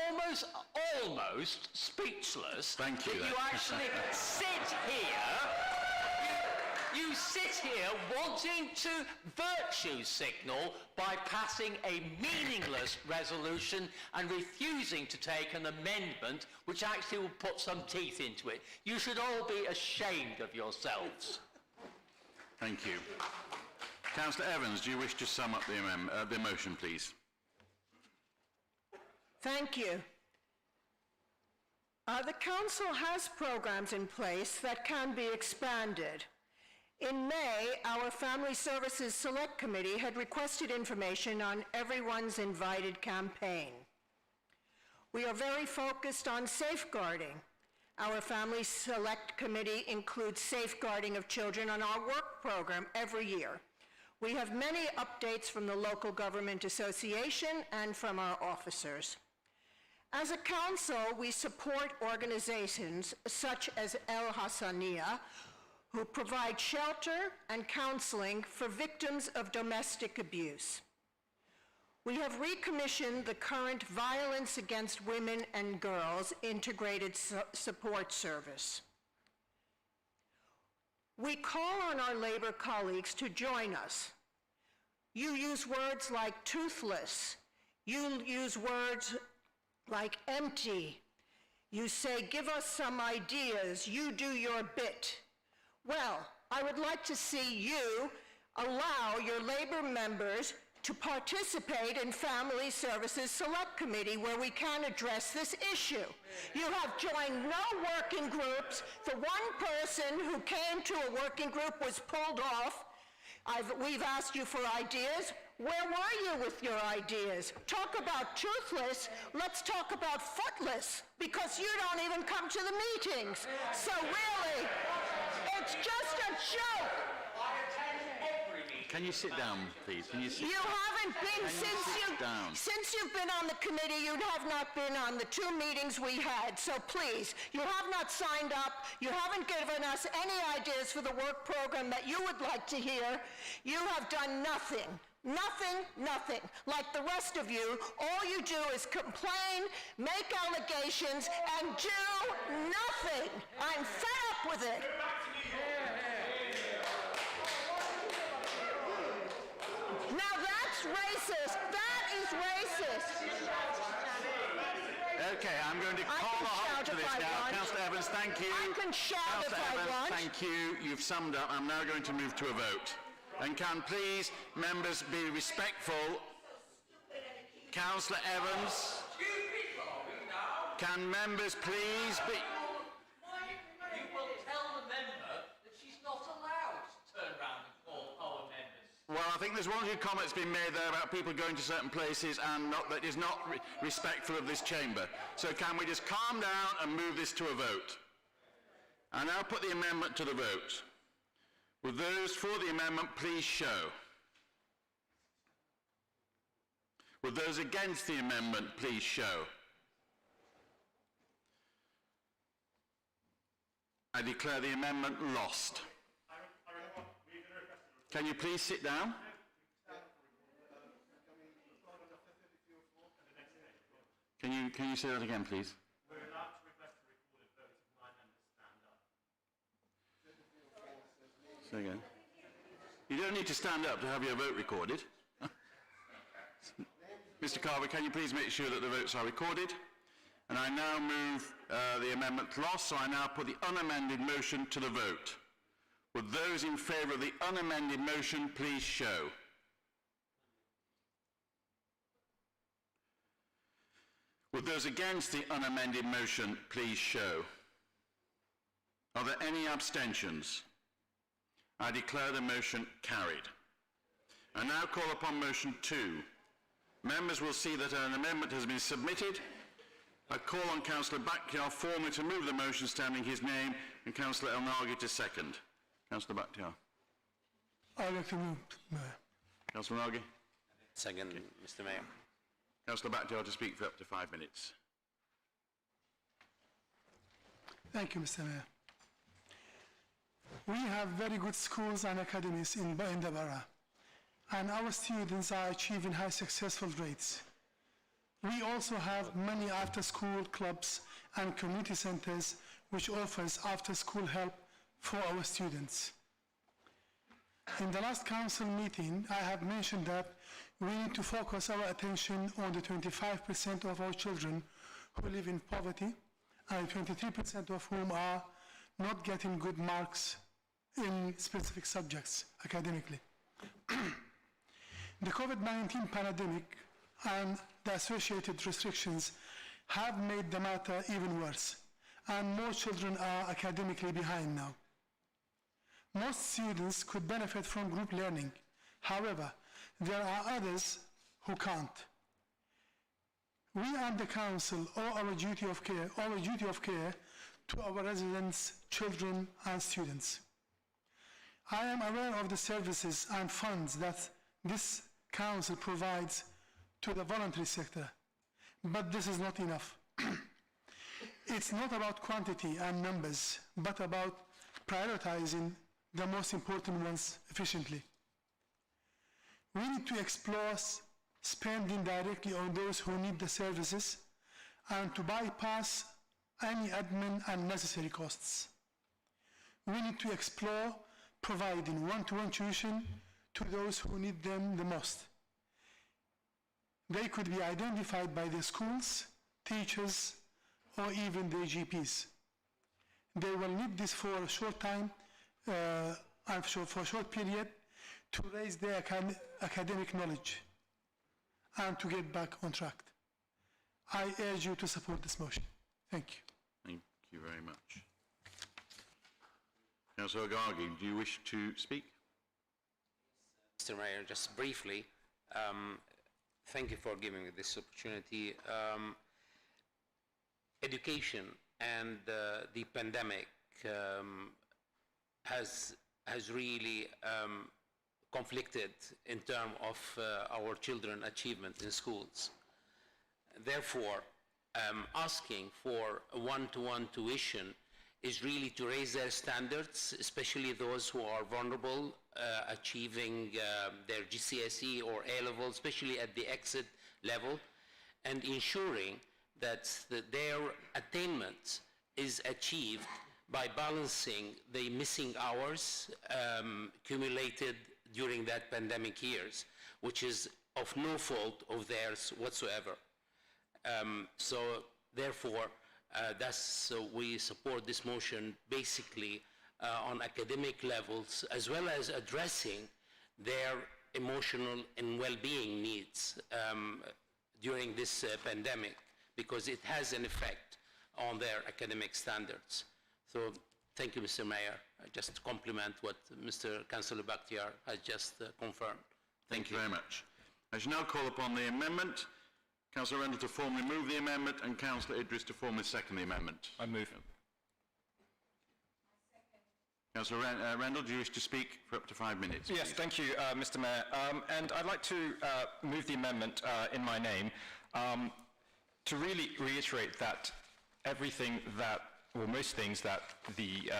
almost speechless. Thank you. That you actually sit here. You sit here wanting to virtue signal by passing a meaningless resolution and refusing to take an amendment which actually will put some teeth into it. You should all be ashamed of yourselves. Thank you. Councillor Evans, do you wish to sum up the motion, please? Thank you. The Council has programs in place that can be expanded. In May, our Family Services Select Committee had requested information on Everyone's Invited campaign. We are very focused on safeguarding. Our Family Select Committee includes safeguarding of children on our work program every year. We have many updates from the Local Government Association and from our officers. As a council, we support organizations such as El Hassaniya, who provide shelter and counseling for victims of domestic abuse. We have recommissioned the current Violence Against Women and Girls Integrated Support Service. We call on our Labour colleagues to join us. You use words like toothless. You use words like empty. You say, give us some ideas. You do your bit. Well, I would like to see you allow your Labour members to participate in Family Services Select Committee where we can address this issue. You have joined no working groups. The one person who came to a working group was pulled off. We've asked you for ideas. Where were you with your ideas? Talk about toothless, let's talk about footless, because you don't even come to the meetings. So really, it's just a joke. Can you sit down, please? Can you sit You down? haven't been, since you've been on the committee, you have not been on the 2 meetings we had. So please, you have not signed up. You haven't given us any ideas for the work program that you would like to hear. You have done nothing. Nothing. Like the rest of you, all you do is complain, make allegations, and do nothing. I'm fed up with it. Now that's racist. That is racist. Okay, I'm going to call a halt to this now. Councillor Evans, thank you. I can shout if I Evans, want. thank you. You've summed up. I'm now going to move to a vote. And can please members be respectful? Councillor Evans, can members please be... You will tell the member that she's not allowed to turn around and call our members. Well, I think there's one or two comments being made there about people going to certain places and that is not respectful of this chamber. So can we just calm down and move this to a vote? I now put the amendment to the vote. Will those for the amendment please show? Will those against the amendment please show? I declare the amendment lost. Can you please sit down? Can you say that again, please? Say again. You don't need to stand up to have your vote recorded. Mr. Carver, can you please make sure that the votes are recorded? And I now move the amendment lost, so I now put the unamended motion to the vote. Would those in favour of the unamended motion please show? Would those against the unamended motion please show? Are there any abstentions? I declare the motion carried. I now call upon motion 2. Members will see that an amendment has been submitted. I call on Councillor Bakhtiar formally to move the motion standing his name and Councillor El Naghi to second. Councillor Bakhtiar. I'd like to move, Mayor. Councillor Naghi. Second, Mr. Mayor. Councillor Bakhtiar to speak for up to 5 minutes. Thank you, Mr. Mayor. We have very good schools and academies in the borough, and our students are achieving high successful rates. We also have many after-school clubs and community centers which offers after-school help for our students. In the last council meeting, I have mentioned that we need to focus our attention on the 25% of our children who live in poverty and 23% of whom are not getting good marks in specific subjects academically. The COVID-19 pandemic and the associated restrictions have made the matter even worse, and more children are academically behind now. Most students could benefit from group learning. However, there are others who can't. We and the council owe our duty of care to our residents, children, and students. I am aware of the services and funds that this council provides to the voluntary sector, but this is not enough. It's not about quantity and numbers, but about prioritizing the most important ones efficiently. We need to explore spending directly on those who need the services and to bypass any admin and necessary costs. We need to explore providing one-to-one tuition to those who need them the most. They could be identified by the schools, teachers, or even the GPs. They will need this for a short time, for a short period, to raise their academic knowledge and to get back on track. I urge you to support this motion. Thank you. Thank you very much. Councillor Gargi, do you wish to speak? Mr. Mayor, just briefly, thank you for giving me this opportunity. Education and the pandemic has really conflicted in terms of our children's achievement in schools. Therefore, asking for a one-to-one tuition is really to raise their standards, especially those who are vulnerable, achieving their GCSE or A-level, especially at the exit level, and ensuring that their attainment is achieved by balancing the missing hours accumulated during that pandemic years, which is of no fault of theirs whatsoever. So therefore, we support this motion basically on academic levels, as well as addressing their emotional and well-being needs during this pandemic, because it has an effect on their academic standards. So thank you, Mr. Mayor. Just to compliment what Mr. Councillor Bakhtiar has just confirmed. Thank you very much. I shall now call upon the amendment. Councillor Rendell to formally move the amendment and Councillor Idris to formally second the amendment. I move. Councillor Rendell, do you wish to speak for up to 5 minutes? Yes, thank you, Mr. Mayor. And I'd like to move the amendment in my name to really reiterate that everything that, or most things that the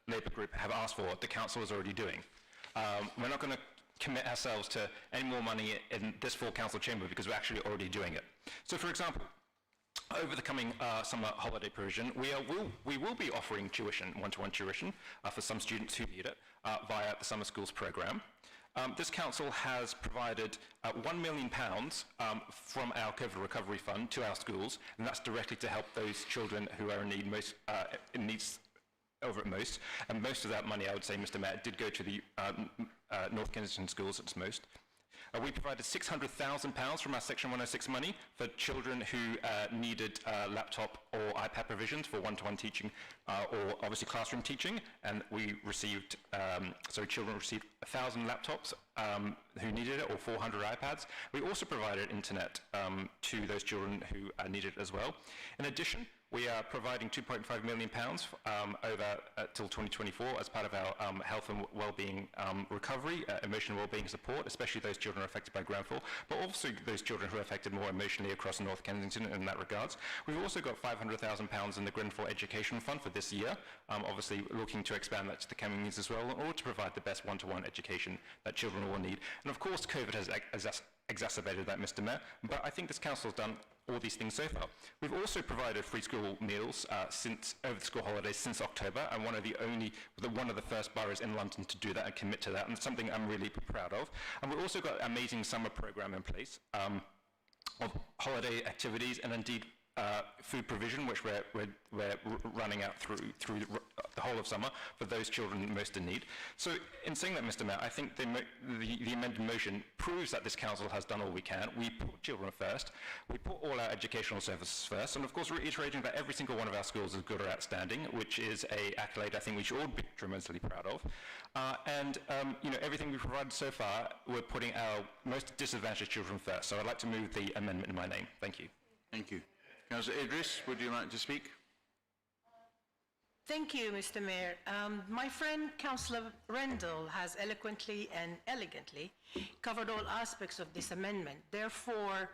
Labour group have asked for, the council is already doing. We're not going to commit ourselves to any more money in this full council chamber because we're actually already doing it. So, for example, over the coming summer holiday provision, we will be offering tuition, one-to-one tuition, for some students who need it via the summer schools programme. This council has provided £1 million from our COVID recovery fund to our schools, and that's directly to help those children who are in need most, over at most, and most of that money, I would say, Mr. Mayor, did go to the North Kensington schools at most. We provided £600,000 from our Section 106 money for children who needed laptop or iPad provisions for one-to-one teaching or obviously classroom teaching, and we received, children received 1,000 laptops who needed it, or 400 iPads. We also provided internet to those children who needed it as well. In addition, we are providing £2.5 million over till 2024 as part of our health and wellbeing recovery, emotional wellbeing support, especially those children who are affected by groundfall, but also those children who are affected more emotionally across North Kensington in that regards. We've also got £500,000 in the Grenfell Education Fund for this year, obviously looking to expand that to the coming years as well, in order to provide the best one-to-one education that children will need. And of course, COVID has exacerbated that, Mr. Mayor, but I think this council has done all these things so far. We've also provided free school meals over the school holidays since October, and one of the first boroughs in London to do that and commit to that, and something I'm really proud of. And we've also got an amazing summer programme in place of holiday activities and indeed food provision, which we're running out through the whole of summer for those children most in need. So in saying that, Mr. Mayor, I think the amended motion proves that this council has done all we can. We put children first, we put all our educational services first, and of course reiterating that every single one of our schools is good or outstanding, which is an accolade I think we should all be tremendously proud of. Everything we've provided so far, we're putting our most disadvantaged children first. So I'd like to move the amendment in my name. Thank you. Thank you. Councillor Idris, would you like to speak? Thank you, Mr. Mayor. My friend, Councillor Rendell, has eloquently and elegantly covered all aspects of this amendment. Therefore,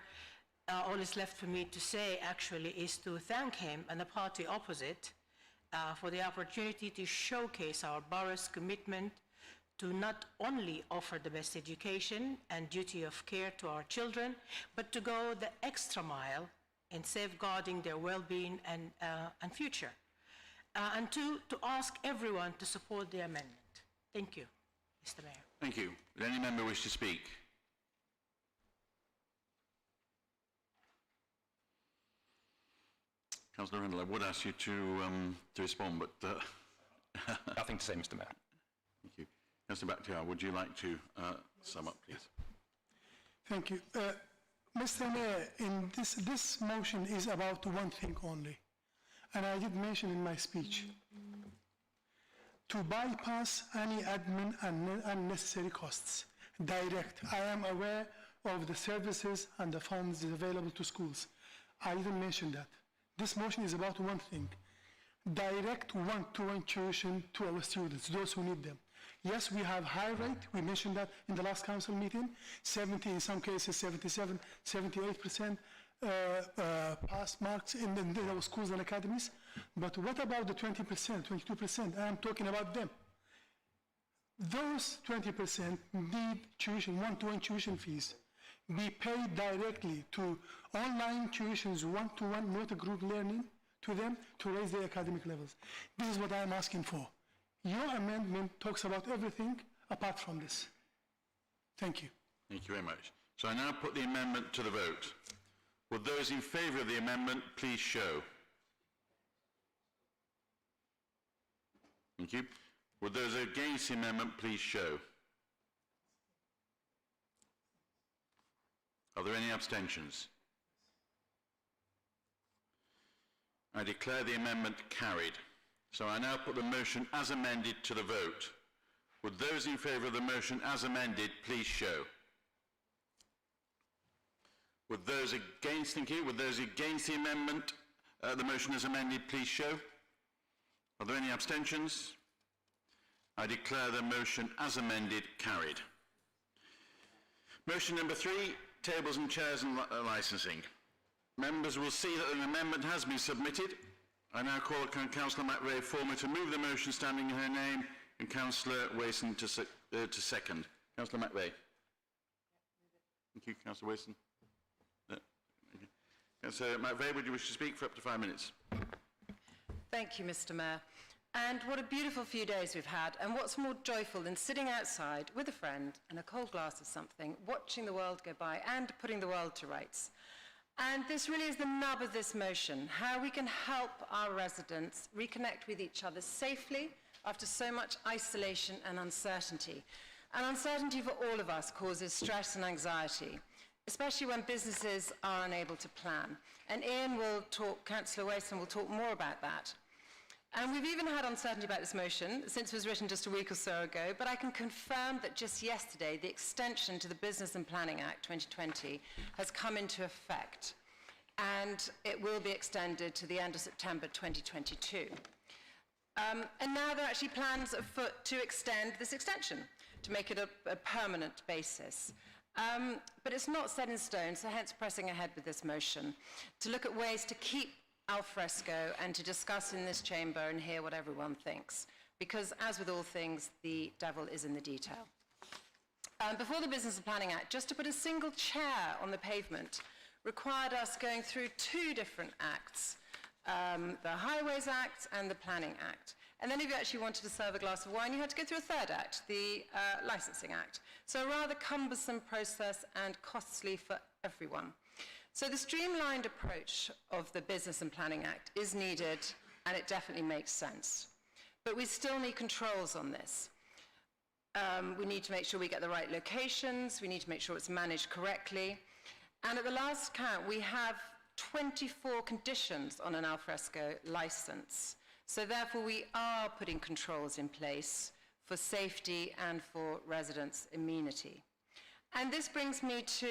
all is left for me to say, actually, is to thank him and the party opposite for the opportunity to showcase our borough's commitment to not only offer the best education and duty of care to our children, but to go the extra mile in safeguarding their well-being and future. And to ask everyone to support the amendment. Thank you, Mr. Mayor. Thank you. Would any member wish to speak? Councillor Rendell, I would ask you to respond, but... Nothing to say, Mr. Mayor. Thank you. Councillor Bakhtiar, would you like to sum up, please? Thank you. Mr. Mayor, this motion is about one thing only, and I did mention in my speech, to bypass any admin and unnecessary costs, direct. I am aware of the services and the funds available to schools. I didn't mention that. This motion is about one thing, direct one-to-one tuition to our students, those who need them. Yes, we have high rate, we mentioned that in the last council meeting, 70, in some cases 77, 78% pass marks in our schools and academies. But what about the 20%, 22%? I'm talking about them. Those 20% need tuition, one-to-one tuition fees, be paid directly to online tuitions, one-to-one, not a group learning, to them to raise their academic levels. This is what I'm asking for. Your amendment talks about everything apart from this. Thank you. Thank you very much. So I now put the amendment to the vote. Would those in favour of the amendment please show? Thank you. Would those against the amendment please show? Are there any abstentions? I declare the amendment carried. So I now put the motion as amended to the vote. Would those in favour of the motion as amended please show? Would those against, thank you, would those against the amendment, the motion as amended please show? Are there any abstentions? I declare the motion as amended carried. Motion number 3, tables and chairs and licensing. Members will see that an amendment has been submitted. I now call upon Councillor McVeigh former to move the motion standing in her name and Councillor Wason to second. Councillor McVeigh. Thank you, Councillor Wason. Okay. Councillor McVeigh, would you wish to speak for up to 5 minutes? Thank you, Mr. Mayor. And what a beautiful few days we've had, and what's more joyful than sitting outside with a friend and a cold glass of something, watching the world go by and putting the world to rights. And this really is the nub of this motion, how we can help our residents reconnect with each other safely after so much isolation and uncertainty. And uncertainty for all of us causes stress and anxiety, especially when businesses are unable to plan. And Councillor Wason will talk more about that. And we've even had uncertainty about this motion since it was written just a week or so ago, but I can confirm that just yesterday, the extension to the Business and Planning Act 2020 has come into effect, and it will be extended to the end of September 2022. And now there are actually plans afoot to extend this extension, to make it a permanent basis. But it's not set in stone, so hence pressing ahead with this motion, to look at ways to keep Alfresco and to discuss in this chamber and hear what everyone thinks. Because as with all things, the devil is in the detail. Before the Business and Planning Act, just to put a single chair on the pavement required us going through two different acts, the Highways Act and the Planning Act. And then if you actually wanted to serve a glass of wine, you had to go through a third act, the Licensing Act. So a rather cumbersome process and costly for everyone. So the streamlined approach of the Business and Planning Act is needed, and it definitely makes sense. But we still need controls on this. We need to make sure we get the right locations, we need to make sure it's managed correctly. And at the last count, we have 24 conditions on an Alfresco license. So therefore, we are putting controls in place for safety and for residents' amenity. And this brings me to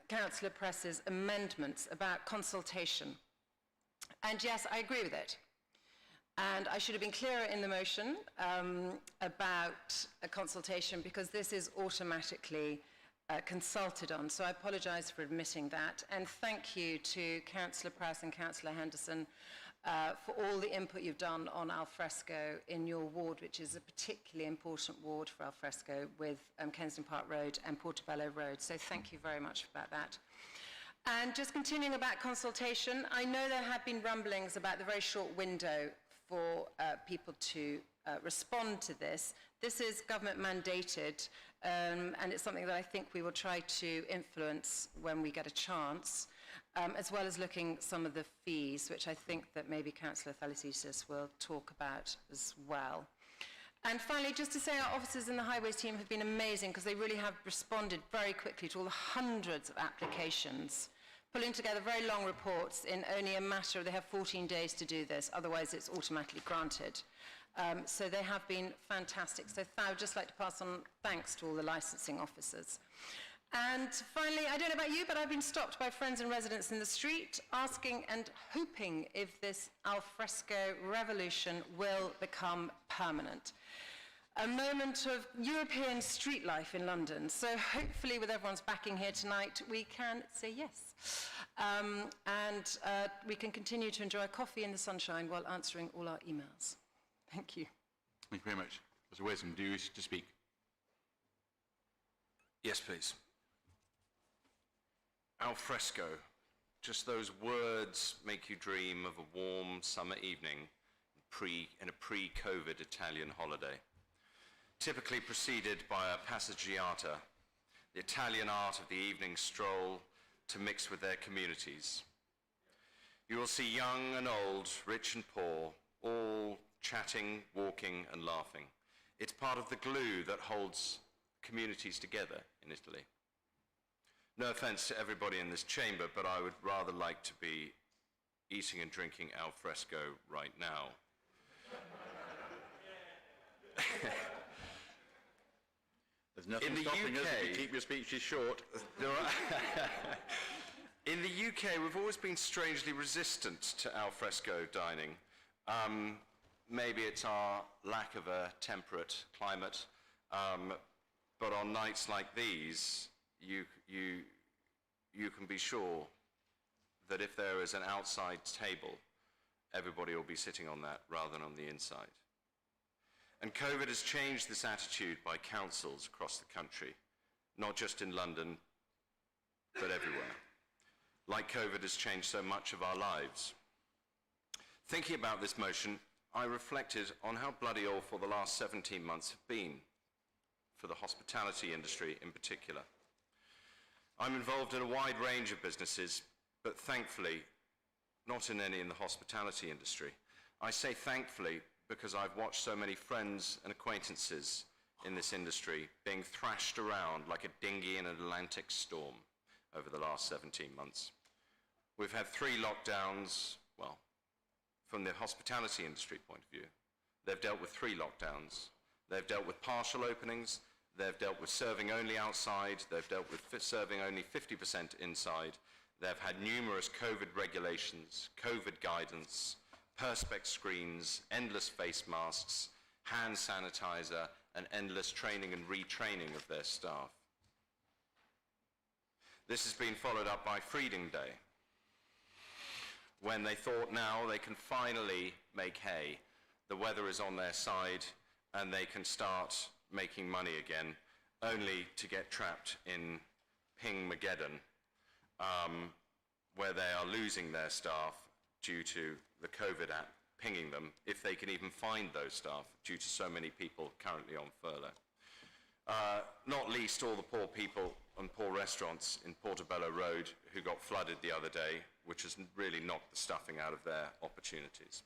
Councillor Press's amendments about consultation. And yes, I agree with it. And I should have been clearer in the motion about a consultation, because this is automatically consulted on. So I apologise for admitting that. And thank you to Councillor Press and Councillor Henderson for all the input you've done on Alfresco in your ward, which is a particularly important ward for Alfresco with Kensington Park Road and Portobello Road. So thank you very much about that. And just continuing about consultation, I know there have been rumblings about the very short window for people to respond to this. This is government mandated, and it's something that I think we will try to influence when we get a chance. As well as looking at some of the fees, which I think that maybe Councillor Thalisisis will talk about as well. And finally, just to say our officers in the Highways team have been amazing, because they really have responded very quickly to all the hundreds of applications, pulling together very long reports in only a matter of, they have 14 days to do this, otherwise it's automatically granted. So they have been fantastic. So I would just like to pass on thanks to all the licensing officers. And finally, I don't know about you, but I've been stopped by friends and residents in the street asking and hoping if this Alfresco revolution will become permanent. A moment of European street life in London. So hopefully, with everyone's backing here tonight, we can say yes. And we can continue to enjoy coffee in the sunshine while answering all our emails. Thank you. Thank you very much. Mr. Wason, do you wish to speak? Yes, please. Alfresco. Just those words make you dream of a warm summer evening in a pre-COVID Italian holiday. Typically preceded by a passeggiata, the Italian art of the evening stroll to mix with their communities. You will see young and old, rich and poor, all chatting, walking and laughing. It's part of the glue that holds communities together in Italy. No offence to everybody in this chamber, but I would rather like to be eating and drinking Alfresco right now. There's nothing stopping us if you keep your speeches short. In the UK, we've always been strangely resistant to alfresco dining. Maybe it's our lack of a temperate climate, but on nights like these, you can be sure that if there is an outside table, everybody will be sitting on that rather than on the inside. And COVID has changed this attitude by councils across the country, not just in London, but everywhere. Like COVID has changed so much of our lives. Thinking about this motion, I reflected on how bloody awful the last 17 months have been, for the hospitality industry in particular. I'm involved in a wide range of businesses, but thankfully, not in any in the hospitality industry. I say thankfully because I've watched so many friends and acquaintances in this industry being thrashed around like a dinghy in an Atlantic storm over the last 17 months. We've had 3 lockdowns, well, from the hospitality industry point of view. They've dealt with 3 lockdowns. They've dealt with partial openings. They've dealt with serving only outside. They've dealt with serving only 50% inside. They've had numerous COVID regulations, COVID guidance, perspex screens, endless face masks, hand sanitizer, and endless training and retraining of their staff. This has been followed up by Freedom Day, when they thought now they can finally make hay. The weather is on their side and they can start making money again, only to get trapped in Ping-mageddon, where they are losing their staff due to the COVID app pinging them, if they can even find those staff, due to so many people currently on furlough. Not least all the poor people and poor restaurants in Portobello Road who got flooded the other day, which has really knocked the stuffing out of their opportunities.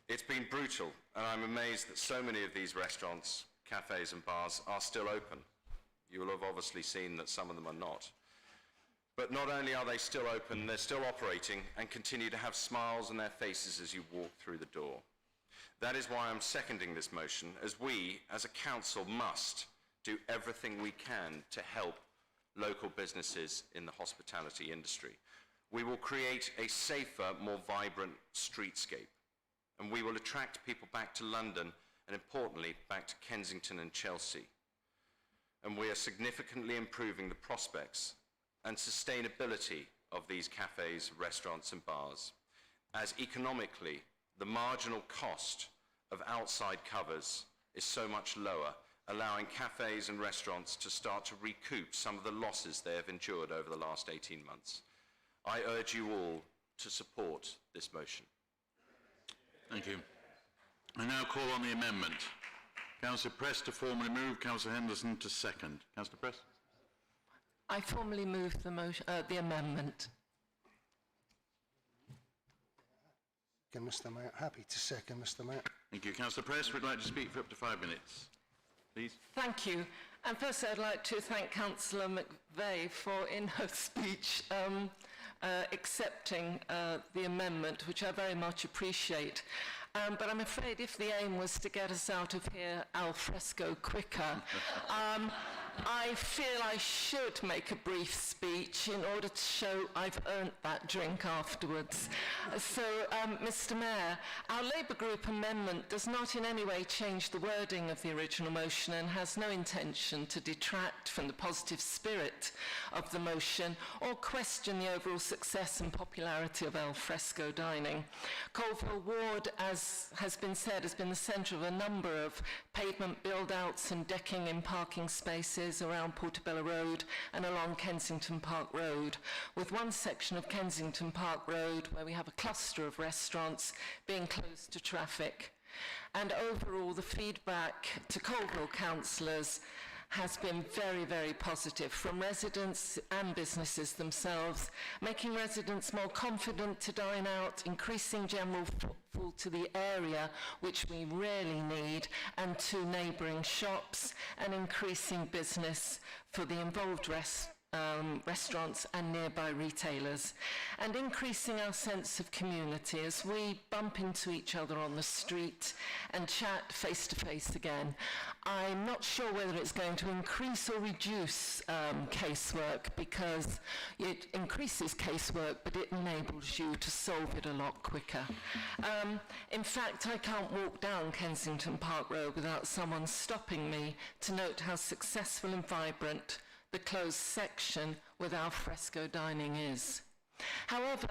It's been brutal, and I'm amazed that so many of these restaurants, cafes and bars are still open. You will have obviously seen that some of them are not. But not only are they still open, they're still operating and continue to have smiles on their faces as you walk through the door. That is why I'm seconding this motion, as we, as a council, must do everything we can to help local businesses in the hospitality industry. We will create a safer, more vibrant streetscape, and we will attract people back to London and, importantly, back to Kensington and Chelsea. And we are significantly improving the prospects and sustainability of these cafes, restaurants and bars, as economically the marginal cost of outside covers is so much lower, allowing cafes and restaurants to start to recoup some of the losses they have endured over the last 18 months. I urge you all to support this motion. Thank you. I now call on the amendment. Councillor Press to formally move, Councillor Henderson to second. Councillor Press? I formally move the amendment. Mr. Mayor. Happy to second, Mr. Mayor. Thank you. Councillor Press would like to speak for up to 5 minutes. Please. Thank you. And first I'd like to thank Councillor McVeigh for, in her speech, accepting the amendment, which I very much appreciate. But I'm afraid if the aim was to get us out of here Alfresco quicker, I feel I should make a brief speech in order to show I've earned that drink afterwards. So, Mr. Mayor, our Labour Group amendment does not in any way change the wording of the original motion and has no intention to detract from the positive spirit of the motion or question the overall success and popularity of Alfresco dining. Colville Ward, as has been said, has been the centre of a number of pavement build-outs and decking in parking spaces around Portobello Road and along Kensington Park Road, with one section of Kensington Park Road where we have a cluster of restaurants being closed to traffic. And overall, the feedback to Colville councillors has been very, very positive from residents and businesses themselves, making residents more confident to dine out, increasing general footfall to the area, which we really need, and to neighbouring shops, and increasing business for the involved restaurants and nearby retailers, and increasing our sense of community as we bump into each other on the street and chat face to face again. I'm not sure whether it's going to increase or reduce casework, because it increases casework, but it enables you to solve it a lot quicker. In fact, I can't walk down Kensington Park Road without someone stopping me to note how successful and vibrant the closed section with Alfresco dining is. However,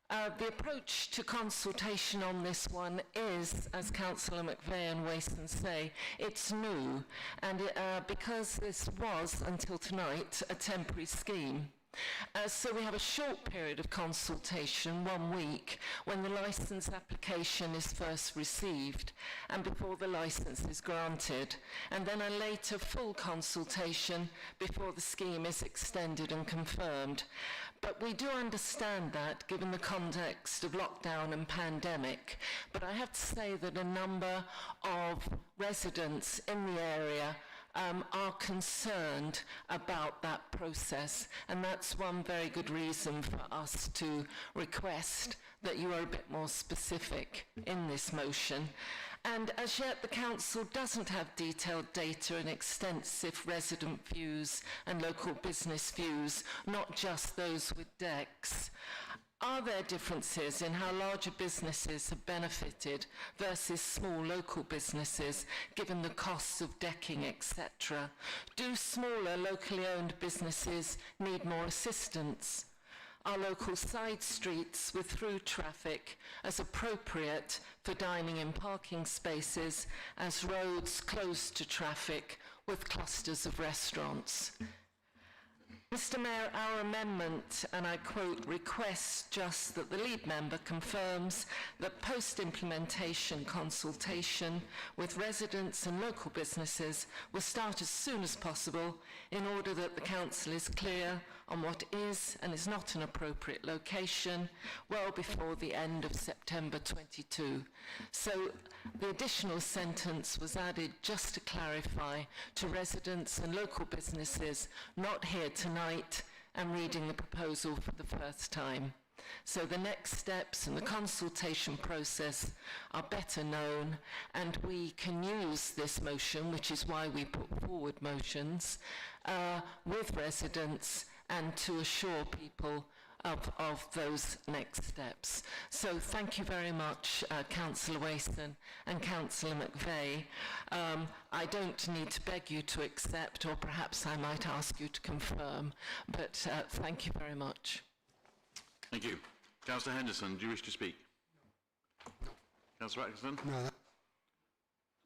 the approach to consultation on this one is, as Councillor McVeigh and Wason say, it's new, and because this was, until tonight, a temporary scheme. So we have a short period of consultation, 1 week, when the licence application is first received and before the licence is granted, and then a later full consultation before the scheme is extended and confirmed. But we do understand that, given the context of lockdown and pandemic. But I have to say that a number of residents in the area are concerned about that process, and that's one very good reason for us to request that you are a bit more specific in this motion. And as yet, the Council doesn't have detailed data and extensive resident views and local business views, not just those with decks. Are there differences in how larger businesses have benefited versus small local businesses, given the costs of decking, etc.? Do smaller locally owned businesses need more assistance? Are local side streets with through traffic as appropriate for dining in parking spaces as roads close to traffic with clusters of restaurants? Mr. Mayor, our amendment, and I quote, requests just that the lead member confirms that post-implementation consultation with residents and local businesses will start as soon as possible in order that the Council is clear on what is and is not an appropriate location well before the end of September 22. So the additional sentence was added just to clarify to residents and local businesses not here tonight and reading the proposal for the first time. So the next steps in the consultation process are better known, and we can use this motion, which is why we put forward motions, with residents and to assure people of those next steps. So thank you very much, Councillor Wason and Councillor McVeigh. I don't need to beg you to accept, or perhaps I might ask you to confirm, but thank you very much. Thank you. Councillor Henderson, do you wish to speak? No. Councillor Atkinson? No.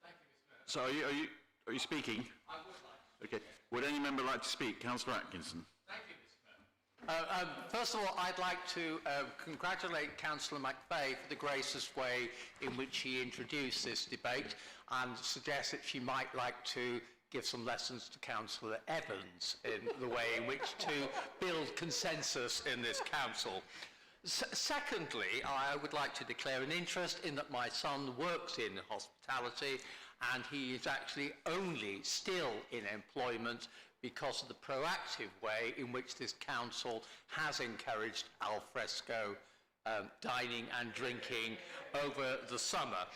Thank you, Mr. So are you speaking? I would like to. Okay. Would any member like to speak? Councillor Atkinson. Thank you, Mr. Mayor. First of all, I'd like to congratulate Councillor McVeigh for the gracious way in which she introduced this debate, and suggest that she might like to give some lessons to Councillor Evans in the way in which to build consensus in this council. Secondly, I would like to declare an interest in that my son works in hospitality, and he is actually only still in employment because of the proactive way in which this council has encouraged Alfresco dining and drinking over the summer.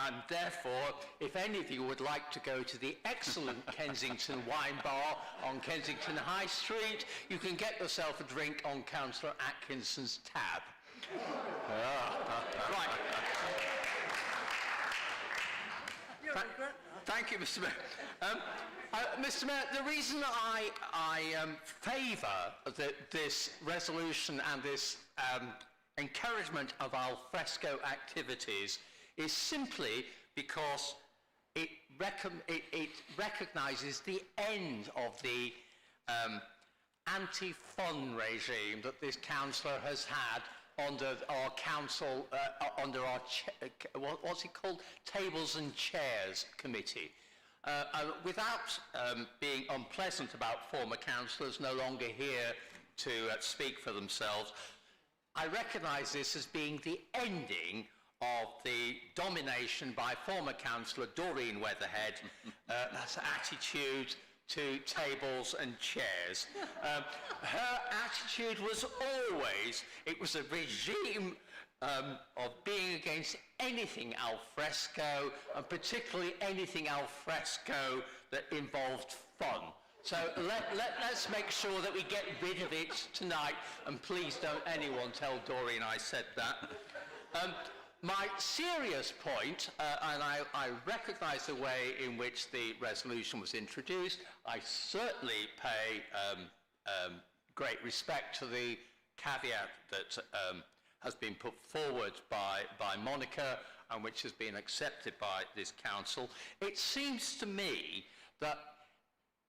And therefore, if any of you would like to go to the excellent Kensington wine bar on Kensington High Street, you can get yourself a drink on Councillor Atkinson's tab. Right. Thank you, Mr. Mayor. Mr. Mayor, the reason I favour this resolution and this encouragement of alfresco activities is simply because it recognises the end of the anti-fun regime that this councillor has had under our council, under our, what's it called? Tables and Chairs Committee. Without being unpleasant about former councillors no longer here to speak for themselves, I recognise this as being the ending of the domination by former councillor Doreen Weatherhead, that's attitude to tables and chairs. Her attitude was always, it was a regime of being against anything alfresco, and particularly anything alfresco that involved fun. So let's make sure that we get rid of it tonight, and please don't anyone tell Doreen I said that. My serious point, and I recognise the way in which the resolution was introduced, I certainly pay great respect to the caveat that has been put forward by Monica, and which has been accepted by this council. It seems to me that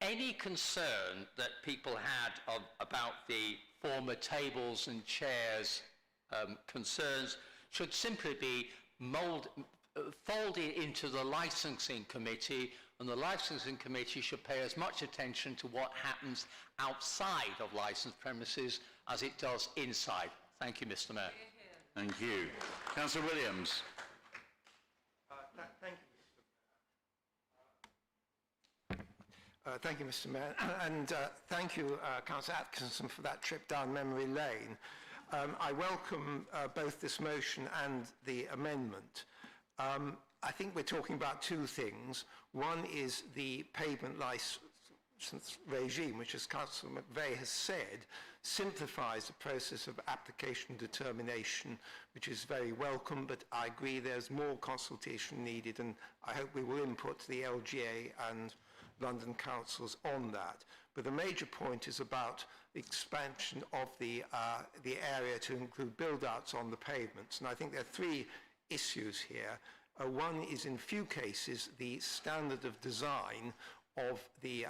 any concern that people had about the former tables and chairs concerns should simply be folded into the licensing committee, and the licensing committee should pay as much attention to what happens outside of licensed premises as it does inside. Thank you, Mr. Mayor. Thank you. Councillor Williams. Thank you, Mr. Thank you, Mr. Mayor, and thank you, Councillor Atkinson, for that trip down memory lane. I welcome both this motion and the amendment. I think we're talking about two things. One is the pavement licence regime, which, as Councillor McVeigh has said, simplifies the process of application determination, which is very welcome, but I agree there's more consultation needed, and I hope we will input the LGA and London councils on that. But the major point is about the expansion of the area to include build-outs on the pavements, and I think there are three issues here. One is, in few cases, the standard of design of the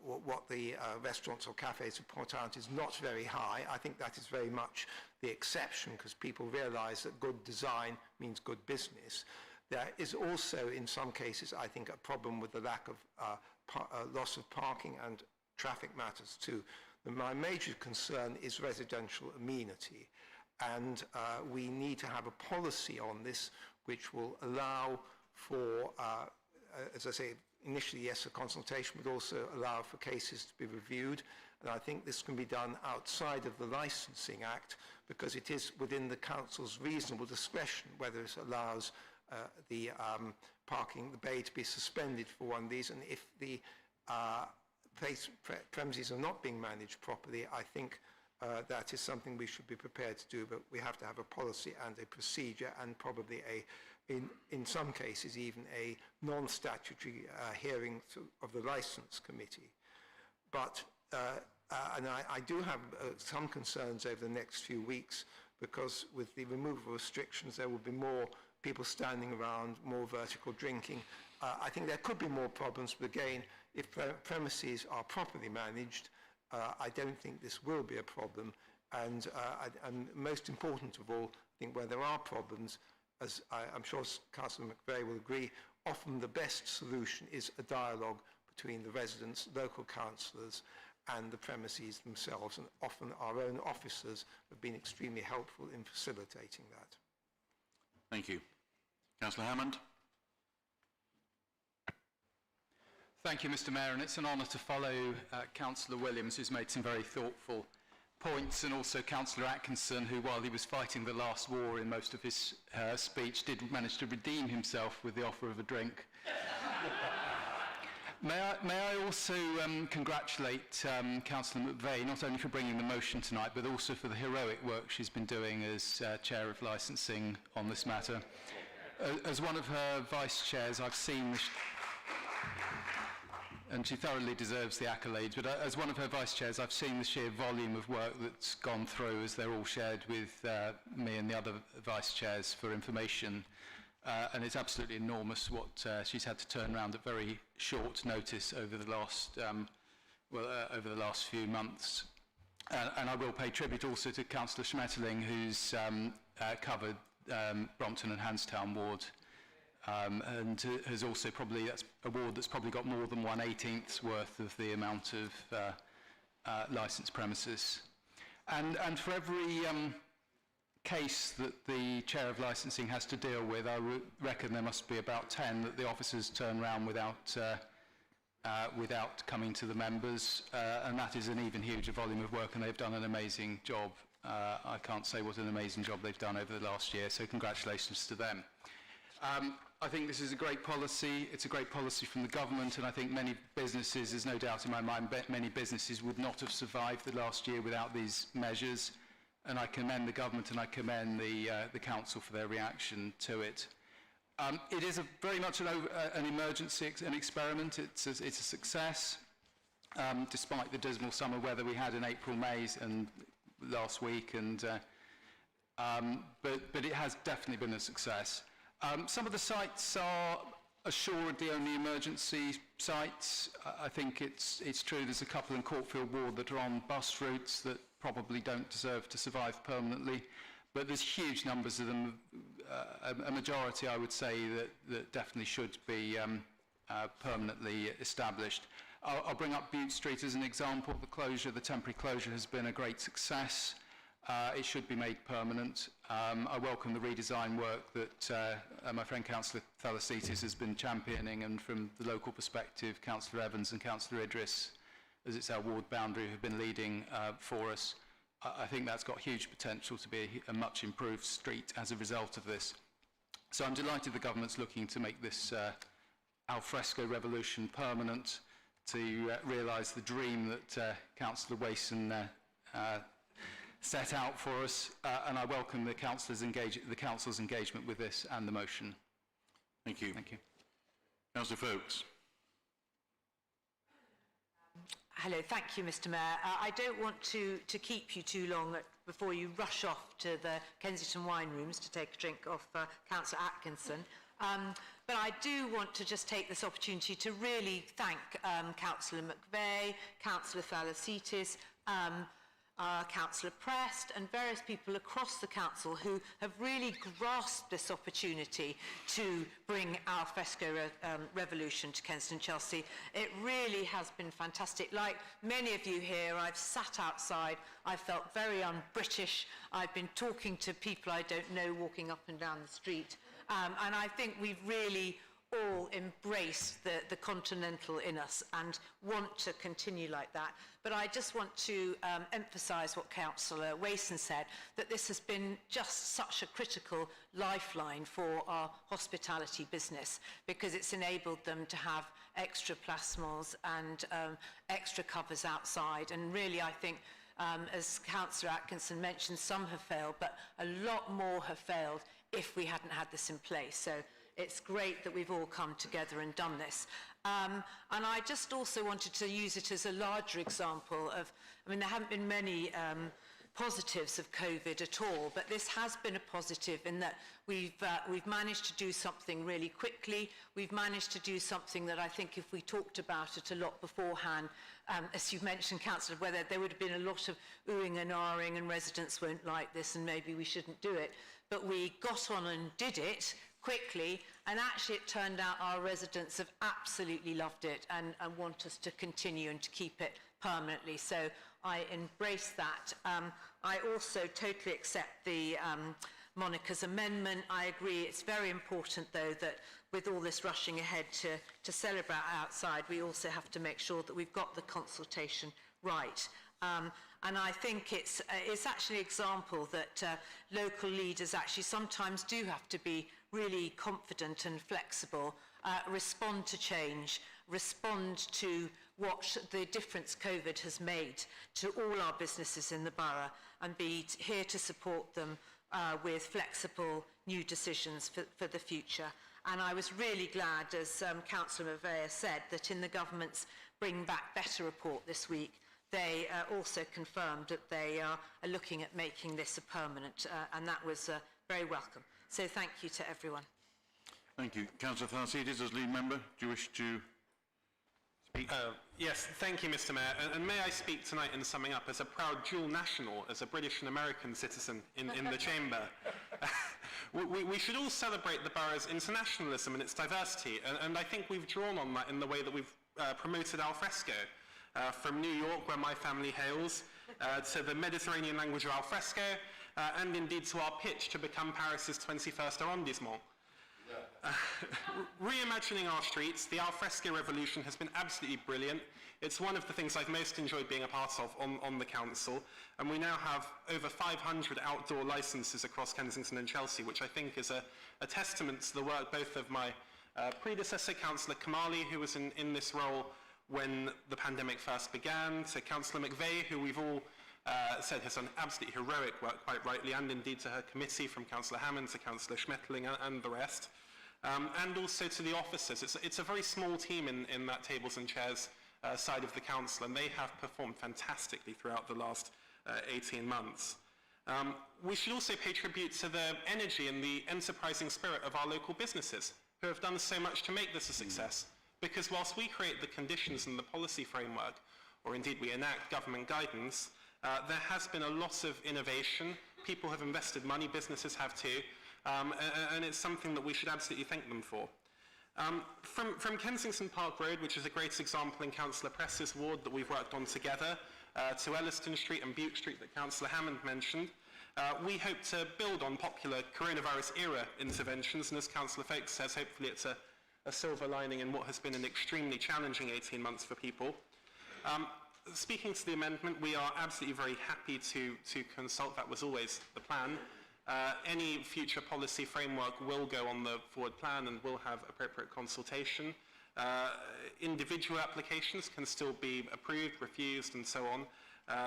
what the restaurants or cafes have put out is not very high. I think that is very much the exception, because people realize that good design means good business. There is also, in some cases, I think, a problem with the lack of loss of parking and traffic matters too. My major concern is residential amenity, and we need to have a policy on this which will allow for, as I say, initially, yes, a consultation, but also allow for cases to be reviewed. And I think this can be done outside of the Licensing Act, because it is within the Council's reasonable discretion whether it allows the parking, the bay, to be suspended for one of these. And if the premises are not being managed properly, I think that is something we should be prepared to do, but we have to have a policy and a procedure, and probably in some cases even a non-statutory hearing of the Licence Committee. But and I do have some concerns over the next few weeks, because with the removal of restrictions there will be more people standing around, more vertical drinking. I think there could be more problems, but again, if premises are properly managed, I don't think this will be a problem. And most important of all, I think where there are problems, as I'm sure Councillor McVeigh will agree, often the best solution is a dialogue between the residents, local councillors, and the premises themselves. And often our own officers have been extremely helpful in facilitating that. Thank you. Councillor Hammond. Thank you, Mr. Mayor, and it's an honour to follow Councillor Williams, who's made some very thoughtful points, and also Councillor Atkinson, who, while he was fighting the last war in most of his speech, did manage to redeem himself with the offer of a drink. May I also congratulate Councillor McVeigh, not only for bringing the motion tonight, but also for the heroic work she's been doing as Chair of Licensing on this matter. As one of her Vice Chairs, I've seen and she thoroughly deserves the accolades, but as one of her Vice Chairs, I've seen the sheer volume of work that's gone through, as they're all shared with me and the other Vice Chairs for information. And it's absolutely enormous what she's had to turn around at very short notice over the last, over the last few months. And I will pay tribute also to Councillor Schmetterling, who's covered Brompton and Hanstown ward, and has also probably, that's a ward that's probably got more than 1/18 worth of the amount of licensed premises. And for every case that the Chair of Licensing has to deal with, I reckon there must be about 10 that the officers turn around without coming to the members, and that is an even huger volume of work, and they've done an amazing job. I can't say what an amazing job they've done over the last year, so congratulations to them. I think this is a great policy. It's a great policy from the government, and I think many businesses, there's no doubt in my mind, many businesses would not have survived the last year without these measures. And I commend the government and I commend the council for their reaction to it. It is very much an emergency, an experiment. It's a success, despite the dismal summer weather we had in April, May, and last week. And but it has definitely been a success. Some of the sites are assuredly only emergency sites. I think it's true. There's a couple in Courtfield Ward that are on bus routes that probably don't deserve to survive permanently, but there's huge numbers of them, a majority I would say that definitely should be permanently established. I'll bring up Bute Street as an example. The temporary closure has been a great success. it should be made permanent. I welcome the redesign work that my friend Councillor Thalasitis has been championing, and from the local perspective, Councillor Evans and Councillor Idris, as it's our ward boundary, have been leading for us. I think that's got huge potential to be a much improved street as a result of this. So I'm delighted the government's looking to make this Alfresco revolution permanent, to realise the dream that Councillor Wason set out for us, and I welcome the councillors' council's engagement with this and the motion. Thank you. Thank you. Councillor Folkes. Hello, thank you, Mr. Mayor. I don't want to keep you too long before you rush off to the Kensington wine rooms to take a drink off Councillor Atkinson. But I do want to just take this opportunity to really thank Councillor McVeigh, Councillor Thalasitis, Councillor Prest and various people across the council who have really grasped this opportunity to bring Alfresco revolution to Kensington Chelsea. It really has been fantastic. Like many of you here, I've sat outside, I felt very un-British, I've been talking to people I don't know walking up and down the street, and I think we've really all embrace the continental in us and want to continue like that. But I just want to emphasise what Councillor Wason said, that this has been just such a critical lifeline for our hospitality business, because it's enabled them to have extra plasmals and extra covers outside. And really, I think, as Councillor Atkinson mentioned, some have failed, but a lot more have failed if we hadn't had this in place. So it's great that we've all come together and done this. And I just also wanted to use it as a larger example of, I mean, there haven't been many positives of COVID at all, but this has been a positive in that we've managed to do something really quickly. We've managed to do something that I think if we talked about it a lot beforehand, as you mentioned, Councillor, whether there would have been a lot of oohing and ahhing and residents won't like this and maybe we shouldn't do it. But we got on and did it quickly, and actually it turned out our residents have absolutely loved it and want us to continue and to keep it permanently. So I embrace that. I also totally accept the Monica's amendment. I agree it's very important, though, that with all this rushing ahead to celebrate outside, we also have to make sure that we've got the consultation right. And I think it's actually an example that local leaders actually sometimes do have to be really confident and flexible, respond to change, respond to what the difference COVID has made to all our businesses in the borough, and be here to support them with flexible new decisions for the future. And I was really glad, as Councillor Mavea said, that in the government's Bring Back Better report this week, they also confirmed that they are looking at making this a permanent, and that was very welcome. So thank you to everyone. Thank you. Councillor Thalasitis, as lead member, do you wish to speak? Yes, thank you, Mr. Mayor. And may I speak tonight in summing up as a proud dual national, as a British and American citizen in the chamber. We should all celebrate the borough's internationalism and its diversity, and I think we've drawn on that in the way that we've promoted Alfresco. From New York, where my family hails, to the Mediterranean language of Alfresco, and indeed to our pitch to become Paris's 21st arrondissement. Reimagining our streets, the Alfresco revolution has been absolutely brilliant. It's one of the things I've most enjoyed being a part of on the council, and we now have over 500 outdoor licences across Kensington and Chelsea, which I think is a testament to the work both of my predecessor, Councillor Kamali, who was in this role when the pandemic first began, to Councillor McVeigh, who we've all said has done absolutely heroic work, quite rightly, and indeed to her committee, from Councillor Hammond to Councillor Schmetterling and the rest, and also to the officers. It's a very small team in that tables and chairs side of the council, and they have performed fantastically throughout the last 18 months. We should also pay tribute to the energy and the enterprising spirit of our local businesses, who have done so much to make this a success. Because whilst we create the conditions and the policy framework, or indeed we enact government guidance, there has been a lot of innovation. People have invested money, businesses have too, and it's something that we should absolutely thank them for. From Kensington Park Road, which is a great example in Councillor Press's ward that we've worked on together, to Elliston Street and Butte Street that Councillor Hammond mentioned. We hope to build on popular coronavirus-era interventions, and as Councillor Foakes says, hopefully it's a silver lining in what has been an extremely challenging 18 months for people. Speaking to the amendment, we are absolutely very happy to consult. That was always the plan. Any future policy framework will go on the forward plan and will have appropriate consultation. Individual applications can still be approved, refused, and so on.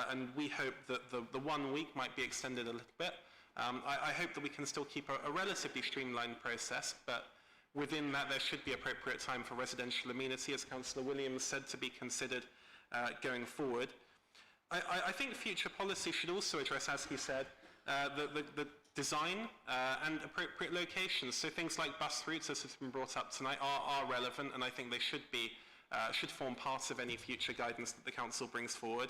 And we hope that the 1 week might be extended a little bit. I hope that we can still keep a relatively streamlined process, but within that there should be appropriate time for residential amenity, as Councillor Williams said, to be considered going forward. I think future policy should also address, as he said, the design and appropriate locations. So things like bus routes, as has been brought up tonight, are relevant, and I think they should form part of any future guidance that the Council brings forward.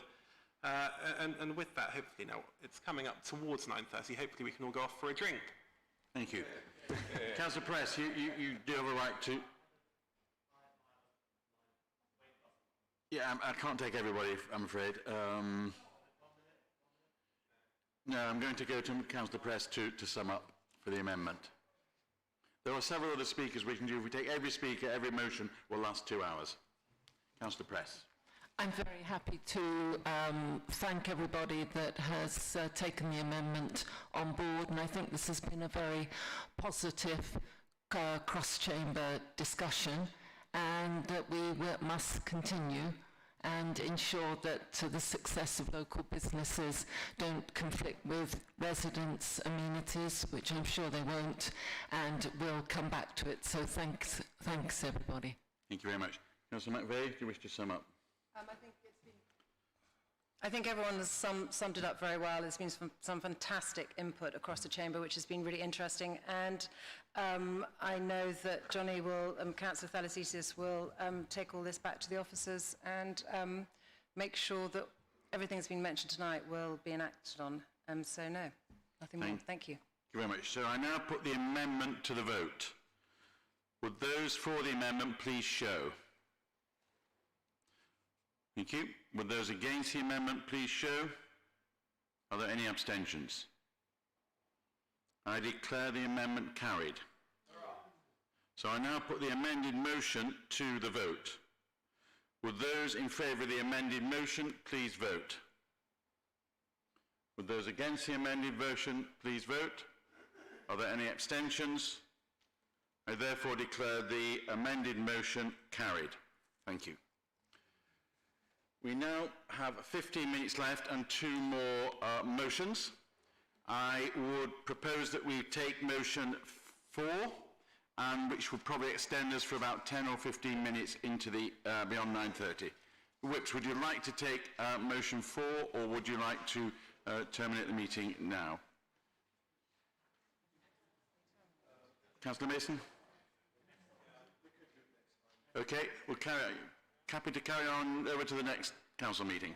And with that, hopefully, now it's coming up towards 9:30, hopefully we can all go off for a drink. Thank you. Councillor Press, you do have a right to... Yeah, I can't take everybody, I'm afraid. No, I'm going to go to Councillor Press to sum up for the amendment. There are several other speakers we can do. If we take every speaker, every motion will last 2 hours. Councillor Press. I'm very happy to thank everybody that has taken the amendment on board, and I think this has been a very positive cross-chamber discussion, and that we must continue and ensure that the success of local businesses don't conflict with residents' amenities, which I'm sure they won't, and we'll come back to it. So thanks everybody. Thank you very much. Councillor McVeigh, do you wish to sum up? I think everyone has summed it up very well. There's been some fantastic input across the chamber, which has been really interesting. And I know that Johnny will, Councillor Thalasisis will take all this back to the officers and make sure that everything that's been mentioned tonight will be enacted on. So no, nothing more. Thank you. Thank you very much. So I now put the amendment to the vote. Would those for the amendment please show? Thank you. Would those against the amendment please show? Are there any abstentions? I declare the amendment carried. So I now put the amended motion to the vote. Would those in favour of the amended motion please vote? Would those against the amended motion please vote? Are there any abstentions? I therefore declare the amended motion carried. Thank you. We now have 15 minutes left and 2 more motions. I would propose that we take motion 4, and which would probably extend us for about 10 or 15 minutes into the beyond 9:30. Whips, would you like to take motion 4, or would you like to terminate the meeting now? Councillor Mason? Okay, we'll carry on. Happy to carry on over to the next council meeting.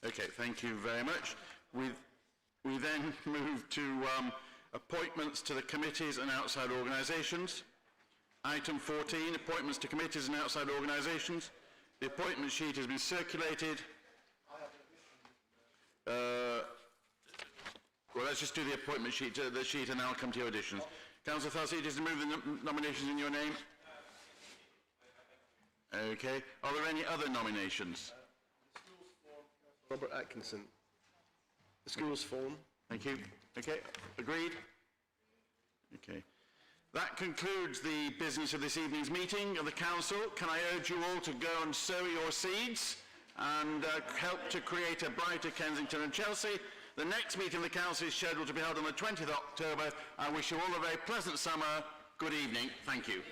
Okay, thank you very much. We then move to appointments to the committees and outside organisations. Item 14, appointments to committees and outside organisations. The appointment sheet has been circulated. Well, let's just do the appointment sheet, and I'll come to your additions. Councillor Thalasitis, to move the nominations in your name. Okay. Are there any other nominations? Robert Atkinson. The schools form. Thank you. Okay. Agreed? Okay. That concludes the business of this evening's meeting of the Council. Can I urge you all to go and sow your seeds and help to create a brighter Kensington and Chelsea? The next meeting of the Council is scheduled to be held on the 20th of October. I wish you all a very pleasant summer. Good evening. Thank you.